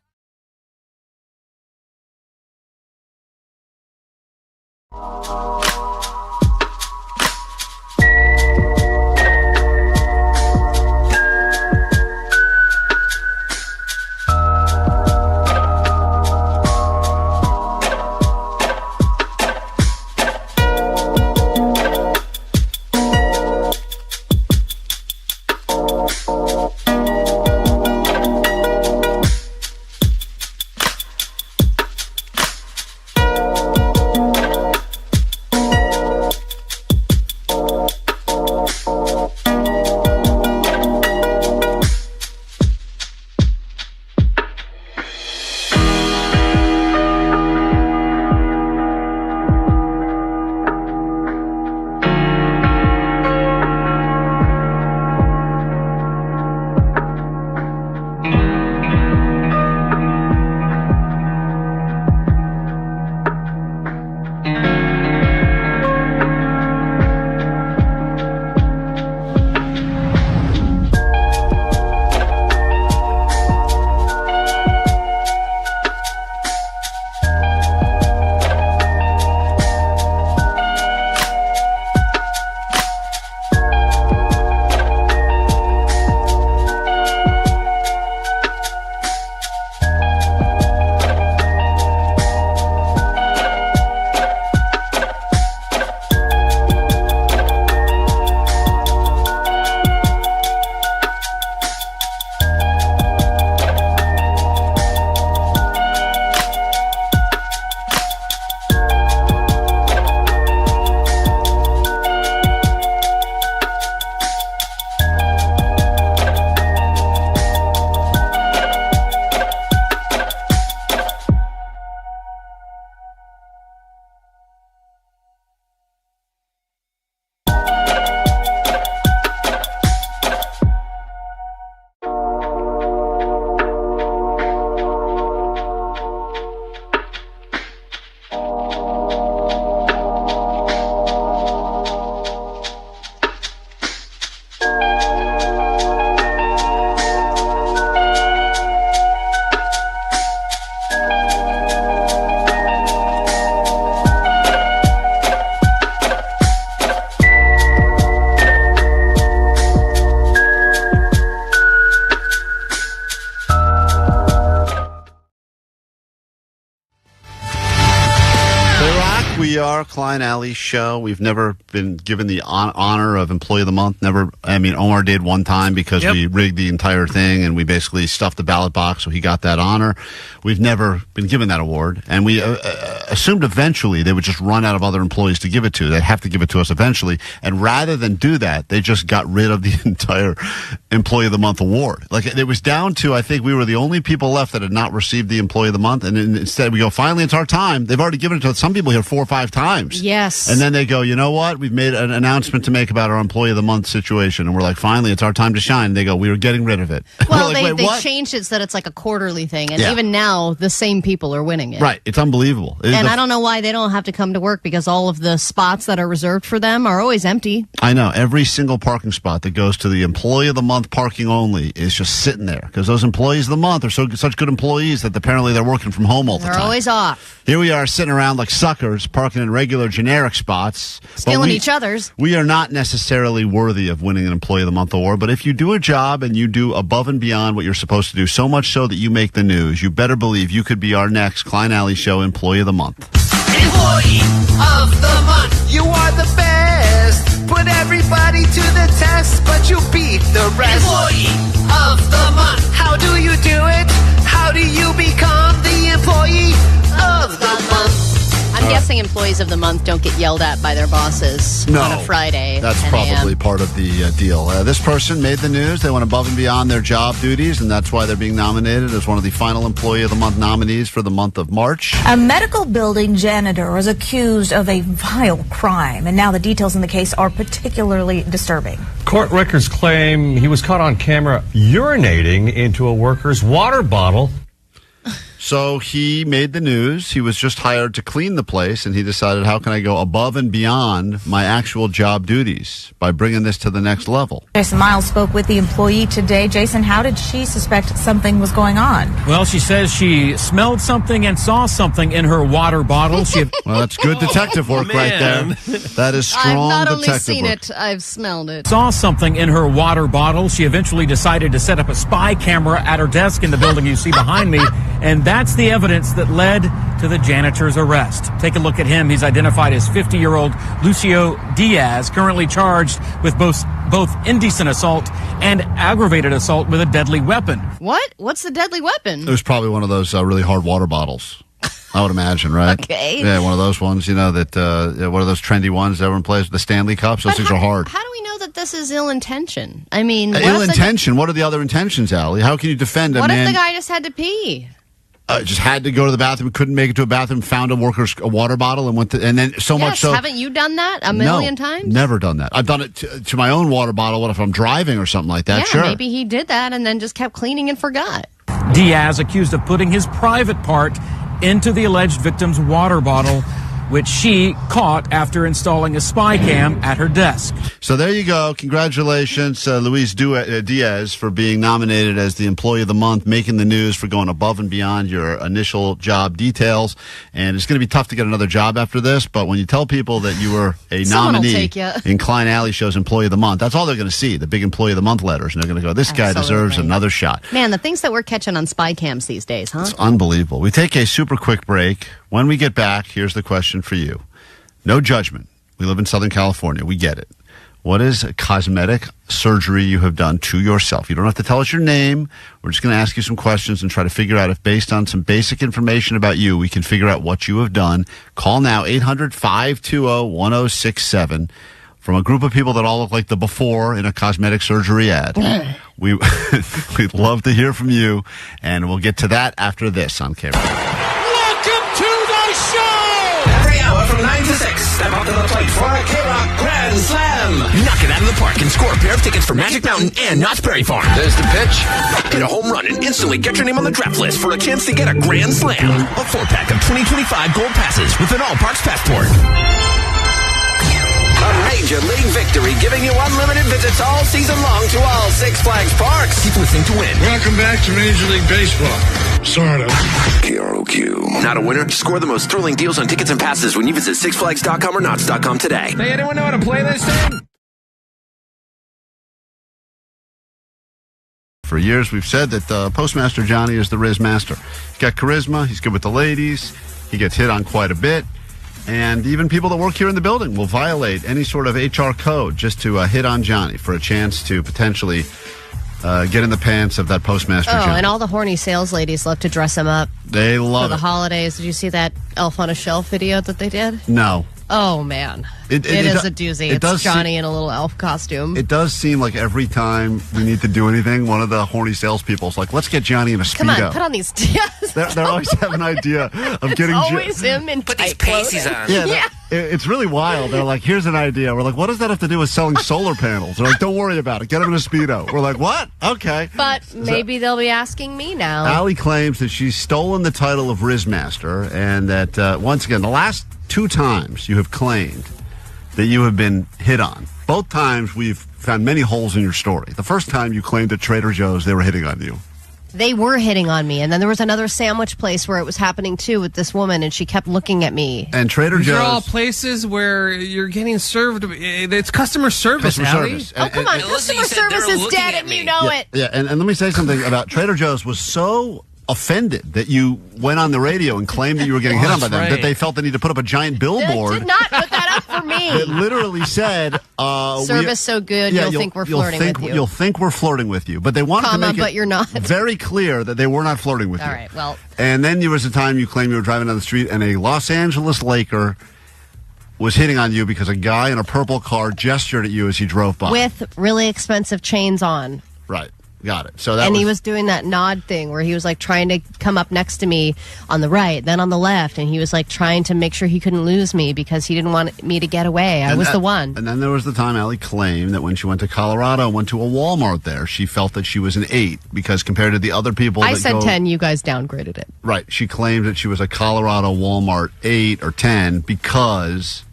We are Klein Alley Show. We've never been given the honor of Employee of the Month. Omar did one time because we rigged the entire thing and we basically stuffed the ballot box, so he got that honor. We've never been given that award, and we assumed eventually they would just run out of other employees to give it to. They'd have to give it to us eventually, and rather than do that, they just got rid of the entire Employee of the Month award. Like, it was down to, I think we were the only people left that had not received the Employee of the Month, and instead we go, finally, it's our time. They've already given it to some people here 4 or 5 times. Yes. And then they go, you know what? We've made an announcement to make about our Employee of the Month situation. And we're like, finally, it's our time to shine. And they go, we were getting rid of it. Well, like, they changed it so that it's like a quarterly thing. And even now, the same people are winning it. Right. It's unbelievable. And I don't know why they don't have to come to work, because all of the spots that are reserved for them are always empty. I know. Every single parking spot that goes to the Employee of the Month parking only is just sitting there, because those Employees of the Month are such good employees that apparently they're working from home all the time. They're always off. Here we are sitting around like suckers, parking in regular generic spots. Stealing each other's. We are not necessarily worthy of winning an Employee of the Month award, but if you do a job and you do above and beyond what you're supposed to do, so much so that you make the news, you better believe you could be our next Klein Alley Show Employee of the Month. Employee of the Month. You are the best. Put everybody to the test, but you beat the rest. Employee of the Month. How do you do it? How do you become the Employee of the Month? I'm guessing guessing employees of the month don't get yelled at by their bosses on a Friday. That's 10 a.m. probably part of the deal. This person made the news. They went above and beyond their job duties, and that's why they're being nominated as one of the final Employee of the Month nominees for the month of March. A medical building janitor was accused of a vile crime, and now the details in the case are particularly disturbing. Court records claim he was caught on camera urinating into a worker's water bottle. So he made the news. He was just hired to clean the place, and he decided, how can I go above and beyond my actual job duties by bringing this to the next level? Jason Miles spoke with the employee today. Jason, how did she suspect something was going on? Well, she says she smelled something and saw something in her water bottle. Well, that's good detective work right there. That is strong I've not detective only seen work. it, I've smelled it. Saw something in her water bottle. She eventually decided to set up a spy camera at her desk in the building you see behind me, and that's the evidence that led to the janitor's arrest. Take a look at him. He's identified as 50-year-old Lucio Diaz, currently charged with both indecent assault and aggravated assault with a deadly weapon. What? What's the deadly weapon? It was probably one of those really hard water bottles, I would imagine, right? Okay. Yeah, one of those ones, one of those trendy ones that everyone plays, the Stanley Cups. Those things are hard. How do we know that this is ill intention? I mean, Ill intention? What are the other intentions, Allie? How can you defend a what man? if the guy just had to pee? Just had to go to the bathroom, couldn't make it to a bathroom, found a water bottle, and went to, and then much so. Haven't you done that a million times? Never done that. I've done it to my own water bottle. What if I'm driving or something like that? Yeah, sure. Maybe he did that and then just kept cleaning and forgot. Diaz accused of putting his private part into the alleged victim's water bottle, which she caught after installing a spy cam at her desk. So there you go. Congratulations, Luis Diaz, for being nominated as the Employee of the Month, making the news for going above and beyond your initial job details. And it's going to be tough to get another job after this, but when you tell people that you were a nominee in Klein Alley Show's Employee of the Month, that's all they're going to see, the big Employee of the Month letters. And they're going to go, this guy deserves another shot. Man, the things that we're catching on spy cams these days, huh? It's unbelievable. We take a super quick break. When we get back, here's the question for you. No judgment. We live in Southern California. We get it. What is a cosmetic surgery you have done to yourself? You don't have to tell us your name. We're just going to ask you some questions and try to figure out if, based on some basic information about you, we can figure out what you have done. Call now, 800-520-1067. From a group of people that all look like the before in a cosmetic surgery ad. We'd love to hear from you, and we'll get to that after this on KROQ. Welcome to the show! Every hour from 9 to 6, step up to the plate for a KROQ Grand Slam. Knock it out of the park and score a pair of tickets for Magic Mountain and Knott's Berry Farm. There's the pitch. Hit a home run and instantly get your name on the draft list for a chance to get a Grand Slam. A 4-pack of 2025 gold passes with an all-parks passport. A Major League victory, giving you unlimited visits all season long to all Six Flags parks. Keep listening to win. Welcome back to Major League Baseball. Sort of. KROQ. Not a winner? Score the most thrilling deals on tickets and passes when you visit sixflags.com or Knotts.com today. Hey, anyone know how to play this thing? For years, we've said that Postmaster Johnny is the Riz Master. He's got charisma. He's good with the ladies. He gets hit on quite a bit. And even people that work here in the building will violate any sort of HR code just to hit on Johnny for a chance to potentially get in the pants of that Postmaster Johnny. And all the horny sales ladies love to dress him up. They love for the holidays. Did you see that Elf on a Shelf video that they did? No. Oh, man. It is a doozy. It's Johnny in a little elf costume. It does seem like every time we need to do anything, one of the horny salespeople is like, let's get Johnny in a Speedo. Come on, put on these... They always have an idea of getting... always him in put these pasties on. Yeah. It's really wild. They're like, here's an idea. We're like, what does that have to do with selling solar panels? They're like, don't worry about it. Get him in a Speedo. We're like, what? Okay. But maybe they'll be asking me now. Allie claims that she's stolen the title of Riz Master, and that, once again, the last 2 times you have claimed that you have been hit on. Both times we've found many holes in your story. The first time you claimed at Trader Joe's they were hitting on you. They were hitting on me, and then there was another sandwich place where it was happening too with this woman, and she kept looking at me. And Trader Joe's... These are all places where you're getting served. It's customer service, Allie. Oh, come on. Customer service is dead, and you know it. Yeah, and let me say something about Trader Joe's was so offended that you went on the radio and claimed that you were getting hit on by them, that they felt the need to put up a giant billboard. They did not put that up for me. It literally said, service so good, you'll think we're flirting with you. You'll think we're flirting with you. But they wanted to make but you're not. very clear that they were not flirting with you. All right, well. And then there was a time you claimed you were driving down the street and a Los Angeles Laker was hitting on you because a guy in a purple car gestured at you as he drove by. With really expensive chains on. Right. Got it. So he was doing that nod thing where he was like trying to come up next to me on the right, then on the left, and he was like trying to make sure he couldn't lose me because he didn't want me to get away. I was the one. And then there was the time Allie claimed that when she went to Colorado and went to a Walmart there, she felt that she was an 8 because compared to the other people I said 10, you guys downgraded it. Right. She claimed that she was a Colorado Walmart 8 or 10 because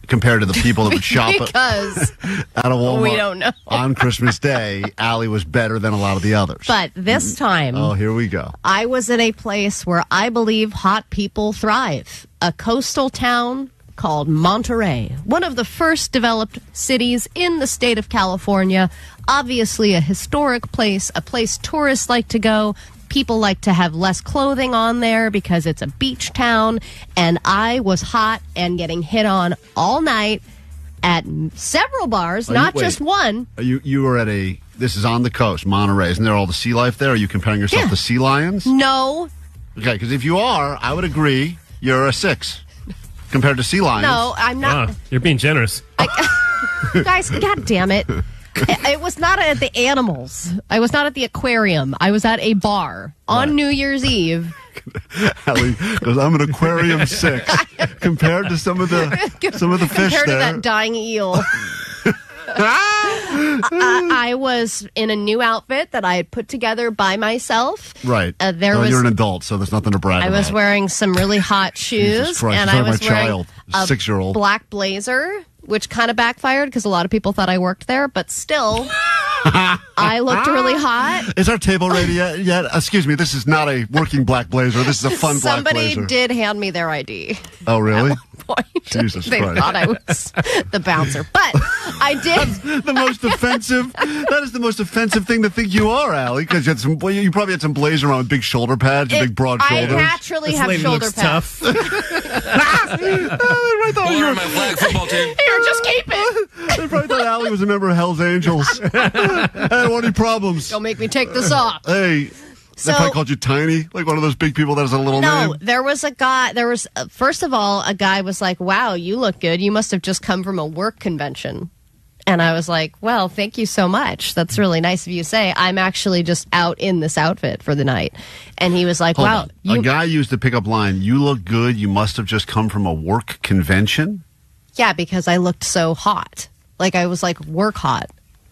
compared to the people that would shop because at a Walmart we don't know. on Christmas Day, Allie was better than a lot of the others. But this time, here we go. I was in a place where I believe hot people thrive. A coastal town called Monterey, one of the first developed cities in the state of California. Obviously a historic place, a place tourists like to go. People like to have less clothing on there because it's a beach town. And I was hot and getting hit on all night at several bars, just one. You were at this is on the coast, Monterey. Isn't there all the sea life there? Are you comparing yourself to sea lions? No. Okay, because if you are, I would agree you're a 6 compared to sea lions. No, I'm not. Wow, you're being generous. Guys, God damn it. It was not at the animals. I was not at the aquarium. I was at a bar on New Year's Eve. Allie goes, I'm an aquarium 6 compared to some of the fish compared there. To that dying eel. I was in a new outfit that I had put together by myself. Right. You're an adult, so there's nothing to brag about. I was wearing some really hot shoes, and I was wearing a 6-year-old black blazer, which kind of backfired because a lot of people thought I worked there, but still, I looked really hot. Is our table ready yet? Excuse me, this is not a working black blazer. This is a fun black blazer. Somebody did hand me their ID. Oh, really? At one point. Jesus they Christ. thought I was the bouncer. But I did. That's the most offensive. That is the most offensive thing to think you are, Allie, because you probably had some blazer on with big shoulder pads, big broad shoulders. I naturally have shoulder pads. Tough. I thought you were my flag football team. Here, just keep it. I probably thought Allie was a member of Hell's Angels. I don't want any problems. Don't make me take this off. Hey. They probably called you Tiny, like one of those big people that has a little name. No, there was a guy. First of all, a guy was like, "Wow, you look good. You must have just come from a work convention." And I was like, "Well, thank you so much. That's really nice of you to say. I'm actually just out in this outfit for the night." And he was like, Hold "Wow." on. A guy used the pickup line, "You look good. You must have just come from a work convention." Yeah, because I looked so hot. Like I was like work hot.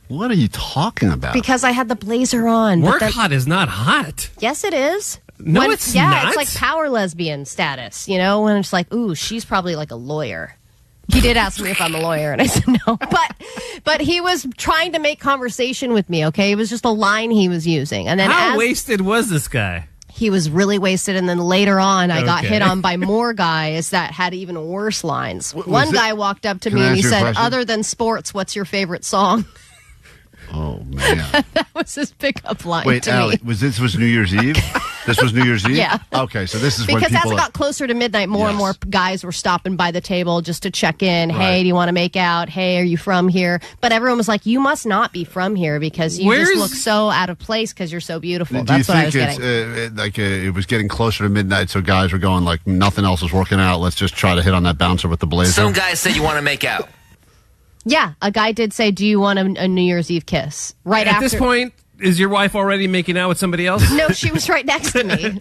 What are you talking about? Because I had the blazer on. Work hot is not hot. Yes, it is. No, it's not. Yeah, it's like power lesbian status, when it's like, ooh, she's probably like a lawyer. He did ask me if I'm a lawyer, and I said no. But he was trying to make conversation with me, okay? It was just a line he was using. And then how wasted was this guy? He was really wasted, and then later on, I got hit on by more guys that had even worse lines. One guy walked up to me and he said, "Other than sports, what's your favorite song?" Oh, man. That was his pickup line Wait, to Allie, me. this was New Year's Eve? This was New Year's Eve? Yeah. Okay, so this is because when people... as it got closer to midnight, more and more guys were stopping by the table just to check in. Right. Hey, do you want to make out? Hey, are you from here? But everyone was like, you must not be from here because you just look so out of place because you're so beautiful. That's what I was getting. It was getting closer to midnight, so guys were going like, nothing else is working out. Let's just try to hit on that bouncer with the blazer. Some guys say you want to make out. Yeah, a guy did say, do you want a New Year's Eve kiss? Right At after. this point, is your wife already making out with somebody else? No, she was right next to me.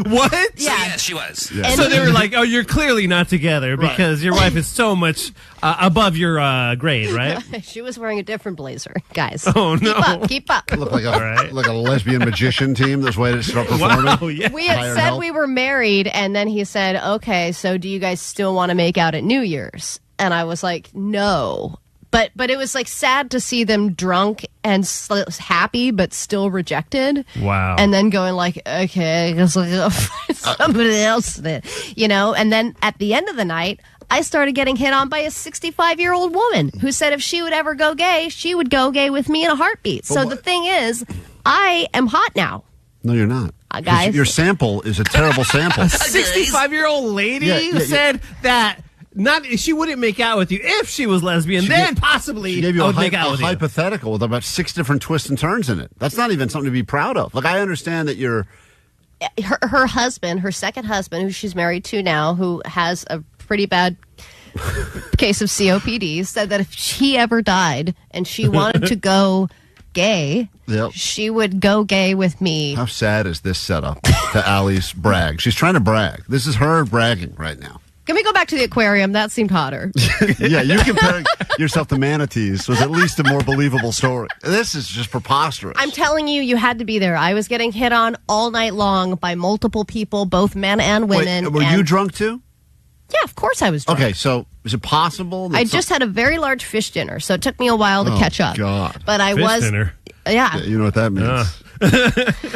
What? Yeah. Yes, she was. Yeah. So they were like, oh, you're clearly not together because your wife is so much above your grade, right? She was wearing a different blazer, guys. Oh, no. Keep up. Look like a lesbian magician team that's waiting to start performing. Wow, yeah. We had said we were married, and then he said, okay, so do you guys still want to make out at New Year's? And I was like, no. But it was like sad to see them drunk and happy, but still rejected. Wow. And then going like, okay, I guess I'll go find somebody else then. And then at the end of the night, I started getting hit on by a 65-year-old woman who said if she would ever go gay, she would go gay with me in a heartbeat. So the thing is, I am hot now. No, you're not. Guys. Your sample is a terrible sample. A 65-year-old lady said that She wouldn't make out with you if she was lesbian. Then possibly she gave you I a would make out with you. hypothetical with about 6 different twists and turns in it. That's not even something to be proud of. Like, I understand that you're... Her husband, her second husband, who she's married to now, who has a pretty bad case of COPD, said that if she ever died and she wanted to go gay, she would go gay with me. How sad is this setup to Allie's brag? She's trying to brag. This is her bragging right now. Can we go back to the aquarium? That seemed hotter. Yeah, you comparing yourself to manatees was at least a more believable story. This is just preposterous. I'm telling you, you had to be there. I was getting hit on all night long by multiple people, both men and women. Wait, were you drunk too? Yeah, of course I was drunk. Okay, so is it possible? I just had a very large fish dinner, so it took me a while to catch up. God. But I Fish dinner? Yeah. You know what that means.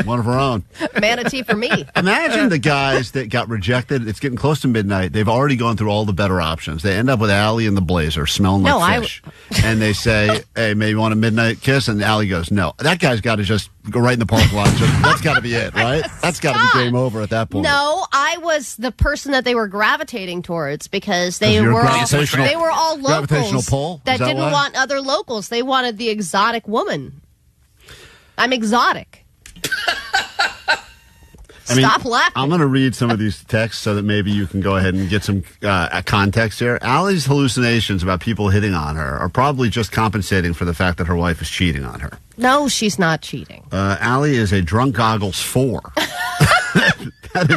One of her own. Manatee for me. Imagine the guys that got rejected. It's getting close to midnight. They've already gone through all the better options. They end up with Allie in the blazer, smelling like fish. And they say, hey, maybe you want a midnight kiss? And Allie goes, no. That guy's got to just go right in the parking lot. That's got to be it, right? That's got to be game over at that point. No, I was the person that they were gravitating towards because they were all locals pull? that didn't want other locals. They wanted the exotic woman. I'm exotic. Stop laughing. I'm going to read some of these texts so that maybe you can go ahead and get some context here. Allie's hallucinations about people hitting on her are probably just compensating for the fact that her wife is cheating on her. No, she's not cheating. Allie is a drunk goggles 4. that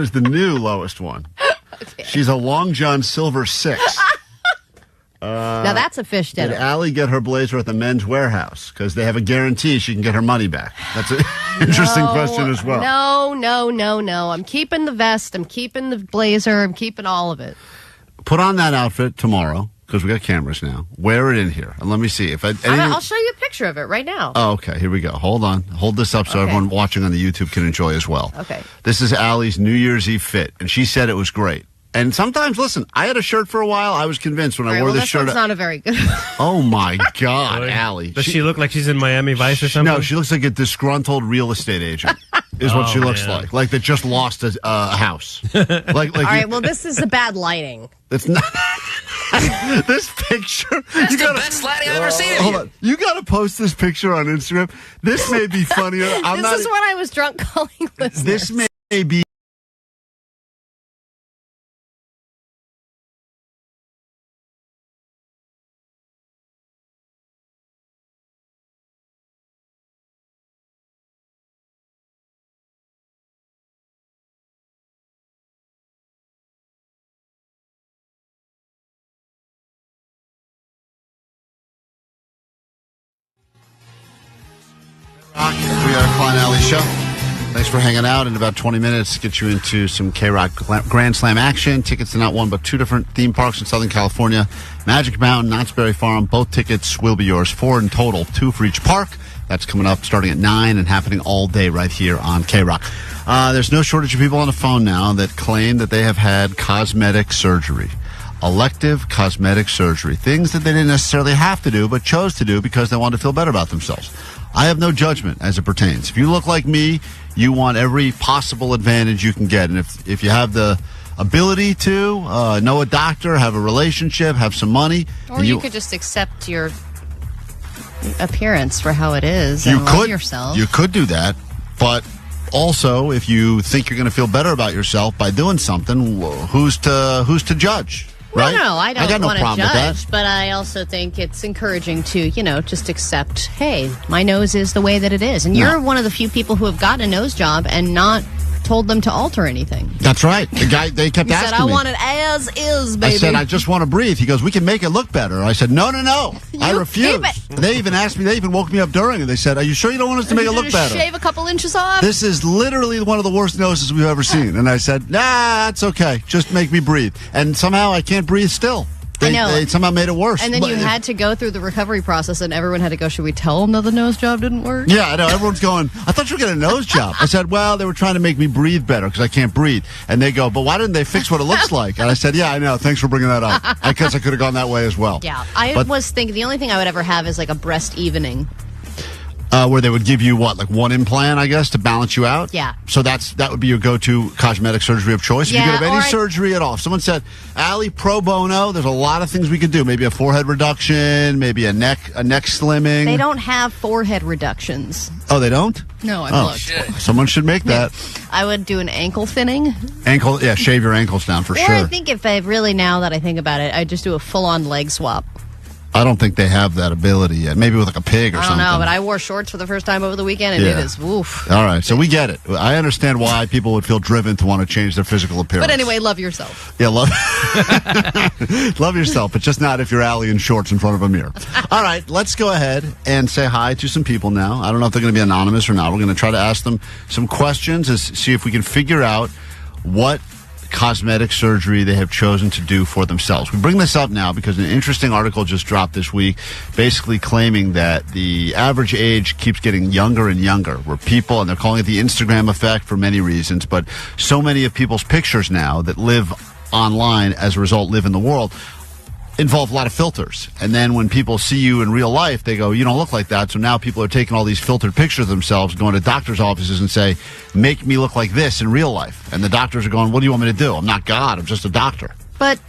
is the new lowest one. Okay. She's a Long John Silver 6. Now that's a fish dinner. Did Allie get her blazer at the Men's Warehouse? Because they have a guarantee she can get her money back. That's an interesting question as well. No. I'm keeping the vest. I'm keeping the blazer. I'm keeping all of it. Put on that outfit tomorrow, because we got cameras now. Wear it in here. And let me see. I'll show you a picture of it right now. Oh, okay. Here we go. Hold on. Hold this up so everyone watching on the YouTube can enjoy as well. Okay. This is Allie's New Year's Eve fit, and she said it was great. And sometimes, listen, I had a shirt for a while. I was convinced when I wore this shirt. It's not a very good. Oh my God, Allie! Does she look like she's in Miami Vice or something? No, she looks like a disgruntled real estate agent. Is what she looks like that just lost a house. All right, well, this is the bad lighting. It's not. This picture. That's the best lighting I've ever seen of you. Hold on. You got to post this picture on Instagram. This may be funnier. This is when I was drunk calling listeners. This may be. We are Klein Alley Show. Thanks for hanging out. In about 20 minutes, get you into some KROQ Grand Slam action. Tickets to not one, but 2 different theme parks in Southern California. Magic Mountain, Knott's Berry Farm. Both tickets will be yours. 4 in total, 2 for each park. That's coming up starting at 9 and happening all day right here on KROQ. There's no shortage of people on the phone now that claim that they have had cosmetic surgery. Elective cosmetic surgery. Things that they didn't necessarily have to do, but chose to do because they wanted to feel better about themselves. I have no judgment as it pertains. If you look like me, you want every possible advantage you can get. And if you have the ability to know a doctor, have a relationship, have some money. Or you could just accept your appearance for how it is and love yourself. You could do that. But also, if you think you're going to feel better about yourself by doing something, who's to judge? Right? No, I don't want to judge, that. but I also think it's encouraging to, just accept, hey, my nose is the way that it is. And you're one of the few people who have gotten a nose job and not told them to alter anything. That's right. The guy, they kept asking me. He said, I want it as is, baby. I said, I just want to breathe. He goes, we can make it look better. I said, no. I refuse. They even asked me, they even woke me up during it. They said, are you sure you don't want us to make it look better? Shave a couple inches off? This is literally one of the worst noses we've ever seen. And I said, nah, it's okay. Just make me breathe. And somehow I can't breathe still. I know. They somehow made it worse. And then you had to go through the recovery process, and everyone had to go, should we tell them that the nose job didn't work? Yeah, I know. Everyone's going, I thought you were getting a nose job. I said, well, they were trying to make me breathe better because I can't breathe. And they go, but why didn't they fix what it looks like? And I said, yeah, I know. Thanks for bringing that up. I guess I could have gone that way as well. Yeah. I was thinking the only thing I would ever have is like a breast evening. Where they would give you like one implant, I guess, to balance you out? Yeah. So that would be your go-to cosmetic surgery of choice? If you could have any surgery at all. If someone said, Allie, pro bono, there's a lot of things we could do. Maybe a forehead reduction, maybe a neck slimming. They don't have forehead reductions. Oh, they don't? No, I've looked. Someone should make that. I would do an ankle thinning. Shave your ankles down for or sure. I think now that I think about it, I'd just do a full-on leg swap. I don't think they have that ability yet. Maybe with like a pig or something. I don't know, but I wore shorts for the first time over the weekend, and it is woof. All right, so we get it. I understand why people would feel driven to want to change their physical appearance. But anyway, love yourself. Yeah, love yourself, but just not if you're Allie in shorts in front of a mirror. All right, let's go ahead and say hi to some people now. I don't know if they're going to be anonymous or not. We're going to try to ask them some questions and see if we can figure out what cosmetic surgery they have chosen to do for themselves. We bring this up now because an interesting article just dropped this week basically claiming that the average age keeps getting younger and younger, where people, and they're calling it the Instagram effect for many reasons, but so many of people's pictures now that live online, as a result live in the world, involve a lot of filters. And then when people see you in real life, they go, you don't look like that. So now people are taking all these filtered pictures of themselves, going to doctors' offices and say, make me look like this in real life. And the doctors are going, what do you want me to do? I'm not God. I'm just a doctor. But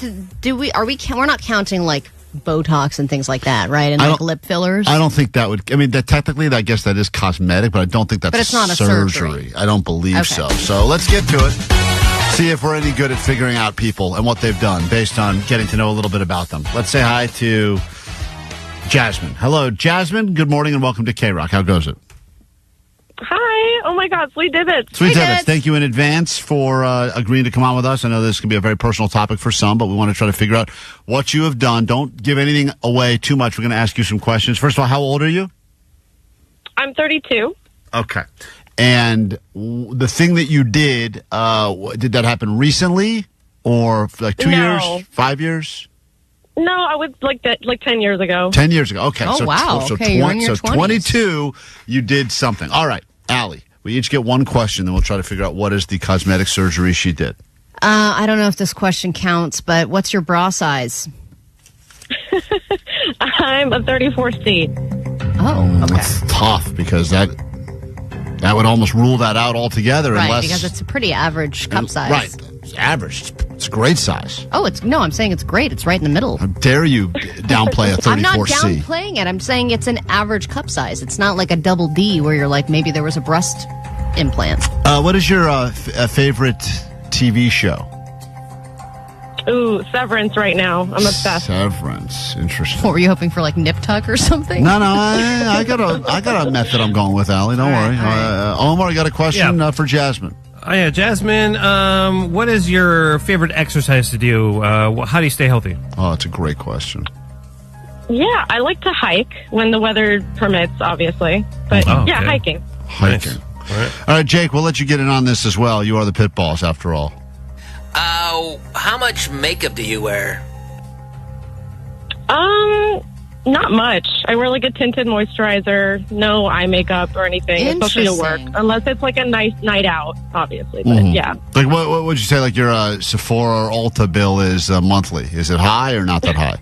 we're not counting like Botox and things like that, right? And like lip fillers? I don't think that would, I mean, technically, I guess that is cosmetic, but I don't think that's but it's not a surgery. I don't believe so. So let's get to it. See if we're any good at figuring out people and what they've done based on getting to know a little bit about them. Let's say hi to Jasmine. Hello, Jasmine. Good morning and welcome to KROQ. How goes it? Hi. Oh, my God. Sweet Divots. Sweet Divots. Thank you in advance for agreeing to come on with us. I know this can be a very personal topic for some, but we want to try to figure out what you have done. Don't give anything away too much. We're going to ask you some questions. First of all, how old are you? I'm 32. Okay. And the thing that you did that happen recently or like 2 years, 5 years? No, I was like 10 years ago. 10 years ago. Okay. Oh, wow. So, okay, you're in your 20s. 22, you did something. All right, Allie, we each get one question, then we'll try to figure out what is the cosmetic surgery she did. I don't know if this question counts, but what's your bra size? I'm a 34C. Oh, okay. That's tough because that would almost rule that out altogether. Right, unless, because it's a pretty average cup size. Right, it's average. It's a great size. Oh, I'm saying it's great. It's right in the middle. How dare you downplay a 34C? I'm not downplaying it. I'm saying it's an average cup size. It's not like a double D where you're like, maybe there was a breast implant. What is your favorite TV show? Ooh, Severance right now. I'm obsessed. Severance. Interesting. What, were you hoping for, like Nip Tuck or something? No, I got a method I'm going with, Allie. Don't worry. Omar, I got a question for Jasmine. Yeah, Jasmine, what is your favorite exercise to do? How do you stay healthy? Oh, it's a great question. Yeah, I like to hike when the weather permits, obviously. But yeah, hiking. Hiking. Nice. All right, Jake, we'll let you get in on this as well. You are the pit boss, after all. How much makeup do you wear? Not much. I wear like a tinted moisturizer, no eye makeup or anything, especially to work. Unless it's like a nice night out, obviously. But yeah. Like what would you say like your Sephora or Ulta bill is monthly? Is it high or not that high?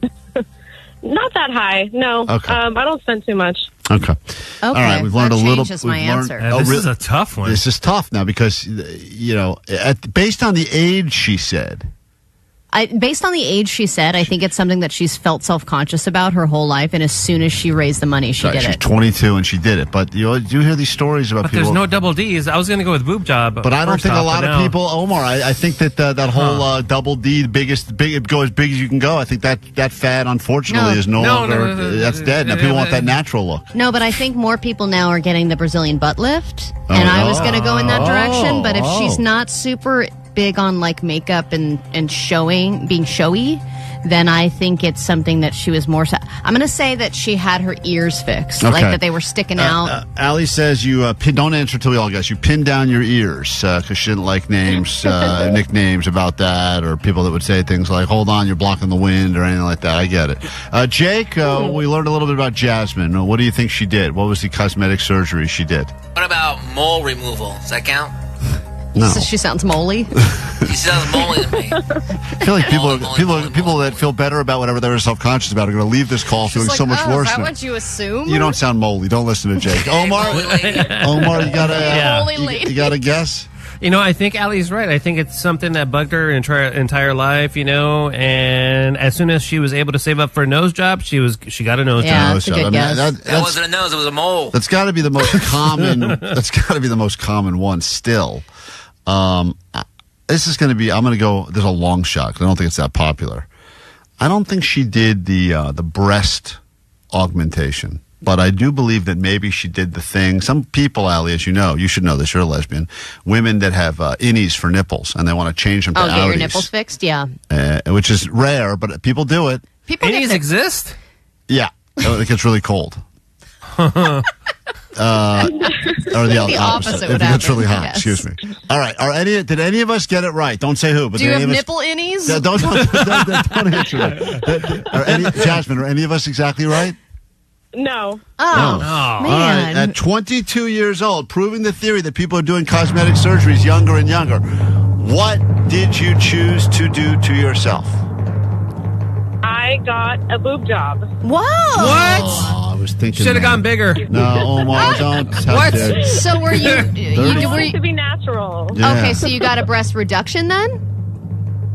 Not that high, no. Okay. I don't spend too much. Okay. All right, we've learned a little. Changes my answer. This is a tough one. This is tough now because based on the age, she said. Based on the age, she said, I think it's something that she's felt self-conscious about her whole life, and as soon as she raised the money, she did she's it. 22 and she did it, but you do hear these stories about people. There's no double D's. I was going to go with boob job, but I don't think a lot of people, Omar. I think that that whole double D, go as big as you can go. I think that fad, unfortunately, is no longer. That's dead. Now people want that natural look. No, but I think more people now are getting the Brazilian butt lift, and I was going to go in that direction. But if she's not super big on like makeup and being showy, then I think it's something that she was more. I'm going to say that she had her ears fixed, like that they were sticking out. Allie says you don't answer till we all guess. You pinned down your ears because she didn't like nicknames about that, or people that would say things like "Hold on, you're blocking the wind" or anything like that. I get it. Jake, we learned a little bit about Jasmine. What do you think she did? What was the cosmetic surgery she did? What about mole removal? Does that count? No. So she sounds moly. He sounds moly to me. I feel like people that feel better about whatever they're self-conscious about are going to leave this call feeling so much worse. Is that now. what you assume? You don't sound moly. Don't listen to Jake. Omar, you got a guess? You know, I think Allie's right. I think it's something that bugged her entire life, you know, and as soon as she was able to save up for a nose job, she got a nose job. That's a good guess. That wasn't a nose, it was a mole. That's got to be the most common. That's got to be the most common one still. This is going to be, I'm going to go, there's a long shot, 'cause I don't think it's that popular. I don't think she did the breast augmentation. But I do believe that maybe she did the thing. Some people, Allie, as you know, you should know this, you're a lesbian, women that have innies for nipples, and they want to change them to outies. Get your nipples fixed? Yeah. Which is rare, but people do it. Innies exist? Yeah. It gets really cold. Or the opposite. If it gets really hot, excuse me. All right. Did any of us get it right? Don't say who. But do you have nipple innies? Don't answer that. Jasmine, are any of us exactly right? No. Oh, man. All right. At 22 years old, proving the theory that people are doing cosmetic surgeries younger and younger, what did you choose to do to yourself? I got a boob job. Whoa. What? Oh, I was thinking. Should have gone bigger. No, Omar, don't. What? So were you? I wanted to be natural. Yeah. Okay, so you got a breast reduction then?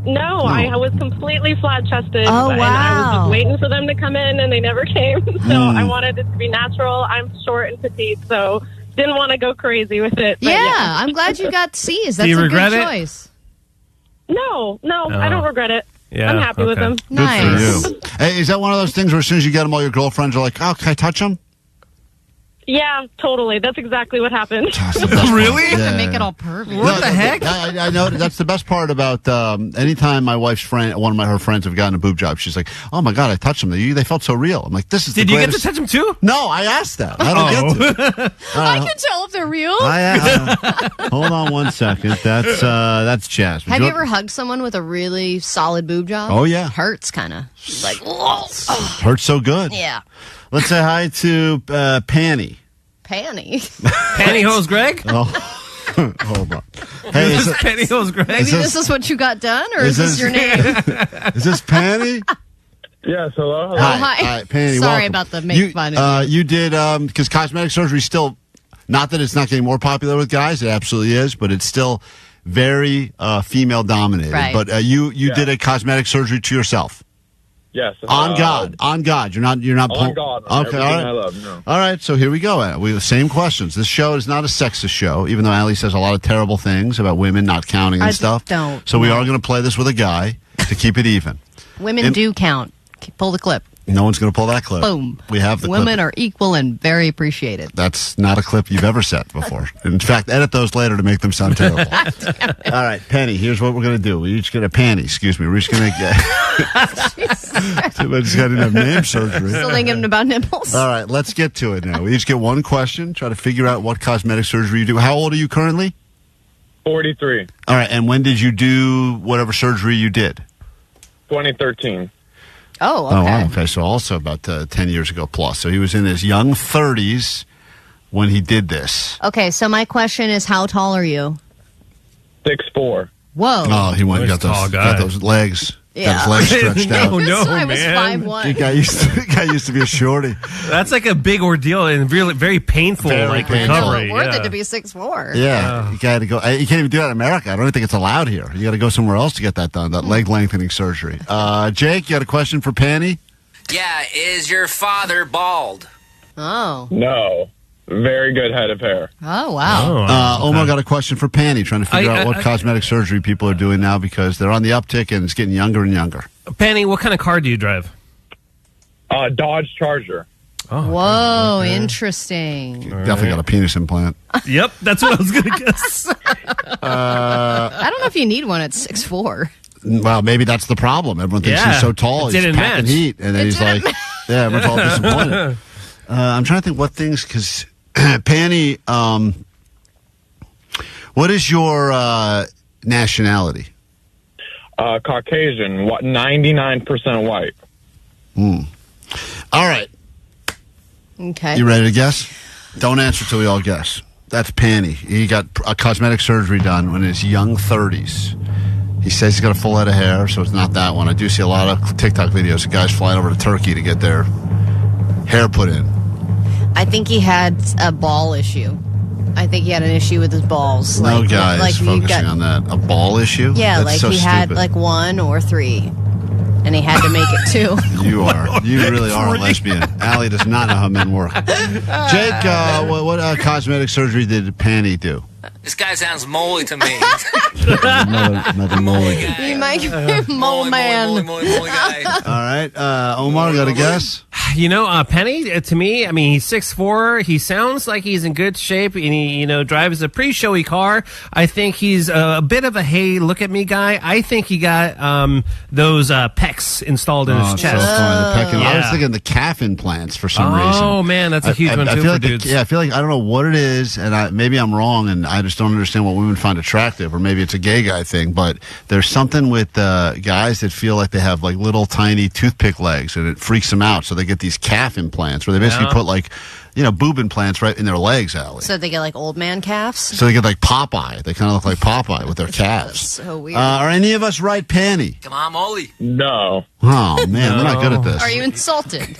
No, I was completely flat-chested. Oh, And I was wow. just waiting for them to come in, and they never came. So I wanted it to be natural. I'm short and petite, so didn't want to go crazy with it. But Yeah, I'm glad you got C's. That's Do you a regret good it? choice. No, I don't regret it. Yeah, I'm happy with them. Nice. Good for you. Hey, is that one of those things where as soon as you get them, all your girlfriends are like, oh, can I touch them? Yeah, totally. That's exactly what happened. Really? To make it all perfect. What the heck? I know that's the best part about anytime my wife's friend, one of her friends have gotten a boob job, she's like, oh my God, I touched them. They felt so real. I'm like, this is Did the you get greatest. to touch them too? No, I asked that. I don't get to. I can tell if they're real. Hold on one second. That's Jasmine. Have you ever hugged someone with a really solid boob job? Oh, yeah. Hurts kind of. Like, Hurts so good. yeah. Let's say hi to Panny. Panty. Pantyhose Greg? Oh, hold on. Hey, This is Pantyhose Greg? Maybe this is what you got done, or is this your name? Is this Panny? Yes, hello. Hi. Panny. Sorry welcome. about the make fun of you. You did, because cosmetic surgery is still, not that it's not getting more popular with guys, it absolutely is, but it's still very female dominated. Right. But you did a cosmetic surgery to yourself. Yes. On God. You're not. On God. Okay. All right. I love. No. All right. So here we go. We have the same questions. This show is not a sexist show, even though Allie says a lot of terrible things about women not counting and I stuff. don't. So we are going to play this with a guy to keep it even. Women do count. Pull the clip. No one's going to pull that clip. Boom. We have the Women clip. are equal and very appreciated. That's not a clip you've ever set before. In fact, edit those later to make them sound terrible. All right, Penny, here's what we're going to do. We each get a panty, excuse me. We're each going to get... Too much got enough name surgery. Still thinking about nipples. All right, let's get to it now. We each get one question, try to figure out what cosmetic surgery you do. How old are you currently? 43. All right, and when did you do whatever surgery you did? 2013. Oh, okay. Oh, wow. Okay, so also about 10 years ago plus. So he was in his young 30s when he did this. Okay, so my question is, how tall are you? 6'4". Whoa. Oh, he went got those legs. Yeah. Got his legs stretched out. No, I was man. 5'1". The guy used to be a shorty. That's like a big ordeal and really very painful, Very painful. recovery. It's worth it to be 6'4". Yeah, you got to go. You can't even do that in America. I don't think it's allowed here. You got to go somewhere else to get that done, that leg lengthening surgery. Jake, you got a question for Panny? Yeah, is your father bald? Oh. No. Very good head of hair. Oh, wow. Omar got a question for Panny, trying to figure out what cosmetic surgery people are doing now because they're on the uptick and it's getting younger and younger. Penny, what kind of car do you drive? Dodge Charger. Oh, whoa, okay. interesting. Definitely got a penis implant. Yep, that's what I was going to guess. I don't know if you need one at 6'4". Well, maybe that's the problem. Everyone thinks he's so tall. It He's didn't packing match. heat. And then he's like, yeah, everyone's all disappointed. I'm trying to think what things, because Panny, what is your nationality? Caucasian, 99% white. All right. Okay. You ready to guess? Don't answer till we all guess. That's Panny. He got a cosmetic surgery done in his young 30s. He says he's got a full head of hair, so it's not that one. I do see a lot of TikTok videos of guys flying over to Turkey to get their hair put in. I think he had a ball issue. I think he had an issue with his balls. No guy is focusing on that. A ball issue? Yeah, That's like so he had stupid. like 1 or 3. And he had to make it 2. You really are a lesbian. Allie does not know how men work. Jake, what cosmetic surgery did Panny do? This guy sounds moly to me. Another moly. You might be mole man. Moly guy. All right, Omar, got a guess? You know, Penny, to me, I mean, he's 6'4". He sounds like he's in good shape, and he, drives a pretty showy car. I think he's a bit of a hey, look at me guy. I think he got those pecs installed in his chest. So funny. I was thinking the calf implants for some reason. Oh man, that's a huge one too feel for dudes. I feel like I don't know what it is, and maybe I'm wrong, and I just don't understand what women find attractive, or maybe it's a gay guy thing. But there's something with guys that feel like they have like little tiny toothpick legs, and it freaks them out. So they get these calf implants, where they basically put like, boob implants right in their legs, Allie. So they get like old man calves? So they get like Popeye. They kind of look like Popeye with their calves. So weird. Are any of us right, Panny? Come on, Molly. No. Oh, man, we're not good at this. Are you insulted?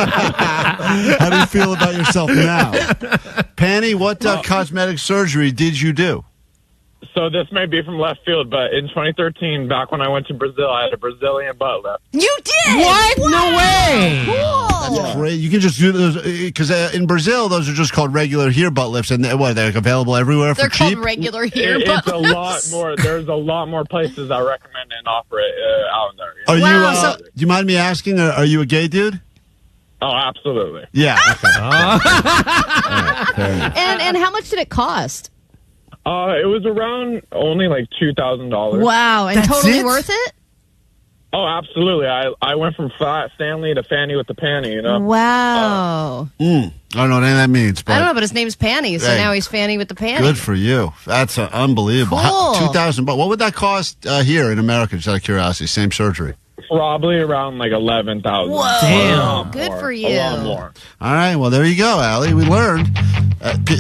How do you feel about yourself now? Panny, what cosmetic surgery did you do? So this may be from left field, but in 2013, back when I went to Brazil, I had a Brazilian butt lift. You did? What? Wow. No way. Cool. That's great. You can just do those, because in Brazil, those are just called regular hair butt lifts, and they're like available everywhere They're for cheap? called regular hair It's butt a lifts. lot more. There's a lot more places that recommend and offer it out there. Are Wow, you? Do you mind me asking? Are you a gay dude? Oh, absolutely. Yeah. Okay. All right, fair enough. And how much did it cost? It was around only like $2,000. Wow, and That's totally it? worth it? Oh, absolutely. I went from Fat Stanley to Fanny with the panty, Wow. I don't know what any of that means, but I don't know, but his name's Panty, so Hey, now he's Fanny with the panty. good for you. That's unbelievable. Cool. $2,000. What would that cost here in America? Just out of curiosity, same surgery. Probably around like $11,000. Whoa. Damn. Good for you. A lot more. All right, well, there you go, Allie. We learned.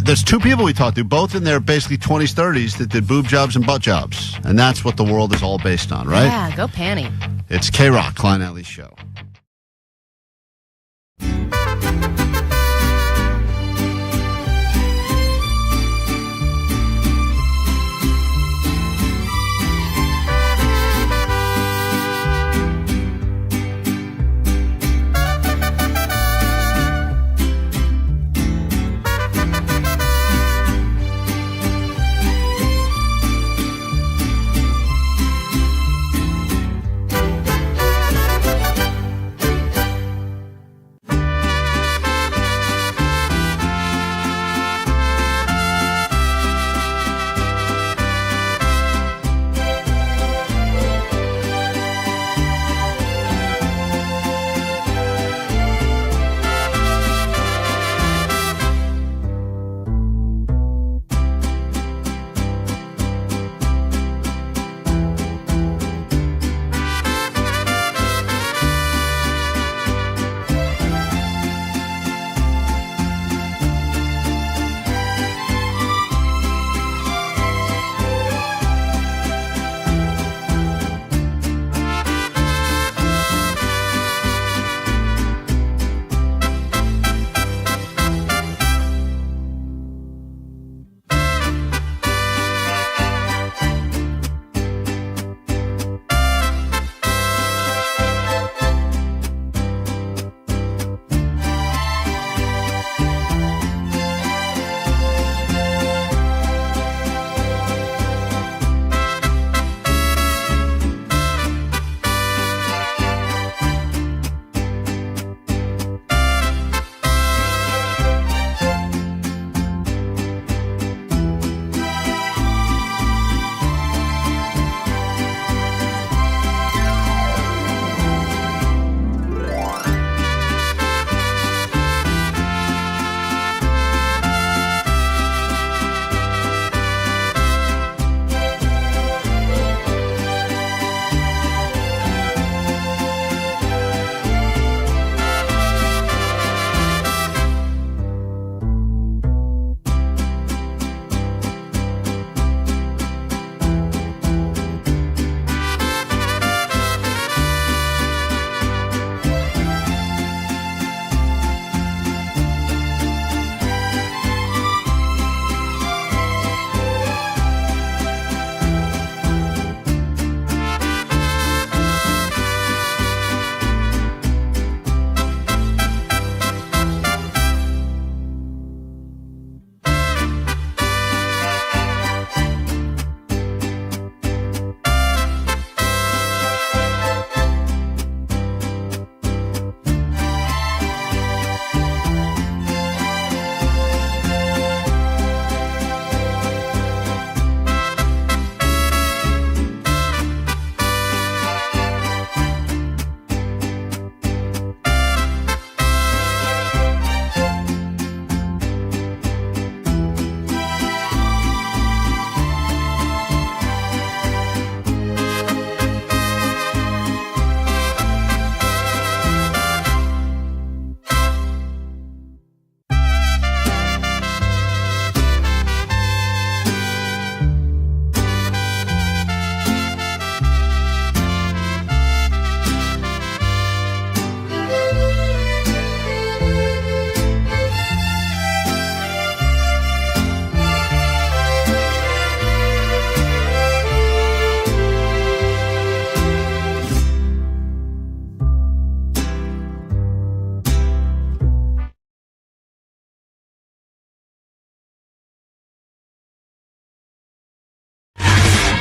There's 2 people we talked to, both in their basically 20s, 30s, that did boob jobs and butt jobs. And that's what the world is all based on, right? Yeah, go Panty. It's KROQ, Klein Alley Show.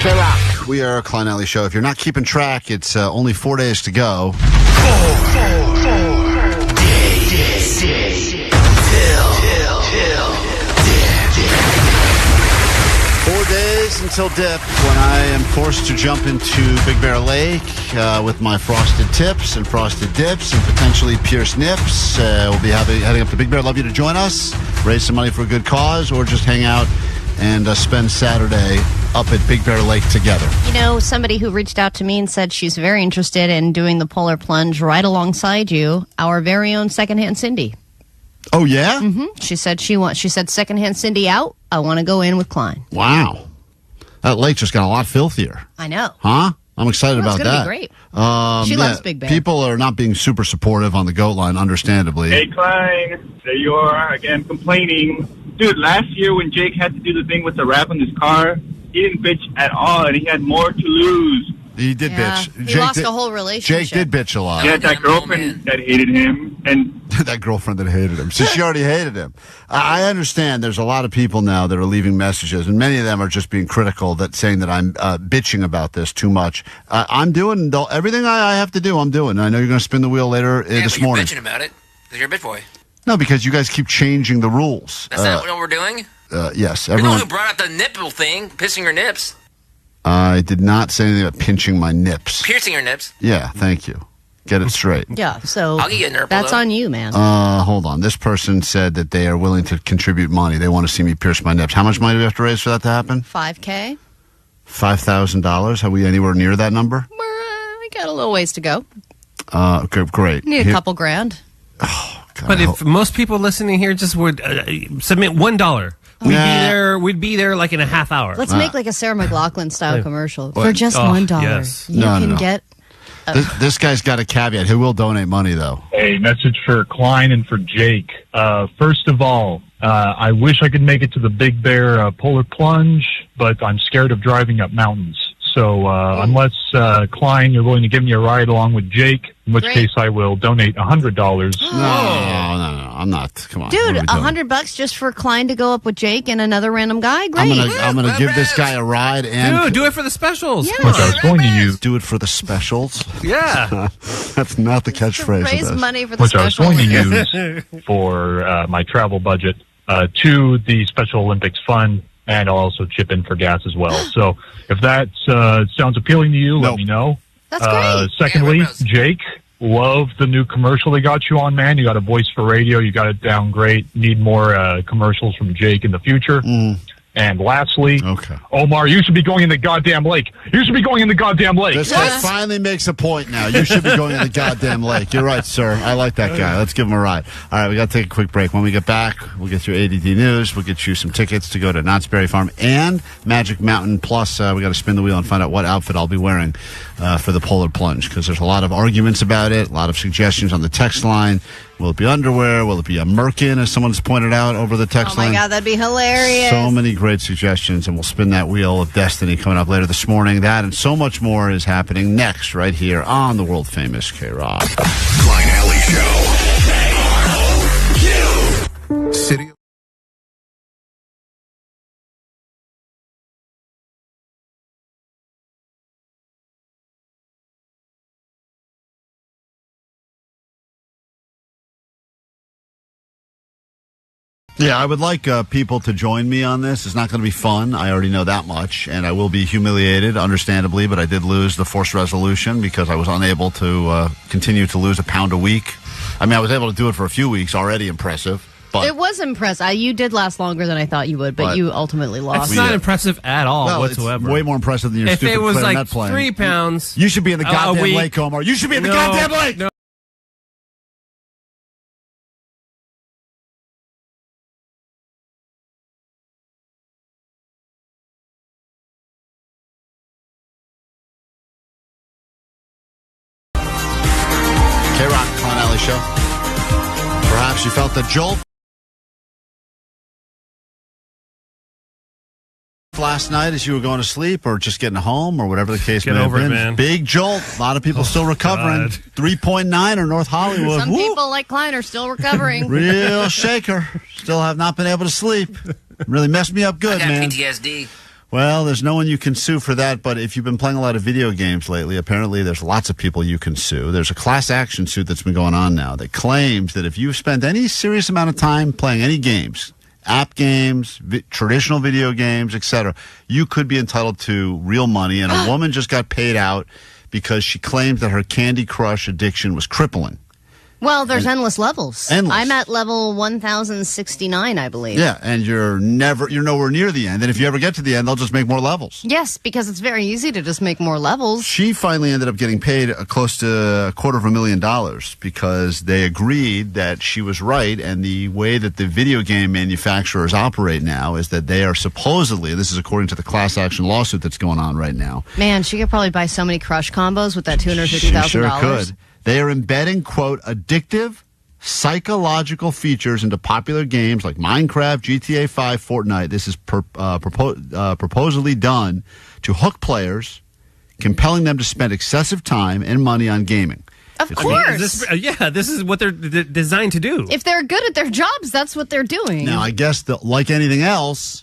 KROQ. We are Klein Alley Show. If you're not keeping track, it's only 4 days to go. 4 days until dip, when I am forced to jump into Big Bear Lake with my frosted tips and frosted dips and potentially pierced nips. We'll be heading up to Big Bear. Love you to join us, raise some money for a good cause, or just hang out and spend Saturday up at Big Bear Lake together. You know, somebody who reached out to me and said she's very interested in doing the polar plunge right alongside you, our very own Secondhand Cindy. Oh, yeah? Mm-hmm. She said she said Secondhand Cindy out. I want to go in with Klein. Wow. That lake just got a lot filthier. I know. Huh? I'm excited about that. It's going to be great. She loves Big Bear. People are not being super supportive on the goat line, understandably. Hey, Klein. There you are again complaining. Dude, last year when Jake had to do the thing with the wrap on his car, he didn't bitch at all, and he had more to lose. He did bitch. He lost a whole relationship. Jake did bitch a lot. He had that girlfriend that hated him, and that girlfriend that hated him. So she already hated him. I understand there's a lot of people now that are leaving messages, and many of them are just being critical, saying that I'm bitching about this too much. I'm doing everything I have to do. I'm doing. I know you're going to spin the wheel later this morning. You're bitching about it because you're a bitch boy. No, because you guys keep changing the rules. That's not what we're doing? Yes. You're the one who brought up the nipple thing, pissing your nips. I did not say anything about pinching my nips. Piercing your nips. Yeah, thank you. Get it straight. Yeah, so I'll get you a nipple, that's though. on you, man. Hold on. This person said that they are willing to contribute money. They want to see me pierce my nips. How much money do we have to raise for that to happen? $5,000. $5,000. Are we anywhere near that number? We got a little ways to go. Okay, great. Need a couple grand. But if most people listening here just would submit $1, we'd be there like in a half hour. Let's make like a Sarah McLachlan style commercial for just $1. Yes. You can get. This guy's got a caveat. He will donate money, though. A message for Klein and for Jake. First of all, I wish I could make it to the Big Bear polar plunge, but I'm scared of driving up mountains. So unless, Klein, you're willing to give me a ride along with Jake, in which case I will donate $100. No. I'm not. Come on. Dude, $100 just for Klein to go up with Jake and another random guy? Great. I'm gonna give this guy a ride and... Dude, do it for the specials. Yeah. Which I was going to use. Do it for the specials? Yeah. That's not the catchphrase Raise of this. money for the Which I was specials. going to use for my travel budget to the Special Olympics Fund, and I'll also chip in for gas as well. So if that sounds appealing to you, let me know. That's great. Secondly, Jake, love the new commercial they got you on, man. You got a voice for radio. You got it down great. Need more commercials from Jake in the future. And lastly, Omar, you should be going in the goddamn lake. You should be going in the goddamn lake. This guy finally makes a point now. You should be going in the goddamn lake. You're right, sir. I like that guy. Let's give him a ride. All right, we got to take a quick break. When we get back, we'll get through ADD News. We'll get you some tickets to go to Knott's Berry Farm and Magic Mountain. Plus, we got to spin the wheel and find out what outfit I'll be wearing for the polar plunge, because there's a lot of arguments about it, a lot of suggestions on the text line. Will it be underwear? Will it be a merkin, as someone has pointed out over the text line? Oh, my God, that'd be hilarious. So many great suggestions, and we'll spin that wheel of destiny coming up later this morning. That and so much more is happening next right here on the world famous KROQ. Klein Alley Show. City. Yeah, I would like people to join me on this. It's not going to be fun. I already know that much, and I will be humiliated, understandably, but I did lose the forced resolution because I was unable to continue to lose a pound a week. I mean, I was able to do it for a few weeks, already impressive. But it was impressive. You did last longer than I thought you would, but you ultimately lost. It's not impressive at all whatsoever. It's way more impressive than your if stupid it was clarinet like playing. 3 pounds. You should be in the goddamn lake, Omar. You should be in the goddamn lake. No. KROQ, Klein Alley Show. Perhaps you felt the jolt last night as you were going to sleep or just getting home or whatever the case may have been. Man. Big jolt. A lot of people still recovering. 3.9 or North Hollywood. Some people like Klein are still recovering. Real shaker. Still have not been able to sleep. Really messed me up good, I got man. PTSD. Well, there's no one you can sue for that, but if you've been playing a lot of video games lately, apparently there's lots of people you can sue. There's a class action suit that's been going on now that claims that if you've spent any serious amount of time playing any games, app games, traditional video games, etc., you could be entitled to real money, and a woman just got paid out because she claimed that her Candy Crush addiction was crippling. Well, there's endless levels. Endless. I'm at level 1069, I believe. Yeah, and you're nowhere near the end. And if you ever get to the end, they'll just make more levels. Yes, because it's very easy to just make more levels. She finally ended up getting paid close to $250,000 because they agreed that she was right. And the way that the video game manufacturers operate now is that they are supposedly, this is according to the class action lawsuit that's going on right now. Man, she could probably buy so many Crush combos with that $250,000. She sure could. They are embedding, quote, addictive psychological features into popular games like Minecraft, GTA 5, Fortnite. This is proposally done to hook players, compelling them to spend excessive time and money on gaming. Of course. This is what they're designed to do. If they're good at their jobs, that's what they're doing. Now, I guess that, like anything else,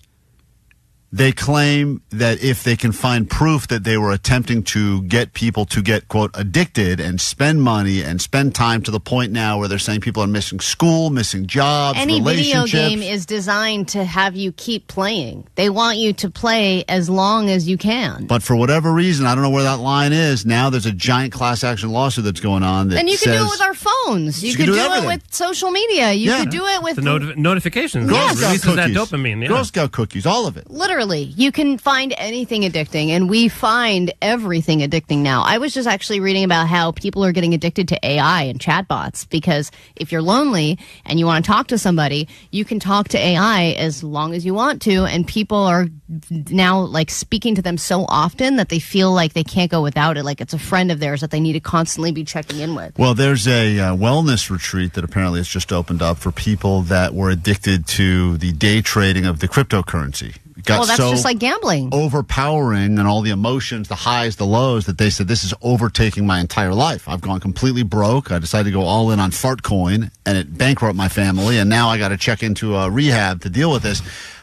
they claim that if they can find proof that they were attempting to get people to get, quote, addicted and spend money and spend time to the point now where they're saying people are missing school, missing jobs, any video relationships. game is designed to have you keep playing. They want you to play as long as you can. But for whatever reason, I don't know where that line is. Now there's a giant class action lawsuit that's going on. That and you can do it with our phones. You could do it with social media. You could do it with the notifications. Girl Scout releases cookies. that dopamine. Yeah. Girl Scout cookies, all of it. Literally, you can find anything addicting, and we find everything addicting now. I was just actually reading about how people are getting addicted to AI and chatbots, because if you're lonely and you want to talk to somebody, you can talk to AI as long as you want to, and people are now like speaking to them so often that they feel like they can't go without it, like it's a friend of theirs that they need to constantly be checking in with. Well, there's a wellness retreat that apparently has just opened up for people that were addicted to the day trading of the cryptocurrency. Well, that's just like gambling. Overpowering, and all the emotions, the highs, the lows, that they said, this is overtaking my entire life. I've gone completely broke. I decided to go all in on Fartcoin, and it bankrupted my family, and now I got to check into a rehab to deal with this.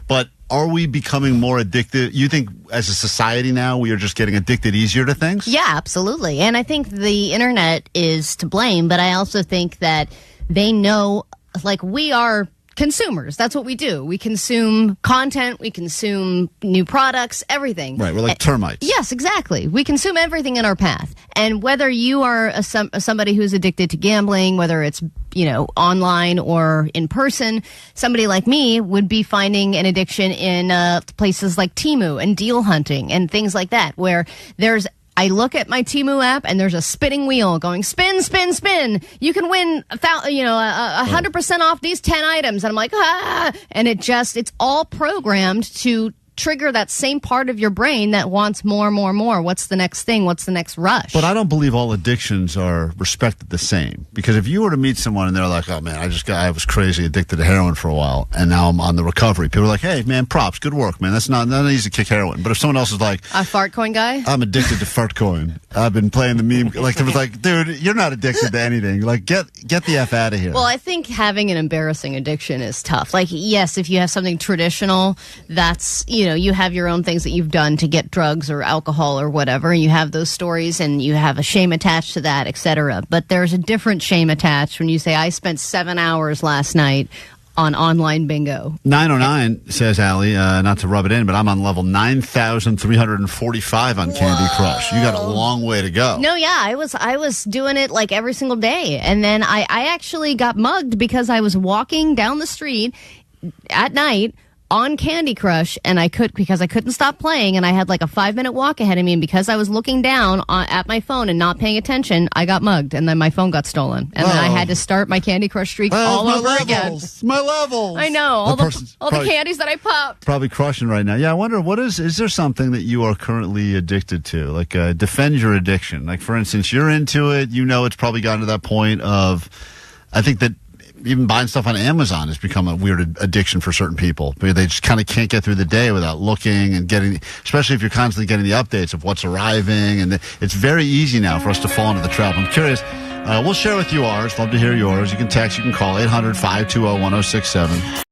But are we becoming more addicted? You think as a society now we are just getting addicted easier to things? Yeah, absolutely. And I think the internet is to blame, but I also think that they know, like, we are consumers. That's what we do. We consume content. We consume new products, everything. Right. We're like termites. Yes, exactly. We consume everything in our path. And whether you are somebody who's addicted to gambling, whether it's, online or in person, somebody like me would be finding an addiction in places like Temu and deal hunting and things like that, where I look at my Temu app and there's a spinning wheel going spin, spin, spin. You can win 100% off these 10 items. And I'm like, and it's all programmed to trigger that same part of your brain that wants more, more, more. What's the next thing? What's the next rush? But I don't believe all addictions are respected the same. Because if you were to meet someone and they're like, oh man, I was crazy addicted to heroin for a while and now I'm on the recovery. People are like, hey man, props, good work, man. That's not easy to kick heroin. But if someone else is like, a Fartcoin guy? I'm addicted to Fartcoin. I've been playing the meme. Like, it was like, dude, you're not addicted to anything. Like, get the F out of here. Well, I think having an embarrassing addiction is tough. Like, yes, if you have something traditional, that's, you have your own things that you've done to get drugs or alcohol or whatever, and you have those stories and you have a shame attached to that, etc. But there's a different shame attached when you say, I spent 7 hours last night on online bingo. 909 says Allie, not to rub it in, but I'm on level 9,345 on Candy Crush. You got a long way to go. No, yeah, I was doing it like every single day, and then I actually got mugged because I was walking down the street at night on Candy Crush, and because I couldn't stop playing, and I had like a 5-minute walk ahead of me, and because I was looking down at my phone and not paying attention, I got mugged, and then my phone got stolen, and then I had to start my Candy Crush streak all over again. My levels. I know, all the candies that I popped. Probably crushing right now. Yeah, I wonder, is there something that you are currently addicted to? Like, defend your addiction. Like, for instance, you're into it, it's probably gotten to that point of, I think that even buying stuff on Amazon has become a weird addiction for certain people. They just kind of can't get through the day without looking and getting, especially if you're constantly getting the updates of what's arriving. And it's very easy now for us to fall into the trap. I'm curious. We'll share with you ours. Love to hear yours. You can text, you can call 800-520-1067.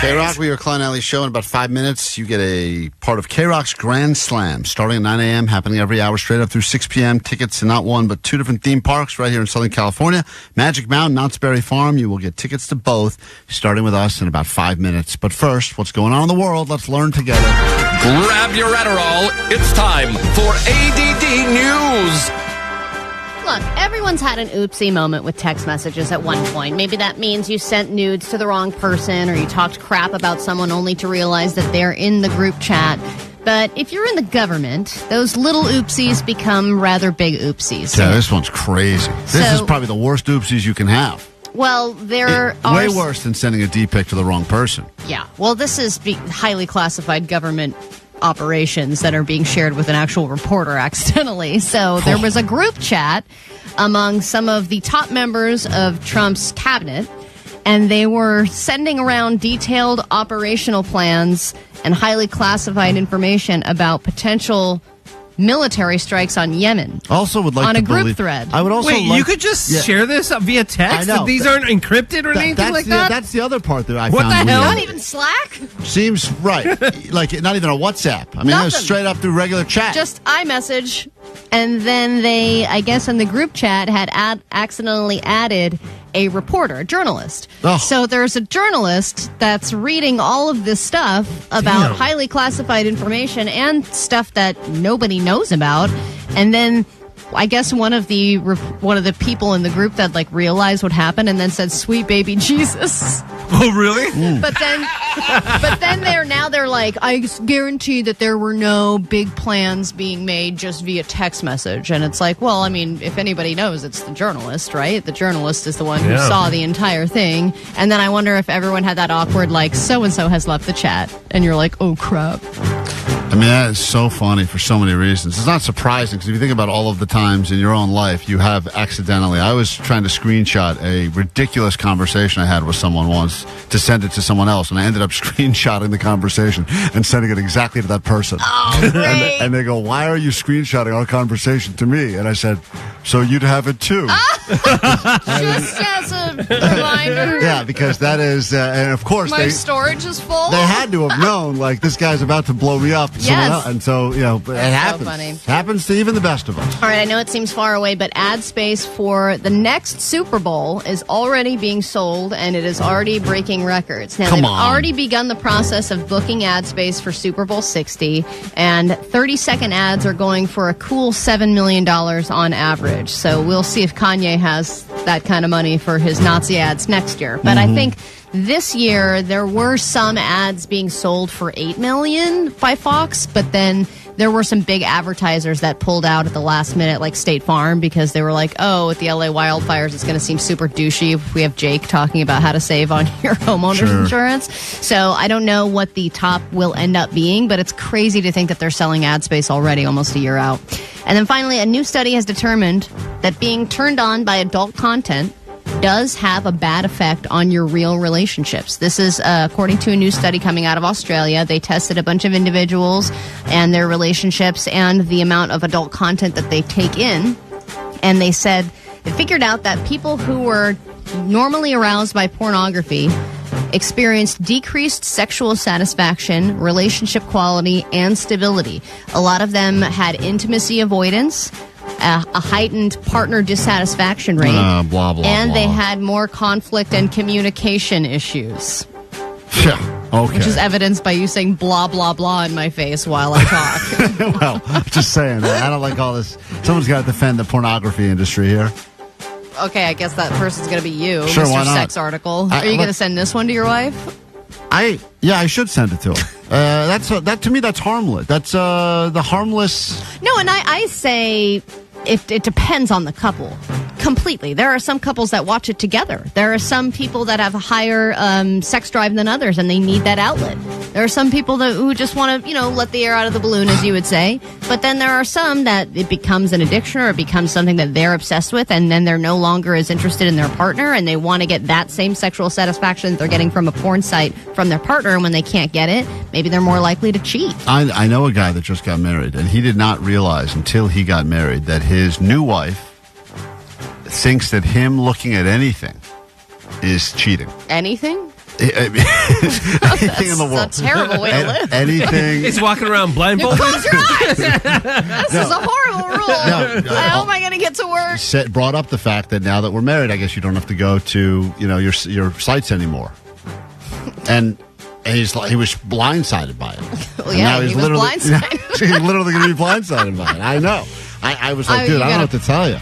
K-Rock, we are Klein Alley Show. In about 5 minutes, you get a part of K-Rock's Grand Slam, starting at 9 a.m., happening every hour straight up through 6 p.m. Tickets to not one, but 2 different theme parks right here in Southern California. Magic Mountain, Knott's Berry Farm. You will get tickets to both, starting with us in about 5 minutes. But first, what's going on in the world? Let's learn together. Grab your Adderall. It's time for ADD News. Look, everyone's had an oopsie moment with text messages at one point. Maybe that means you sent nudes to the wrong person or you talked crap about someone only to realize that they're in the group chat. But if you're in the government, those little oopsies become rather big oopsies. Yeah, this one's crazy. This is probably the worst oopsies you can have. Well, there are... Way worse than sending a D-pic to the wrong person. Yeah. Well, this is highly classified government operations that are being shared with an actual reporter accidentally. So there was a group chat among some of the top members of Trump's cabinet, and they were sending around detailed operational plans and highly classified information about potential military strikes on Yemen. Also would like on to a group believe, thread. I would also Wait, you could just share this via text? I know. These aren't encrypted or anything like that? That's the other part that I What found the hell? weird. Not even Slack? Seems right. Like, not even a WhatsApp. I mean, that was straight up through regular chat. Just iMessage. And then they, I guess in the group chat, had accidentally added a reporter, a journalist. Oh. So there's a journalist that's reading all of this stuff about highly classified information and stuff that nobody knows about. And then I guess one of the people in the group that realized what happened and then said, "Sweet baby Jesus." Oh, really? But then they're like, I guarantee that there were no big plans being made just via text message. And it's like, well, I mean, if anybody knows, it's the journalist, right? The journalist is the one who saw the entire thing. And then I wonder if everyone had that awkward, so-and-so has left the chat. And you're like, oh, crap. I mean, that is so funny for so many reasons. It's not surprising because if you think about all of the times in your own life you have accidentally. I was trying to screenshot a ridiculous conversation I had with someone once to send it to someone else, and I ended up screenshotting the conversation and sending it exactly to that person. Oh, great. and they go, "Why are you screenshotting our conversation to me?" And I said, "So you'd have it too." Just as a reminder. Yeah, because that is, and of course, My storage is full. They had to have known, this guy's about to blow me up. Yes. And so, it happens. So funny. Happens to even the best of us. All right, I know it seems far away, but ad space for the next Super Bowl is already being sold, and it is already breaking records. Now, they've already begun the process of booking ad space for Super Bowl 60, and 30-second ads are going for a cool $7 million on average. So we'll see if Kanye has that kind of money for his Nazi ads next year. But I think this year there were some ads being sold for $8 million by Fox, but then there were some big advertisers that pulled out at the last minute, like State Farm, because they were like, oh, with the LA wildfires, it's going to seem super douchey if we have Jake talking about how to save on your homeowner's insurance. So I don't know what the top will end up being, but it's crazy to think that they're selling ad space already almost a year out. And then finally, a new study has determined that being turned on by adult content does have a bad effect on your real relationships. This is according to a new study coming out of Australia. They tested a bunch of individuals and their relationships and the amount of adult content that they take in. And they said they figured out that people who were normally aroused by pornography experienced decreased sexual satisfaction, relationship quality, and stability. A lot of them had intimacy avoidance, a heightened partner dissatisfaction rate, blah, blah, and blah. they had more conflict and communication issues. Yeah, okay. Which is evidenced by you saying blah, blah, blah in my face while I talk. Well, I'm just saying, I don't like all this. Someone's got to defend the pornography industry here. Okay, I guess that person's going to be you, Sure, Mr. why not? Sex Article. Are you going to send this one to your wife? I should send it to her. That to me, that's harmless. That's the harmless. No, and I say it depends on the couple completely. There are some couples that watch it together. There are some people that have a higher sex drive than others, and they need that outlet. There are some people who just want to, let the air out of the balloon, as you would say. But then there are some that it becomes an addiction or it becomes something that they're obsessed with, and then they're no longer as interested in their partner, and they want to get that same sexual satisfaction that they're getting from a porn site from their partner, and when they can't get it, maybe they're more likely to cheat. I know a guy that just got married, and he did not realize until he got married that his new wife thinks that him looking at anything is cheating. Anything? Anything in the world. That's a terrible way to live. Anything. He's walking around blindfolded. Close your eyes. This is a horrible rule. How am I going to get to work? Brought up the fact that now that we're married, I guess you don't have to go to your sites anymore. And he was blindsided by it. Well, yeah, he was blindsided. He's literally going to be blindsided by it. I know. I was like, dude, I don't know what to tell you.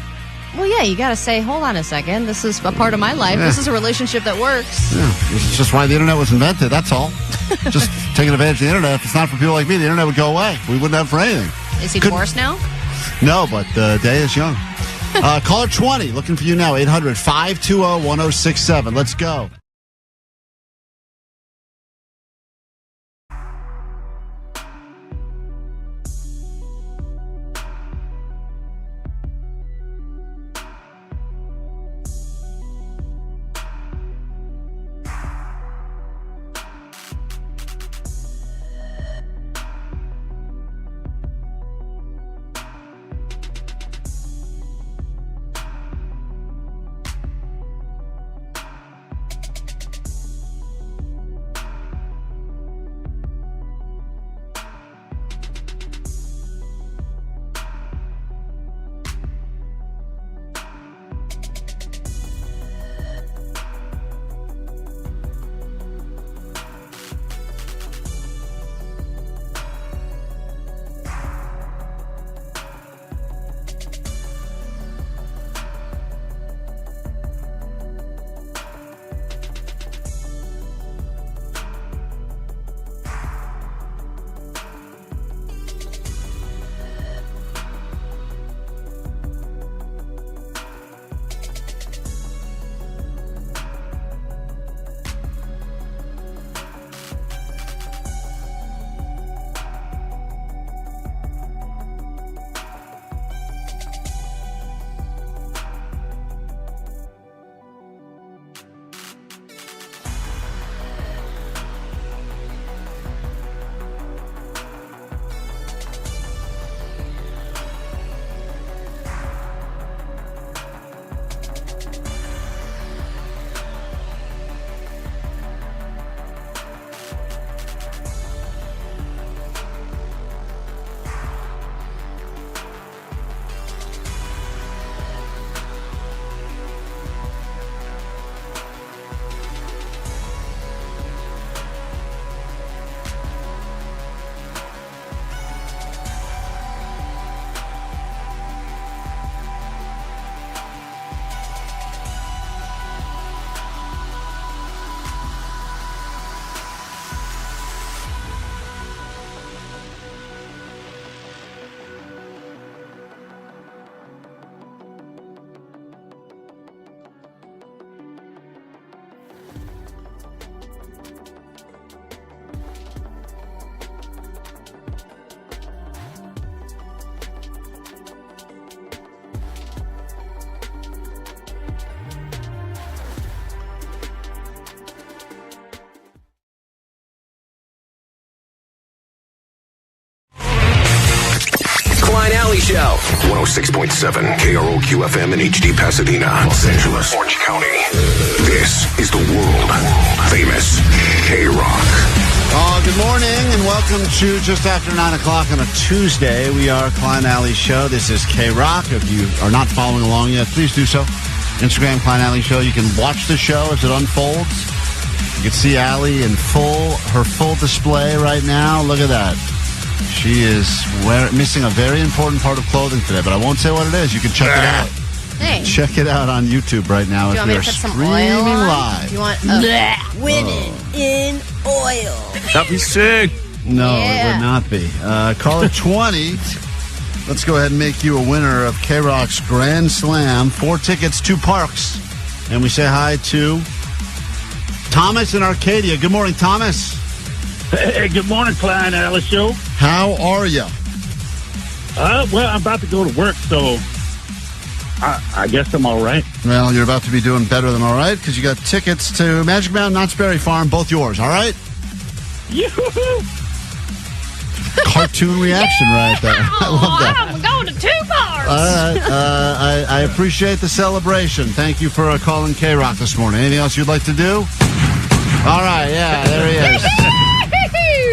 Well, yeah, you got to say, hold on a second. This is a part of my life. Yeah. This is a relationship that works. Yeah, this is just why the internet was invented. That's all. Just taking advantage of the internet. If it's not for people like me, the internet would go away. We wouldn't have it for anything. Is he divorced now? No, but the day is young. Caller 20, looking for you now. 800-520-1067. Let's go. Klein Alley Show. 106.7 KROQ FM in HD Pasadena, Los Angeles, Orange County. This is the world famous KROQ. Good morning and welcome to just after 9 o'clock on a Tuesday. We are Klein Alley Show. This is KROQ. If you are not following along yet, please do so. Instagram, Klein Alley Show. You can watch the show as it unfolds. You can see Allie in her full display right now. Look at that. She is missing a very important part of clothing today, but I won't say what it is. You can check it out. Hey. Check it out on YouTube right now as we are streaming live. You want women in oil? That'd be sick. No, it would not be. Caller 20. Let's go ahead and make you a winner of KROQ's Grand Slam. 4 tickets, 2 parks. And we say hi to Thomas in Arcadia. Good morning, Thomas. Hey, good morning, Klein Alley Show. How are you? Well, I'm about to go to work, so I guess I'm all right. Well, you're about to be doing better than all right because you got tickets to Magic Mountain, Knott's Berry Farm, both yours, all right? Yoo-hoo! Cartoon reaction right there. I love that. I'm going to 2 bars. All right. I appreciate the celebration. Thank you for calling KROQ this morning. Anything else you'd like to do? All right, yeah, there he is.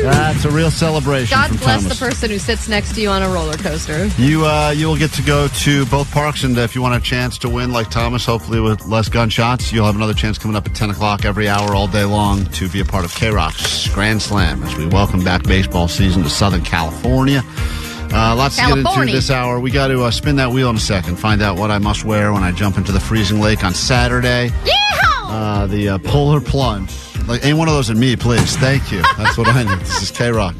That's a real celebration. God from bless Thomas. the person who sits next to you on a roller coaster. You will get to go to both parks, and if you want a chance to win like Thomas, hopefully with less gunshots, you'll have another chance coming up at 10 o'clock every hour all day long to be a part of KROQ's Grand Slam as we welcome back baseball season to Southern California. Lots to get into this hour. We got to spin that wheel in a second, find out what I must wear when I jump into the freezing lake on Saturday. The polar plunge. Like, ain't one of those in me, please. Thank you. That's what I need. This is KROQ.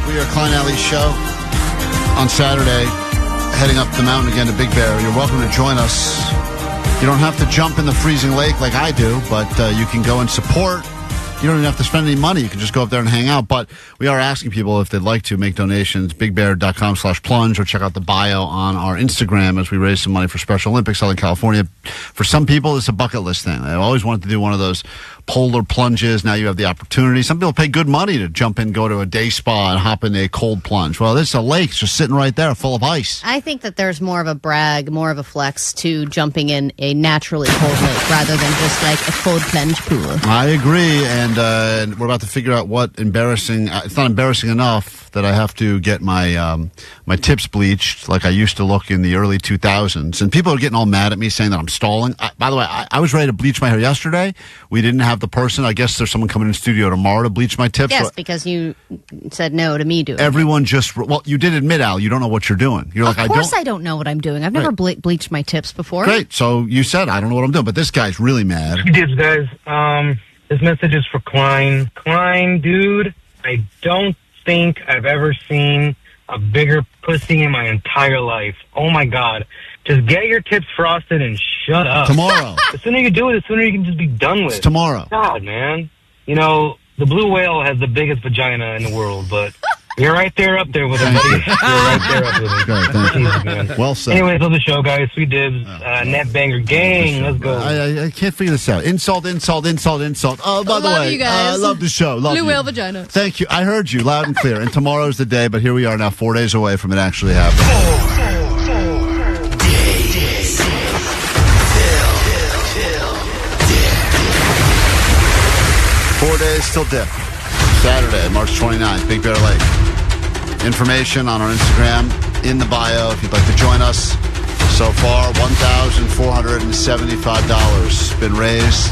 We are Klein Alley's show on Saturday, heading up the mountain again to Big Bear. You're welcome to join us. You don't have to jump in the freezing lake like I do, but you can go and support. You don't even have to spend any money. You can just go up there and hang out. But we are asking people if they'd like to make donations, bigbear.com/plunge, or check out the bio on our Instagram as we raise some money for Special Olympics, Southern California. For some people, it's a bucket list thing. They've always wanted to do one of those polar plunges. Now you have the opportunity. Some people pay good money to jump in, go to a day spa, and hop in a cold plunge. Well, there's a lake just sitting right there full of ice. I think that there's more of a brag, more of a flex to jumping in a naturally cold lake rather than just like a cold plunge pool. I agree, and we're about to figure out what embarrassing. It's not embarrassing enough that I have to get my my tips bleached like I used to look in the early 2000s. And people are getting all mad at me saying that I'm stalling. By the way, I was ready to bleach my hair yesterday. We didn't have have the person. I guess there's someone coming in the studio tomorrow to bleach my tips. Yes, So because you said no to me doing it. everyone just, well, you did admit, Al, you don't know what you're doing. You're like, Of course I don't know what I'm doing. I've never bleached my tips before. Great. So you said, I don't know what I'm doing, but this guy's really mad. Hey, dudes, guys. This message is for Klein. Klein, dude, I don't think I've ever seen a bigger pussy in my entire life. Oh, my God. Just get your tips frosted and shut up. Tomorrow. The sooner you do it, the sooner you can just be done with. It's tomorrow. God, man. You know, the blue whale has the biggest vagina in the world, but you're right there up there with him. You're right there up with him. Okay, thank you. Jesus, man. Well said. Anyways, love the show, guys. Sweet dibs. Net banger gang. Let's go. I can't figure this out. Insult, insult, insult, insult. Oh, by the Love way, you guys. I love the show. Love Blue you. whale vagina. Thank you. I heard you loud and clear. And tomorrow's the day, but here we are now, 4 days away from it actually happening. 4 days till dip. Saturday, March 29th, Big Bear Lake. Information on our Instagram in the bio if you'd like to join us. So far, $1,475 been raised.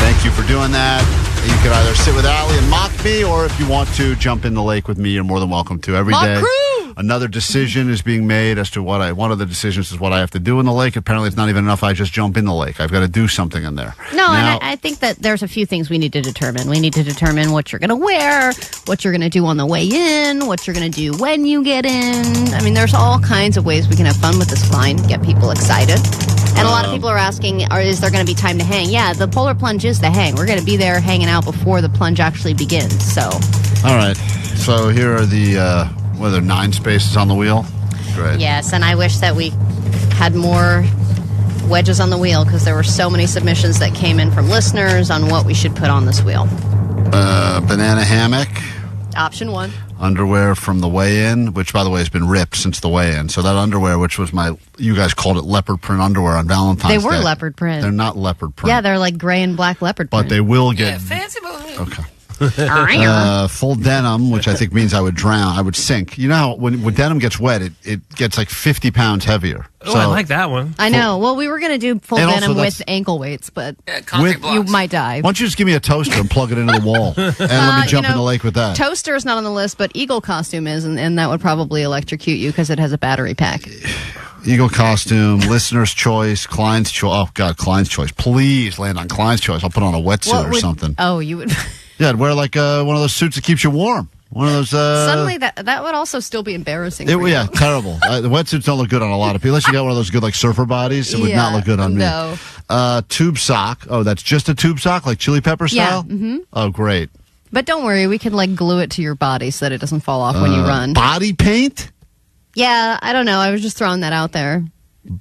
Thank you for doing that. You can either sit with Allie and mock me, or if you want to jump in the lake with me, you're more than welcome to. Every day, another decision is being made as to one of the decisions is what I have to do in the lake. Apparently, it's not even enough I just jump in the lake. I've got to do something in there. No, and I think that there's a few things we need to determine. We need to determine what you're going to wear, what you're going to do on the way in, what you're going to do when you get in. I mean, there's all kinds of ways we can have fun with this Klein, get people excited. And a lot of people are asking, is there going to be time to hang? Yeah, the polar plunge is the hang. We're going to be there hanging out before the plunge actually begins. So, all right. So here are the, 9 spaces on the wheel? Great. yes, and I wish that we had more wedges on the wheel because there were so many submissions that came in from listeners on what we should put on this wheel. Banana hammock. Option 1. Underwear from the weigh-in, which, by the way, has been ripped since the weigh-in. So that underwear, which was you guys called it leopard print underwear on Valentine's Day. They were leopard print. They're not leopard print. Yeah, they're like gray and black leopard print. But they will get... Fancy boy. Okay. Full denim, which I think means I would drown. I would sink. You know how when denim gets wet, it gets like 50 pounds heavier. Oh, I like that one. I know. Well, we were going to do full And denim also with ankle weights, but With- you might die. Why don't you just give me a toaster and plug it into the wall and let me jump in the lake with that? Toaster is not on the list, but eagle costume is, and that would probably electrocute you because it has a battery pack. Eagle costume, listener's choice, Klein's choice. Oh, God, Klein's choice. Please land on Klein's choice. I'll put on a wetsuit or something. Oh, you would... Yeah, I'd wear like one of those suits that keeps you warm. One of those. Suddenly, that would also still be embarrassing. For you. Yeah, terrible. The wetsuits don't look good on a lot of people. Unless you got one of those good like surfer bodies, it would not look good on me. No. Tube sock. Oh, that's just a tube sock, like chili pepper style? Yeah. Mm-hmm. Oh, great. But don't worry, we can like glue it to your body so that it doesn't fall off when you run. Body paint? Yeah, I don't know. I was just throwing that out there.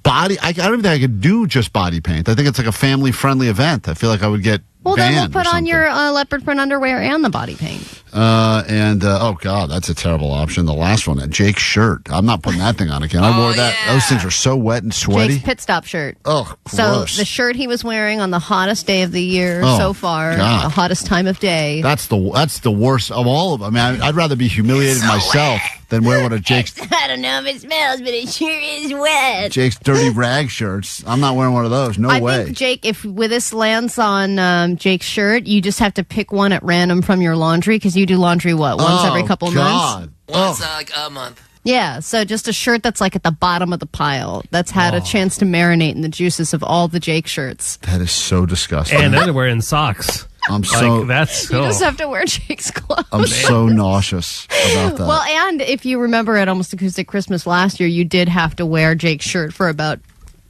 I don't even think I could do just body paint. I think it's like a family-friendly event. I feel like I would get Well, then we'll banned put or on your leopard print underwear and the body paint. oh God, that's a terrible option. The last one, that Jake's shirt. I'm not putting that thing on again. I wore that. Those things are so wet and sweaty. Jake's pit stop shirt. Oh, So gross. the shirt he was wearing on the hottest day of the year Oh, so far, God. the hottest time of day. That's the worst of all of them. I mean, I'd rather be humiliated myself than wear one of Jake's I don't know if it smells, but it sure is wet. dirty rag shirts. I'm not wearing one of those. No I way. think, Jake, if with this lands on Jake's shirt, you just have to pick one at random from your laundry because you do laundry, once every couple months? Once like a month. Yeah, so just a shirt that's like at the bottom of the pile that's had a chance to marinate in the juices of all the Jake shirts. That is so disgusting. And underwear and socks. I'm that's You just have to wear Jake's clothes. I'm so nauseous about that. Well, and if you remember at Almost Acoustic Christmas last year, you did have to wear Jake's shirt for about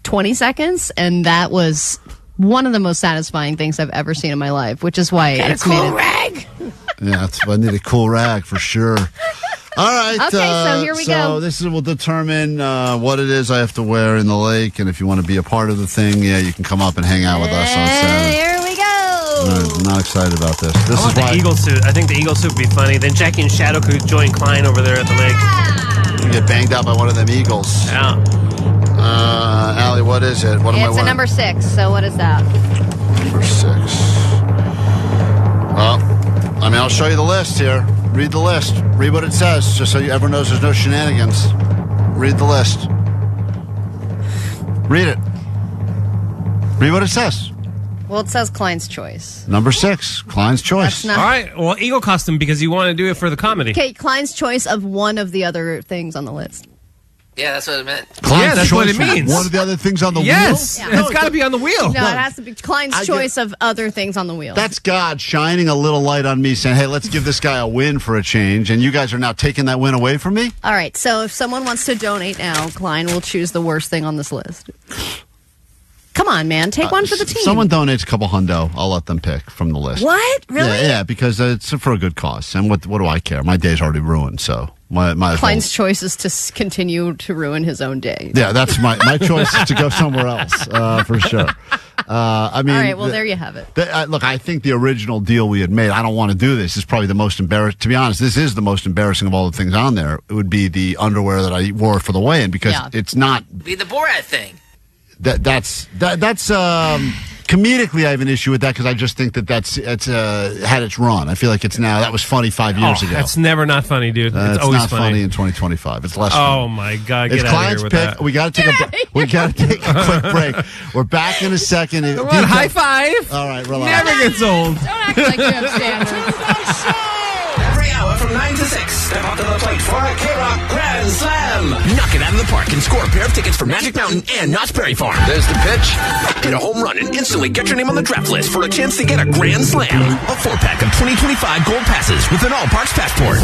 20 seconds, and that was one of the most satisfying things I've ever seen in my life, which is why it's made it... rag. Yeah, I need a cool rag for sure. All right. Okay, so here we go. So this will determine what it is I have to wear in the lake, and if you want to be a part of the thing, yeah, you can come up and hang out with us on Saturday. Here we go. I'm not excited about this. This I want is why the eagle suit. I think the eagle suit would be funny. Then Jackie and Shadow could join Klein over there at the lake. you get banged out by one of them eagles. Yeah. Allie, what is it? What am I It's a wearing? number 6, so what is that? Number 6. Well, I mean, I'll show you the list here. Read the list. Read what it says, just so everyone knows there's no shenanigans. Read the list. Read it. Read what it says. Well, it says Klein's choice. Number 6, Klein's choice. That's not- All right. Well, Eagle costume because you want to do it for the comedy. Okay, Klein's choice of one of the other things on the list. Yeah, that's what it meant. Klein's that's what choice it means. One of the other things on the Yes. wheel? It's got to be on the wheel. No, it has to be Klein's I choice of other things on the wheel. That's God shining a little light on me, saying, hey, let's give this guy a win for a change, and you guys are now taking that win away from me? All right, so if someone wants to donate now, Klein will choose the worst thing on this list. Come on, man. Take one for the team. If someone donates a couple hundo, I'll let them pick from the list. What? Really? Yeah, because it's for a good cause. And what do I care? My day's already ruined, so my Klein's choice is to continue to ruin his own day. Yeah, that's my choice is to go somewhere else, for sure. I mean, all right, well, there you have it. Look, I think the original deal we had made, I don't want to do this, is probably the most embarrassing. To be honest, this is the most embarrassing of all the things on there. It would be the underwear that I wore for the weigh-in because it's not. Be the Borat thing. That's comedically I have an issue with that because I just think that's had its run. I feel like that was funny 5 years ago. That's never not funny, dude. It's it's always not funny in 2025. It's less funny. Oh my God, It's get out of Klein's here with pick. that. We got to take a quick break. We're back in a second. Come on, high five. All right, relax. Never gets old. Don't act like you have standards. Every hour from 9 to 6, step up to the plate for a KROQ Grand Slam. Knock it out of the park and score a pair of tickets for Magic Mountain and Knott's Berry Farm. There's the pitch. Hit a home run and instantly get your name on the draft list for a chance to get a Grand Slam. A 4-pack of 2025 gold passes with an all-parks passport.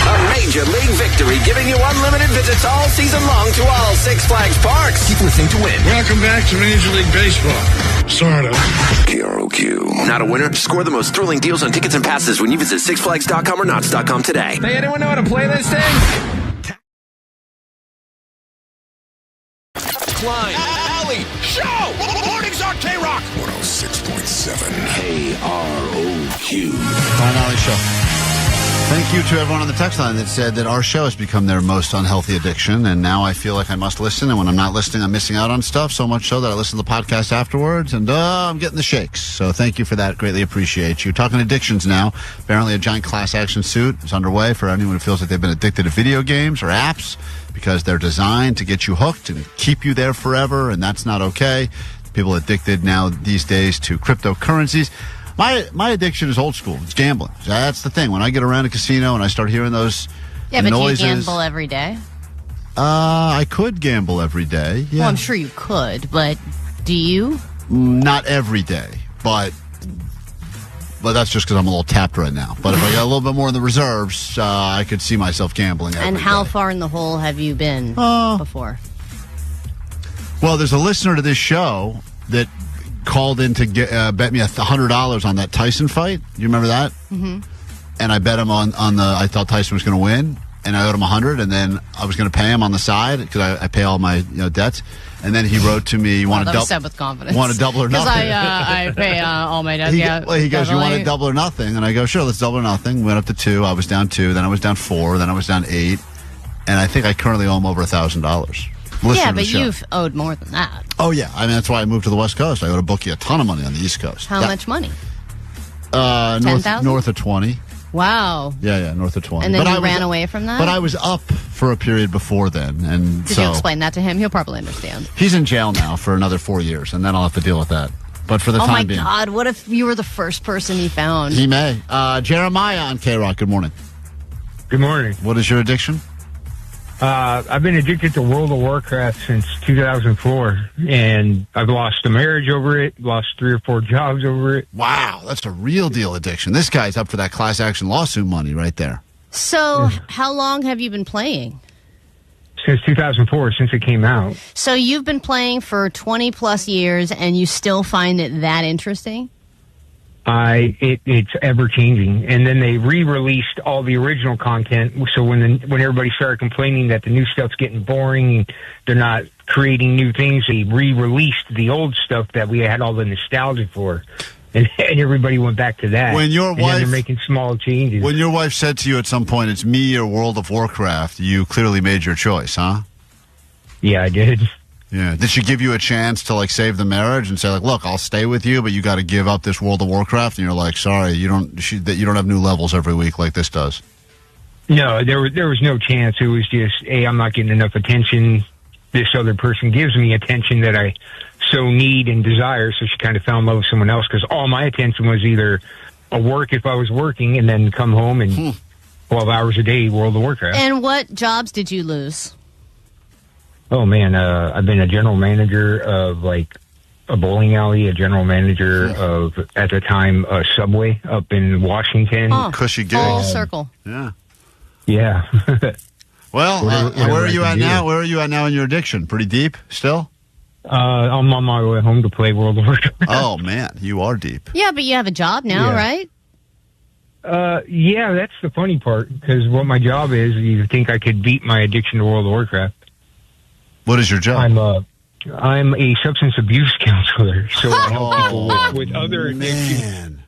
A Major League victory giving you unlimited visits all season long to all Six Flags parks. Keep listening to win. Welcome back to Major League Baseball. Sort of. KROQ. Not a winner? Score the most thrilling deals on tickets and passes when you visit sixflags.com or Knotts.com today. Hey, anyone know how to play this thing? Klein, Alley, Show! Mornings on KROQ. 106.7 KROQ. Klein Alley Show. Thank you to everyone on the text line that said that our show has become their most unhealthy addiction, and now I feel like I must listen, and when I'm not listening, I'm missing out on stuff, so much so that I listen to the podcast afterwards, and I'm getting the shakes. So thank you for that. Greatly appreciate you. Talking addictions now. Apparently a giant class action suit is underway for anyone who feels like they've been addicted to video games or apps because they're designed to get you hooked and keep you there forever, and that's not okay. People addicted now these days to cryptocurrencies. My addiction is old school. It's gambling. That's the thing. When I get around a casino and I start hearing those noises. Do you gamble every day? I could gamble every day. Yeah. Well, I'm sure you could, but do you? Not every day, but that's just because I'm a little tapped right now. But if I got a little bit more in the reserves, I could see myself gambling every And how day. far in the hole have you been before? Well, there's a listener to this show that called in to bet me $100 on that Tyson fight. You remember that? Mm-hmm. And I bet him on I thought Tyson was going to win, and I owed him $100, and then I was going to pay him on the side because I pay all my debts. And then he wrote to me, "You want to double?" Said with confidence. Want to double or nothing? Because I pay all my debts. He goes, "You want to double or nothing?" And I go, "Sure, let's double or nothing." We went up to 2. I was down 2. Then I was down 4. Then I was down 8. And I think I currently owe him over $1,000. Yeah, but you've owed more than that. Oh, yeah. I mean, that's why I moved to the West Coast. I owed a bookie a ton of money on the East Coast. How much money? North of 20. Wow. Yeah, north of 20. And then you ran away from that? But I was up for a period before then. And Did you explain that to him? He'll probably understand. He's in jail now for another 4 years, and then I'll have to deal with that. But for the time being. Oh, my God. What if you were the first person he found? He may. Jeremiah on KROQ. Good morning. Good morning. What is your addiction? I've been addicted to World of Warcraft since 2004, and I've lost a marriage over it, lost 3 or 4 jobs over it. Wow, that's a real deal addiction. This guy's up for that class action lawsuit money right there. So, how long have you been playing? Since 2004, since it came out. So, you've been playing for 20 plus years, and you still find it that interesting? It's ever changing, and then they re-released all the original content. So when everybody started complaining that the new stuff's getting boring, they're not creating new things, they re-released the old stuff that we had all the nostalgia for, and everybody went back to that. When your wife, they're making small changes. When your wife said to you at some point, "It's me or World of Warcraft," you clearly made your choice, huh? Yeah, I did. Yeah. Did she give you a chance to save the marriage and say "Look, I'll stay with you, but you got to give up this World of Warcraft"? And you're like, "Sorry, you don't have new levels every week like this does." No, there was no chance. It was just, hey, I'm not getting enough attention. This other person gives me attention that I so need and desire. So she kind of fell in love with someone else because all my attention was either a work if I was working and then come home and 12 hours a day, World of Warcraft. And what jobs did you lose? Oh, man, I've been a general manager of, like, a bowling alley, a general manager of, at the time, a Subway up in Washington. Oh, cushy gig. Full circle. Yeah. Yeah. Well, Whatever where are you I at can do. now? Where are you at now in your addiction? Pretty deep still? I'm on my way home to play World of Warcraft. Oh, man, you are deep. Yeah, but you have a job now, Yeah. right? Yeah, that's the funny part, because what my job is, you think I could beat my addiction to World of Warcraft. What is your job? I'm a substance abuse counselor, so I help people with other addictions.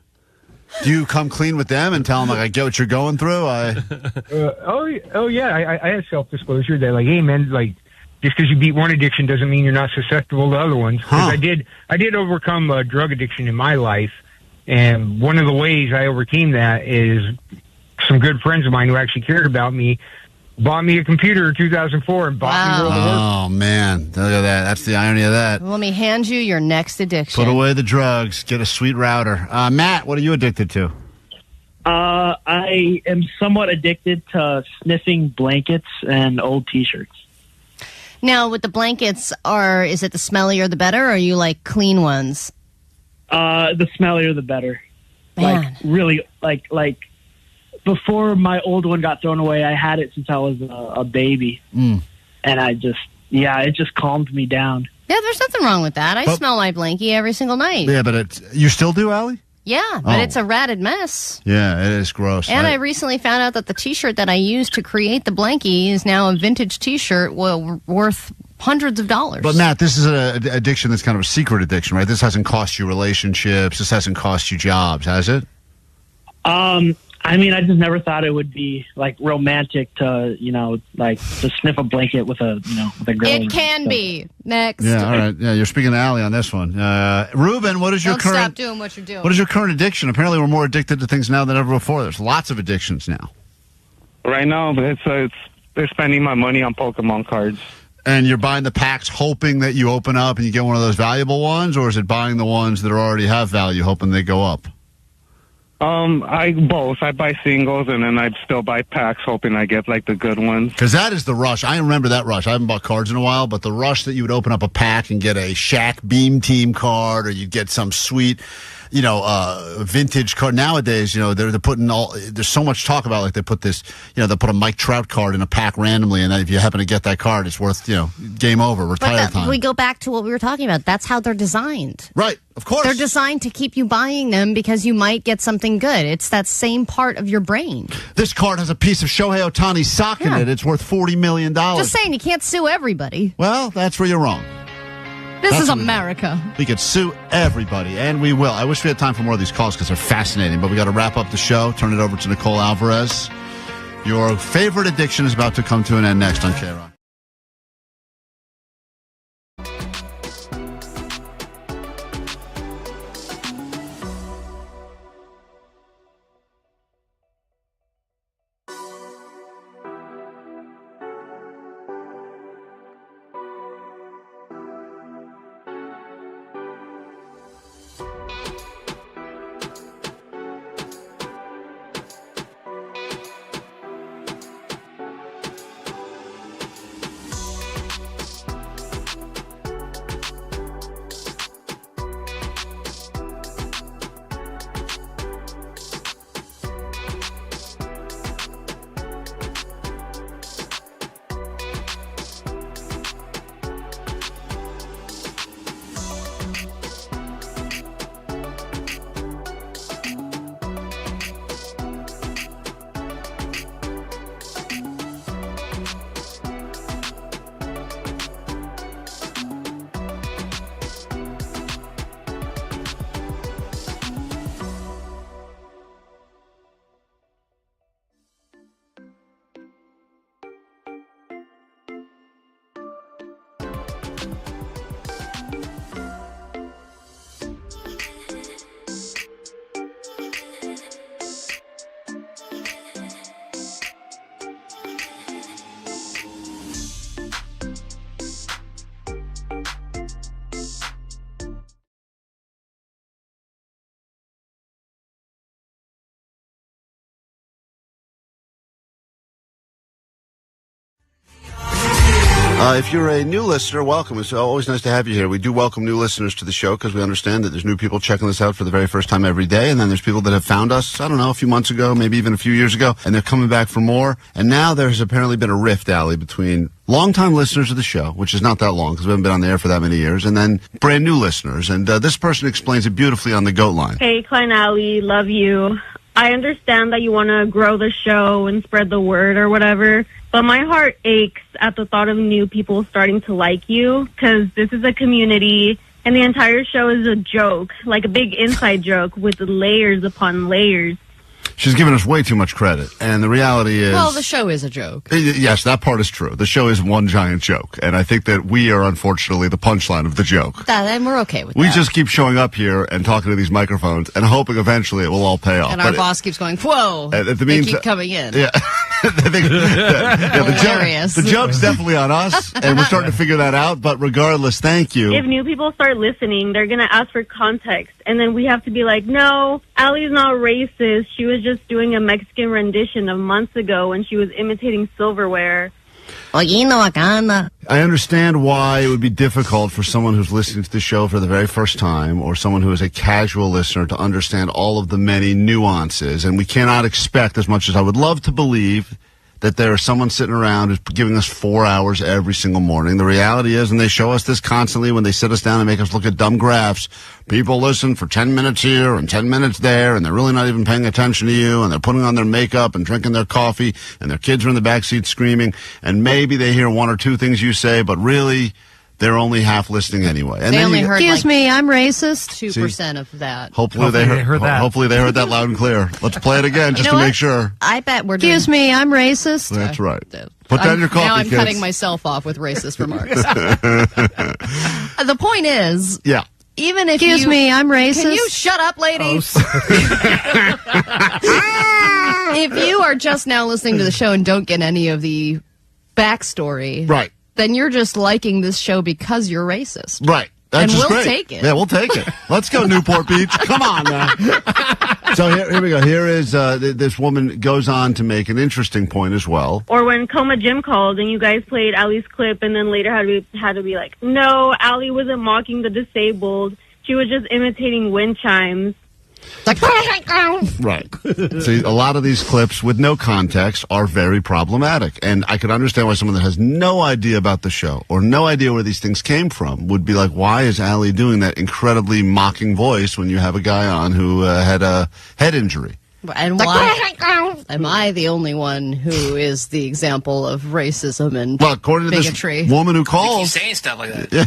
Do you come clean with them and tell them, like, I get what you're going through? Yeah, I have self-disclosure. They're like, hey, man, like, just because you beat one addiction doesn't mean you're not susceptible to other ones. 'Cause I did overcome drug addiction in my life, and one of the ways I overcame that is some good friends of mine who actually cared about me bought me a computer in 2004 and bought me World of Warcraft. Oh, man. Look at that. That's the irony of that. Let me hand you your next addiction. Put away the drugs. Get a sweet router. Matt, what are you addicted to? I am somewhat addicted to sniffing blankets and old T-shirts. Now, with the blankets, is it the smellier the better, or are you like clean ones? The smellier the better. Man. Like, really, like before my old one got thrown away, I had it since I was a baby. And it just calmed me down. Yeah, there's nothing wrong with that. I smell my blankie every single night. Yeah, but you still do, Allie? Yeah, but it's a ratted mess. Yeah, it is gross. And I recently found out that the T-shirt that I used to create the blankie is now a vintage T-shirt worth hundreds of dollars. But, Matt, this is an addiction that's kind of a secret addiction, right? This hasn't cost you relationships. This hasn't cost you jobs, has it? I mean, I just never thought it would be like romantic to, like to sniff a blanket with a girl. It can be. Next. Yeah, all right. Yeah, you're speaking to Allie on this one. Ruben, what is your Don't current... stop doing what you're doing. What is your current addiction? Apparently, we're more addicted to things now than ever before. There's lots of addictions now. Right now, they're spending my money on Pokemon cards. And you're buying the packs hoping that you open up and you get one of those valuable ones, or is it buying the ones that already have value hoping they go up? Both. I buy singles and then I'd still buy packs hoping I get like the good ones. Because that is the rush. I remember that rush. I haven't bought cards in a while, but the rush that you would open up a pack and get a Shaq Beam Team card, or you'd get some sweet, vintage card. Nowadays, they're putting there's so much talk about, like, they put this, they put a Mike Trout card in a pack randomly, and then if you happen to get that card, it's worth, game over, retire time. We go back to what we were talking about. That's how they're designed. Right, of course. They're designed to keep you buying them because you might get something good. It's that same part of your brain. This card has a piece of Shohei Ohtani's sock in it. It's worth $40 million. Just saying, you can't sue everybody. Well, that's where you're wrong. This is America. We could sue everybody, and we will. I wish we had time for more of these calls because they're fascinating, but we got to wrap up the show. Turn it over to Nicole Alvarez. Your favorite addiction is about to come to an end next on KROQ. If you're a new listener, welcome. It's always nice to have you here. We do welcome new listeners to the show because we understand that there's new people checking this out for the very first time every day. And then there's people that have found us, I don't know, a few months ago, maybe even a few years ago, and they're coming back for more. And now there's apparently been a rift, Allie, between longtime listeners of the show, which is not that long because we haven't been on the air for that many years, and then brand new listeners. And this person explains it beautifully on the GOAT line. Hey, Klein Alley, love you. I understand that you want to grow the show and spread the word or whatever, but my heart aches at the thought of new people starting to like you because this is a community and the entire show is a joke, like a big inside joke with layers upon layers. She's given us way too much credit, and the reality is... Well, the show is a joke. Yes, that part is true. The show is one giant joke, and I think that we are, unfortunately, the punchline of the joke. And we're okay with that. We just keep showing up here and talking to these microphones and hoping eventually it will all pay off. And our boss keeps going, whoa, they keep coming in. Yeah. The joke's definitely on us, and we're starting to figure that out, but regardless, thank you. If new people start listening, they're going to ask for context, and then we have to be like, no, Allie's not racist. She was just doing a Mexican rendition of months ago when she was imitating silverware. I understand why it would be difficult for someone who's listening to the show for the very first time or someone who is a casual listener to understand all of the many nuances, and we cannot expect, as much as I would love to believe, that there is someone sitting around who's giving us 4 hours every single morning. The reality is, and they show us this constantly when they sit us down and make us look at dumb graphs, people listen for 10 minutes here and 10 minutes there, and they're really not even paying attention to you, and they're putting on their makeup and drinking their coffee, and their kids are in the backseat screaming, and maybe they hear one or two things you say, but really... they're only half listening anyway. And they then only heard, excuse me, I'm racist. 2% of that. Hopefully they heard that. Hopefully they heard that loud and clear. Let's play it again just to make sure. I bet we're Excuse me, I'm racist. That's right. Put down your coffee, Now I'm kids. cutting myself off with racist remarks. The point is... Yeah. Even if Excuse me, I'm racist. Can you shut up, ladies? If you are just now listening to the show and don't get any of the backstory... Right. Then you're just liking this show because you're racist. Right. That's and just we'll great. take it. Yeah, we'll take it. Let's go, Newport Beach. Come on now. So here we go. Here is this woman goes on to make an interesting point as well. Or when Coma Jim called and you guys played Allie's clip and then later had to be like, no, Allie wasn't mocking the disabled. She was just imitating wind chimes. Right. See, a lot of these clips with no context are very problematic. And I can understand why someone that has no idea about the show or no idea where these things came from would be like, why is Allie doing that incredibly mocking voice when you have a guy on who had a head injury? And why am I the only one who is the example of racism and bigotry? This woman who calls, you keep saying stuff like that. Yeah.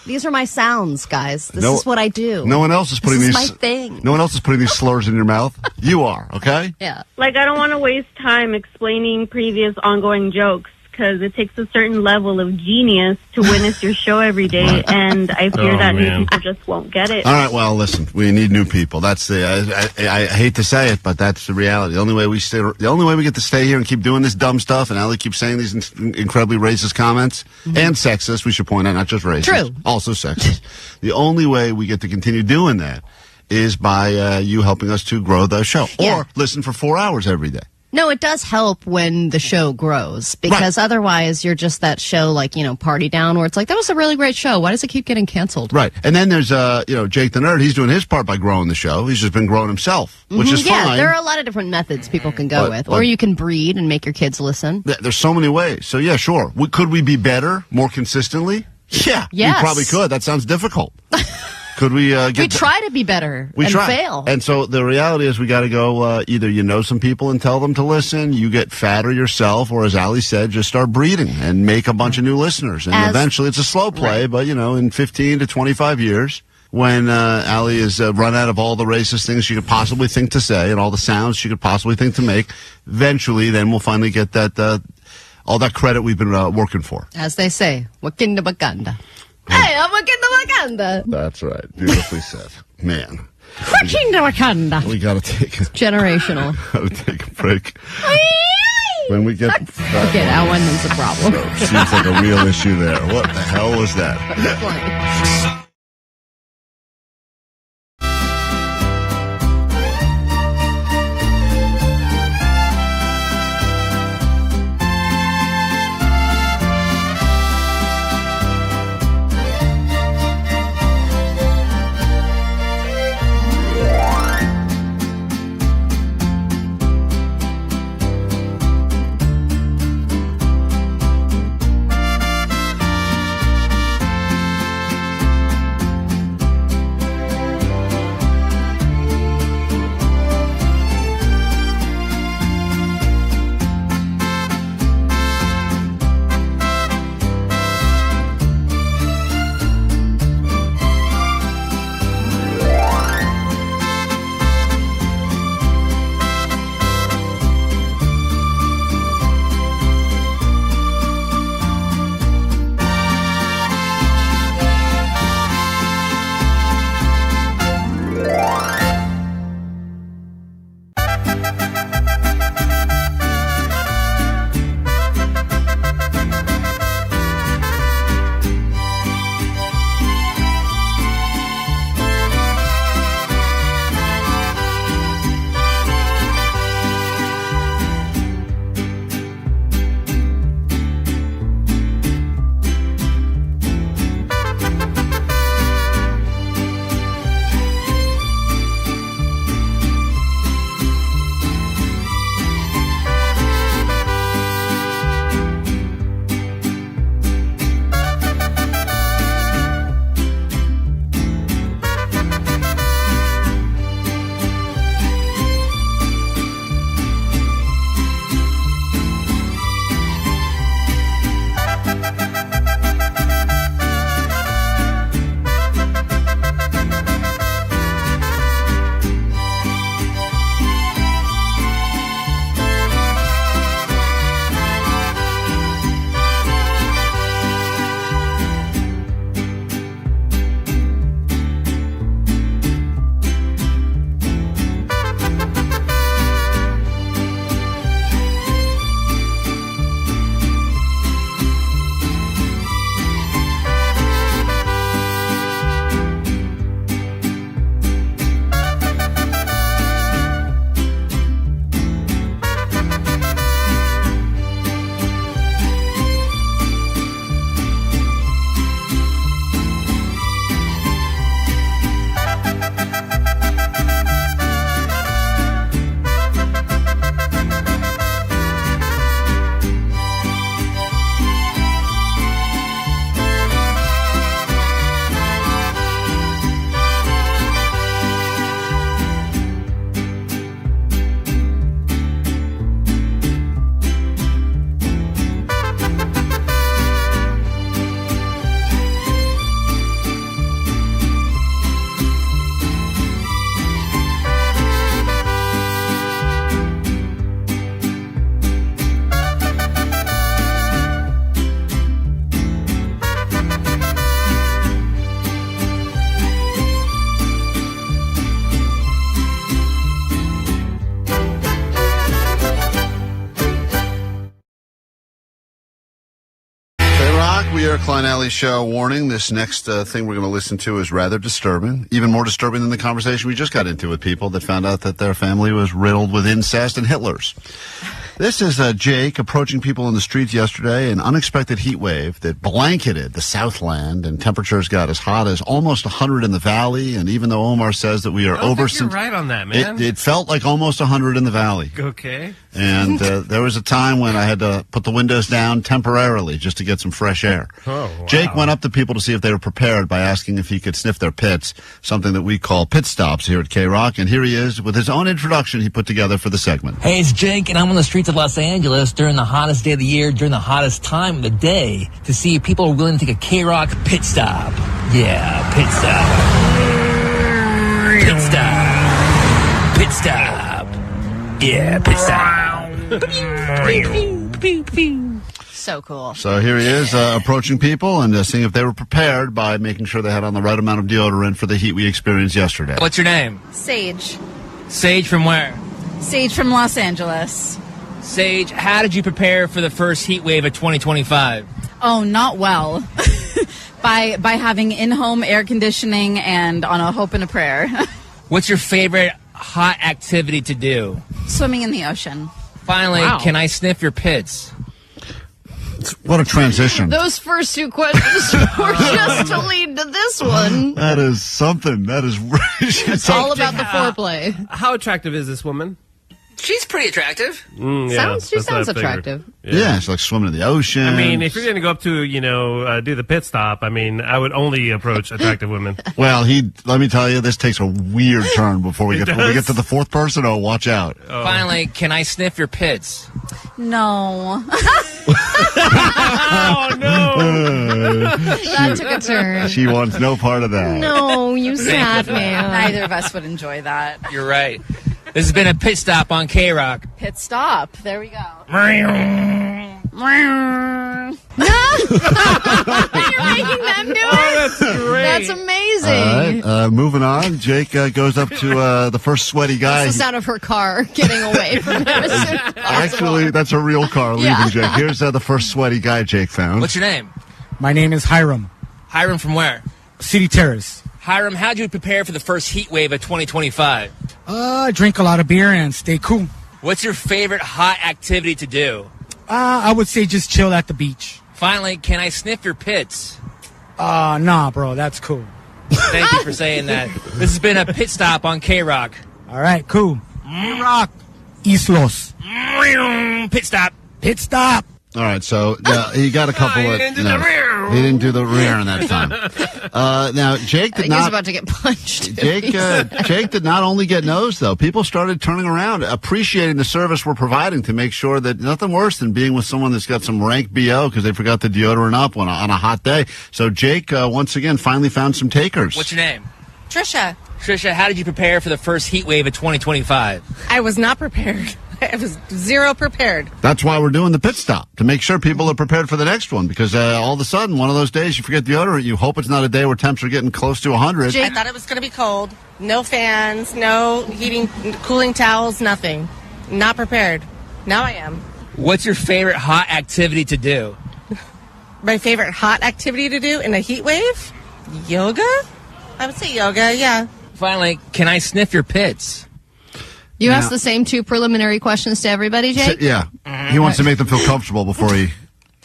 These are my sounds, guys. This is what I do. No one else is putting this these. Is my thing. No one else is putting these slurs in your mouth. You are, okay? Yeah. Like, I don't want to waste time explaining previous ongoing jokes because it takes a certain level of genius to witness your show every day, and I fear that new people just won't get it. All right, well, listen, we need new people. That's the. I hate to say it, but that's the reality. The only way we get to stay here and keep doing this dumb stuff, and Allie keeps saying these incredibly racist comments and sexist. We should point out, not just racist, true, also sexist. The only way we get to continue doing that is by you helping us to grow the show or listen for 4 hours every day. No, it does help when the show grows because otherwise you're just that show like, Party Down where it's like, that was a really great show. Why does it keep getting canceled? Right. And then there's, Jake the Nerd. He's doing his part by growing the show. He's just been growing himself, which is fine. Yeah, there are a lot of different methods people can go with. Or you can breed and make your kids listen. There's so many ways. So, yeah, sure. Could we be better more consistently? Yeah. Yes. We probably could. That sounds difficult. Could we we try to be better and fail. And so the reality is we got to go either some people and tell them to listen, you get fatter yourself, or as Allie said, just start breeding and make a bunch of new listeners. And eventually it's a slow play, but, in 15 to 25 years, when Allie is run out of all the racist things she could possibly think to say and all the sounds she could possibly think to make, eventually then we'll finally get that all that credit we've been working for. As they say, Wakinda Baganda. Hey, I'm Wakinda Wakanda. That's right. Beautifully said. Man. Wakinda Wakanda. We got to take a... Generational. Got to take a break. When we get... Okay, that one is a problem. Seems like a real issue there. What the hell was that? We Are Klein Alley Show. Warning, this next thing we're going to listen to is rather disturbing. Even more disturbing than the conversation we just got into with people that found out that their family was riddled with incest and Hitlers. This is Jake approaching people in the streets yesterday. An unexpected heat wave that blanketed the Southland, and temperatures got as hot as almost 100 in the valley. And even though Omar says that we are over... You're right on that, man. It felt like almost 100 in the valley. Okay. And there was a time when I had to put the windows down temporarily just to get some fresh air. Oh, wow. Jake went up to people to see if they were prepared by asking if he could sniff their pits, something that we call pit stops here at KROQ. And here he is with his own introduction he put together for the segment. Hey, it's Jake, and I'm on the streets of Los Angeles during the hottest day of the year, during the hottest time of the day, to see if people are willing to take a KROQ pit stop. Yeah, pit stop. Pit stop. Pit stop. Yeah, pit stop. So cool. So here he is approaching people and seeing if they were prepared by making sure they had on the right amount of deodorant for the heat we experienced yesterday. What's your name? Sage. Sage from where? Sage from Los Angeles. Sage, how did you prepare for the first heat wave of 2025? Oh, not well. by having in-home air conditioning and on a hope and a prayer. What's your favorite hot activity to do? Swimming in the ocean. Finally, Can I sniff your pits? What a transition. Those first two questions were just to lead to this one. That is something. That is... It's all about the foreplay. How attractive is this woman? She's pretty attractive. She sounds attractive. Yeah, she's like swimming in the ocean. I mean, if you're going to go up to, do the pit stop, I mean, I would only approach attractive women. Well, let me tell you, this takes a weird turn before we get to the fourth person. Oh, watch out. Oh. Finally, can I sniff your pits? No. Oh, no. That took a turn. She wants no part of that. No, you sad man. Neither of us would enjoy that. You're right. This has been a pit stop on KROQ. Pit stop. There we go. No! You're making them do it? Oh, that's great. That's amazing. All right, moving on. Jake goes up to the first sweaty guy. That's the sound of her car getting away from him as soon as possible. Actually, that's a real car leaving Jake. Here's the first sweaty guy Jake found. What's your name? My name is Hiram. Hiram from where? City Terrace. Hiram, how'd you prepare for the first heat wave of 2025? Drink a lot of beer and stay cool. What's your favorite hot activity to do? I would say just chill at the beach. Finally, can I sniff your pits? Nah, bro, that's cool. Thank you for saying that. This has been a pit stop on KROQ. All right, cool. KROQ. Islos. Pit stop. Pit stop. All right, so he got a couple of... He didn't do the rear in that time. Now, Jake did He was about to get punched. Jake did not only get nosed, though. People started turning around, appreciating the service we're providing to make sure that nothing worse than being with someone that's got some rank BO because they forgot the deodorant up on a hot day. So Jake, once again, finally found some takers. What's your name? Trisha. Trisha, how did you prepare for the first heat wave of 2025? I was not prepared. I was zero prepared. That's why we're doing the pit stop, to make sure people are prepared for the next one, because all of a sudden, one of those days you forget deodorant, you hope it's not a day where temps are getting close to 100. I thought it was going to be cold. No fans, no heating, cooling towels, nothing. Not prepared. Now I am. What's your favorite hot activity to do? My favorite hot activity to do in a heat wave? Yoga? I would say yoga, yeah. Finally, can I sniff your pits? You asked the same two preliminary questions to everybody, Jake? Yeah. He wants to make them feel comfortable before he...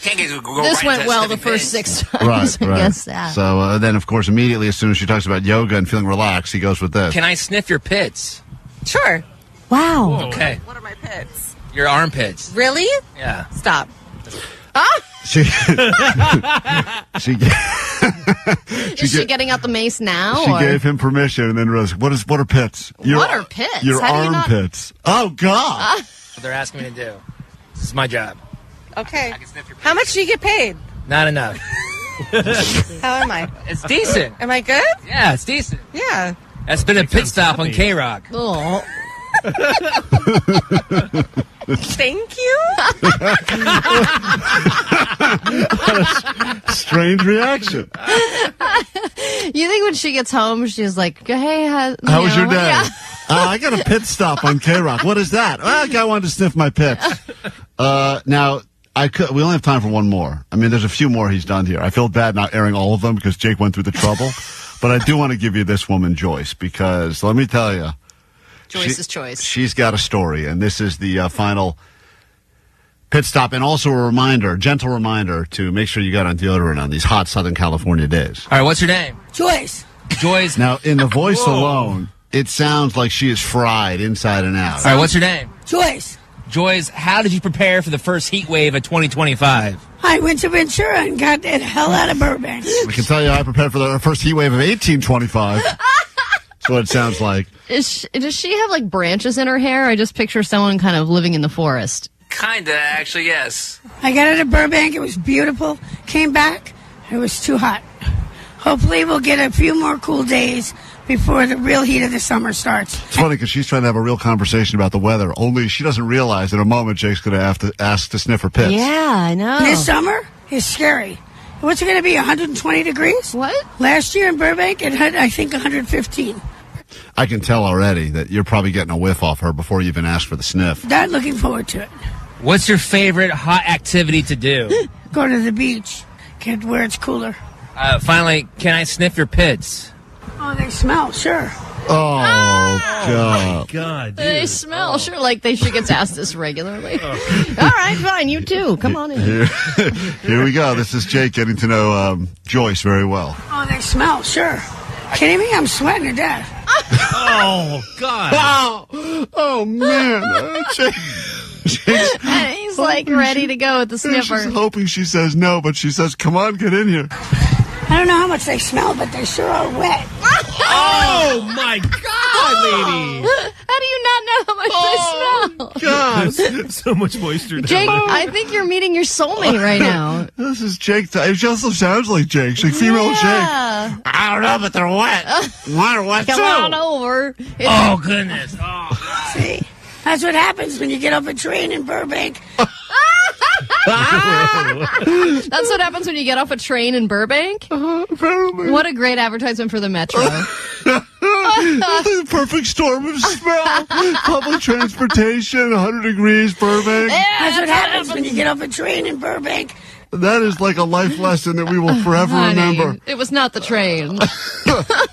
This went well the first 6 times. Right. I guess that. So then, of course, immediately as soon as she talks about yoga and feeling relaxed, he goes with this. Can I sniff your pits? Sure. Wow. Okay. What are my pits? Your armpits. Really? Yeah. Stop. She Is she getting out the mace now? She or? gave him permission and then realized, what are pits? What are pits? Your How do you not- armpits. Oh, God. What they're asking me to do. This is my job. Okay. How much do you get paid? Not enough. How am I? It's decent. Am I good? Yeah, it's decent. Yeah. That's been a pit stop on KROQ. Oh. Thank you. Strange reaction. You think when she gets home, she's like, hey, how was your day? Yeah. I got a pit stop on KROQ. What is that? Well, a guy wanted to sniff my pits. Now, We only have time for one more. I mean, there's a few more he's done here. I feel bad not airing all of them because Jake went through the trouble. But I do want to give you this woman, Joyce, because let me tell you. Joyce's choice. She's got a story, and this is the final pit stop, and also a gentle reminder to make sure you got on deodorant on these hot Southern California days. All right, what's your name? Joyce. Joyce. Now, in the voice alone, it sounds like she is fried inside and out. All right, what's your name? Joyce. Joyce, how did you prepare for the first heat wave of 2025? I went to Ventura and got the hell out of Burbank. I can tell you I prepared for the first heat wave of 1825. That's what it sounds like. Does she have like branches in her hair? I just picture someone kind of living in the forest. Kinda, actually, yes. I got out of Burbank. It was beautiful. Came back. It was too hot. Hopefully we'll get a few more cool days before the real heat of the summer starts. It's funny because she's trying to have a real conversation about the weather, only she doesn't realize in a moment Jake's going to have to ask to sniff her pits. Yeah, I know. This summer is scary. What's it going to be, 120 degrees? What? Last year in Burbank, it had, I think, 115. I can tell already that you're probably getting a whiff off her before you even ask for the sniff. Not looking forward to it. What's your favorite hot activity to do? Go to the beach, get where it's cooler. Finally, can I sniff your pits? Oh, they smell, sure. Oh, God. God, dude. They smell. Sure, like she gets asked this regularly. All right, fine. You too. Come on in. Here we go. This is Jake getting to know Joyce very well. Oh, they smell, sure. Kidding me? I'm sweating to death. Oh, God. Oh man. And he's like ready to go with the sniffer. She's hoping she says no, but she says, come on, get in here. I don't know how much they smell, but they sure are wet. Oh, my God, lady. How do you not know how much they smell? God. So much moisture down Jake, there. I think you're meeting your soulmate right now. This is Jake. She also sounds like Jake. She's like female Jake. I don't know, but they're wet. Mine are wet, Come too. on over. Oh, goodness. Oh, God. See? That's what happens when you get off a train in Burbank. That's what happens when you get off a train in Burbank? What a great advertisement for the Metro. The perfect storm of smell. Public transportation, 100 degrees, Burbank. That's what happens when you get off a train in Burbank. That is like a life lesson that we will forever remember. It was not the train. That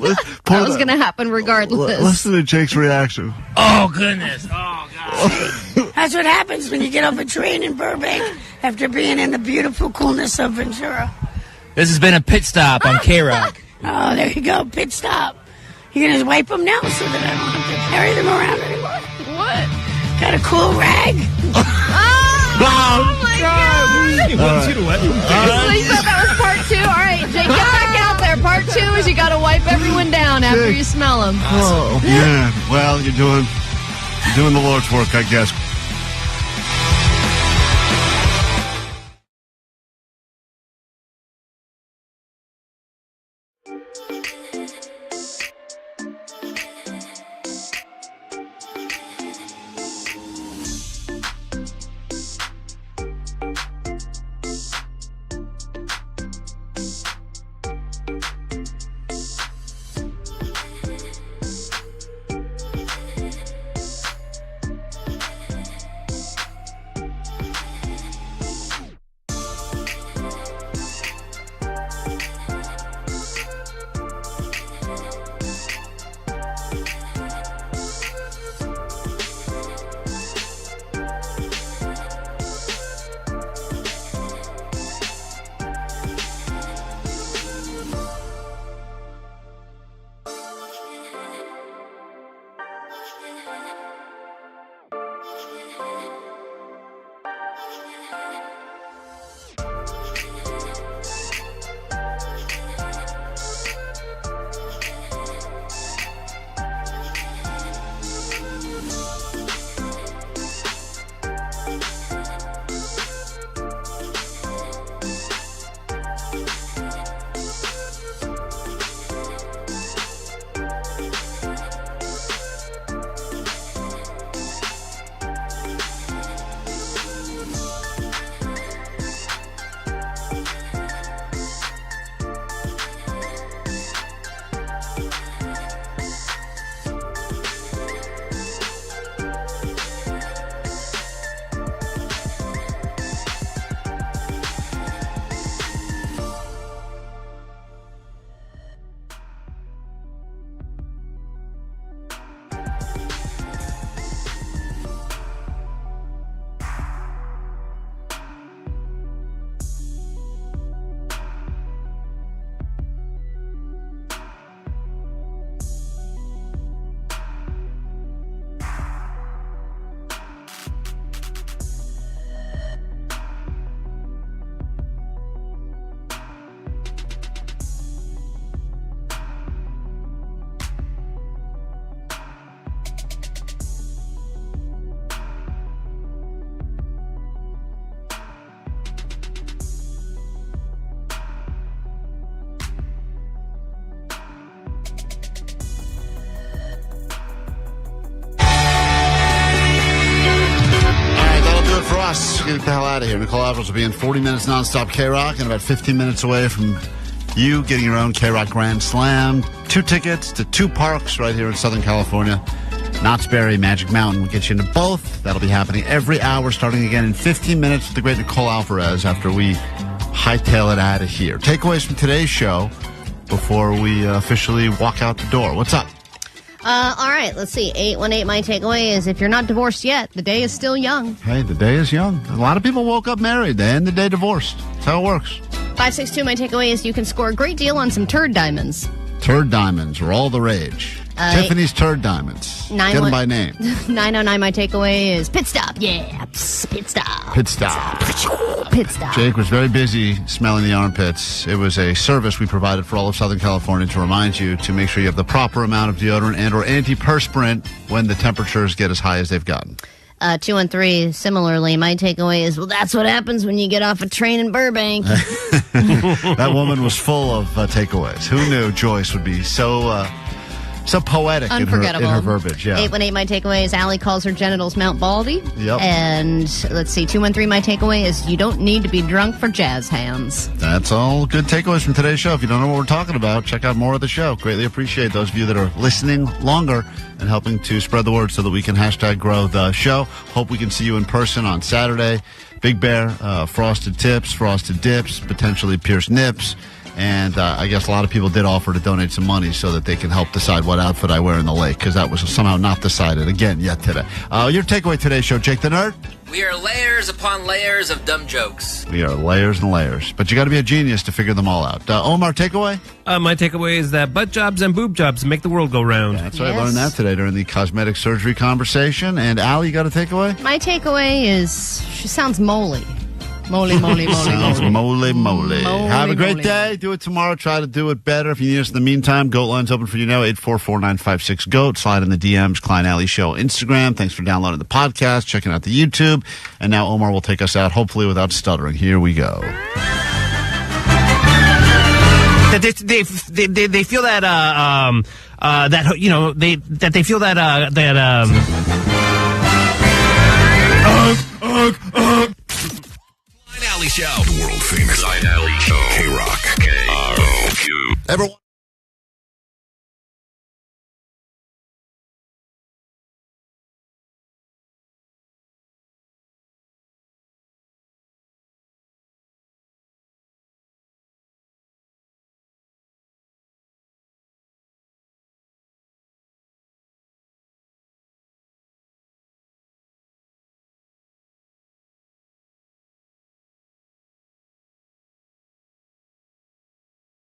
was going to happen regardless. Listen to Jake's reaction. Oh, goodness. Oh, God. That's what happens when you get off a train in Burbank after being in the beautiful coolness of Ventura. This has been a pit stop on KROQ. Oh, there you go. Pit stop. You're going to wipe them now so that I don't have to carry them around anymore? What? Got a cool rag? Oh, my God. He wants you to wet your So you thought that was part 2? All right, Jake, get back out there. Part 2 is you got to wipe everyone down after you smell them. Oh, man. Well, you're doing the Lord's work, I guess. get the hell out of here. Nicole Alvarez will be in 40 minutes nonstop K-Rock and about 15 minutes away from you getting your own K-Rock Grand Slam. 2 tickets to 2 parks right here in Southern California. Knott's Berry, Magic Mountain. We'll get you into both. That'll be happening every hour starting again in 15 minutes with the great Nicole Alvarez after we hightail it out of here. Takeaways from today's show before we officially walk out the door. What's up? All right, let's see. 818, my takeaway is if you're not divorced yet, the day is still young. Hey, the day is young. A lot of people woke up married. They end the day divorced. That's how it works. 562, my takeaway is you can score a great deal on some turd diamonds. Turd diamonds are all the rage. Tiffany's Turd Diamonds. Get them by name. 909, my takeaway is pit stop. Yeah, pit stop. Pit stop. Pit stop. Jake was very busy smelling the armpits. It was a service we provided for all of Southern California to remind you to make sure you have the proper amount of deodorant and or antiperspirant when the temperatures get as high as they've gotten. 213, similarly, my takeaway is, well, that's what happens when you get off a train in Burbank. That woman was full of takeaways. Who knew Joyce would be so poetic in her verbiage. Yeah. 818, my takeaway is Allie calls her genitals Mount Baldy. Yep. And let's see, 213, my takeaway is you don't need to be drunk for jazz hands. That's all good takeaways from today's show. If you don't know what we're talking about, check out more of the show. Greatly appreciate those of you that are listening longer and helping to spread the word so that we can #grow the show. Hope we can see you in person on Saturday. Big Bear, frosted tips, frosted dips, potentially pierced nips. And I guess a lot of people did offer to donate some money so that they can help decide what outfit I wear in the lake, because that was somehow not decided again yet today. Your takeaway today's show, Jake the Nerd? We are layers upon layers of dumb jokes. We are layers and layers. But you got to be a genius to figure them all out. Omar, takeaway? My takeaway is that butt jobs and boob jobs make the world go round. That's right. I learned that today during the cosmetic surgery conversation. And Allie, you got a takeaway? My takeaway is she sounds moly. Moly. Sounds moly. Have a great day. Do it tomorrow. Try to do it better. If you need us in the meantime, Goat Line's open for you now, 844-956-GOAT. Slide in the DMs, Klein Alley Show Instagram. Thanks for downloading the podcast, checking out the YouTube. And now Omar will take us out, hopefully without stuttering. Here we go. They feel that that you know they feel that Klein Alley Show. The world famous Klein Alley Show. KROQ. KROQ. Everyone.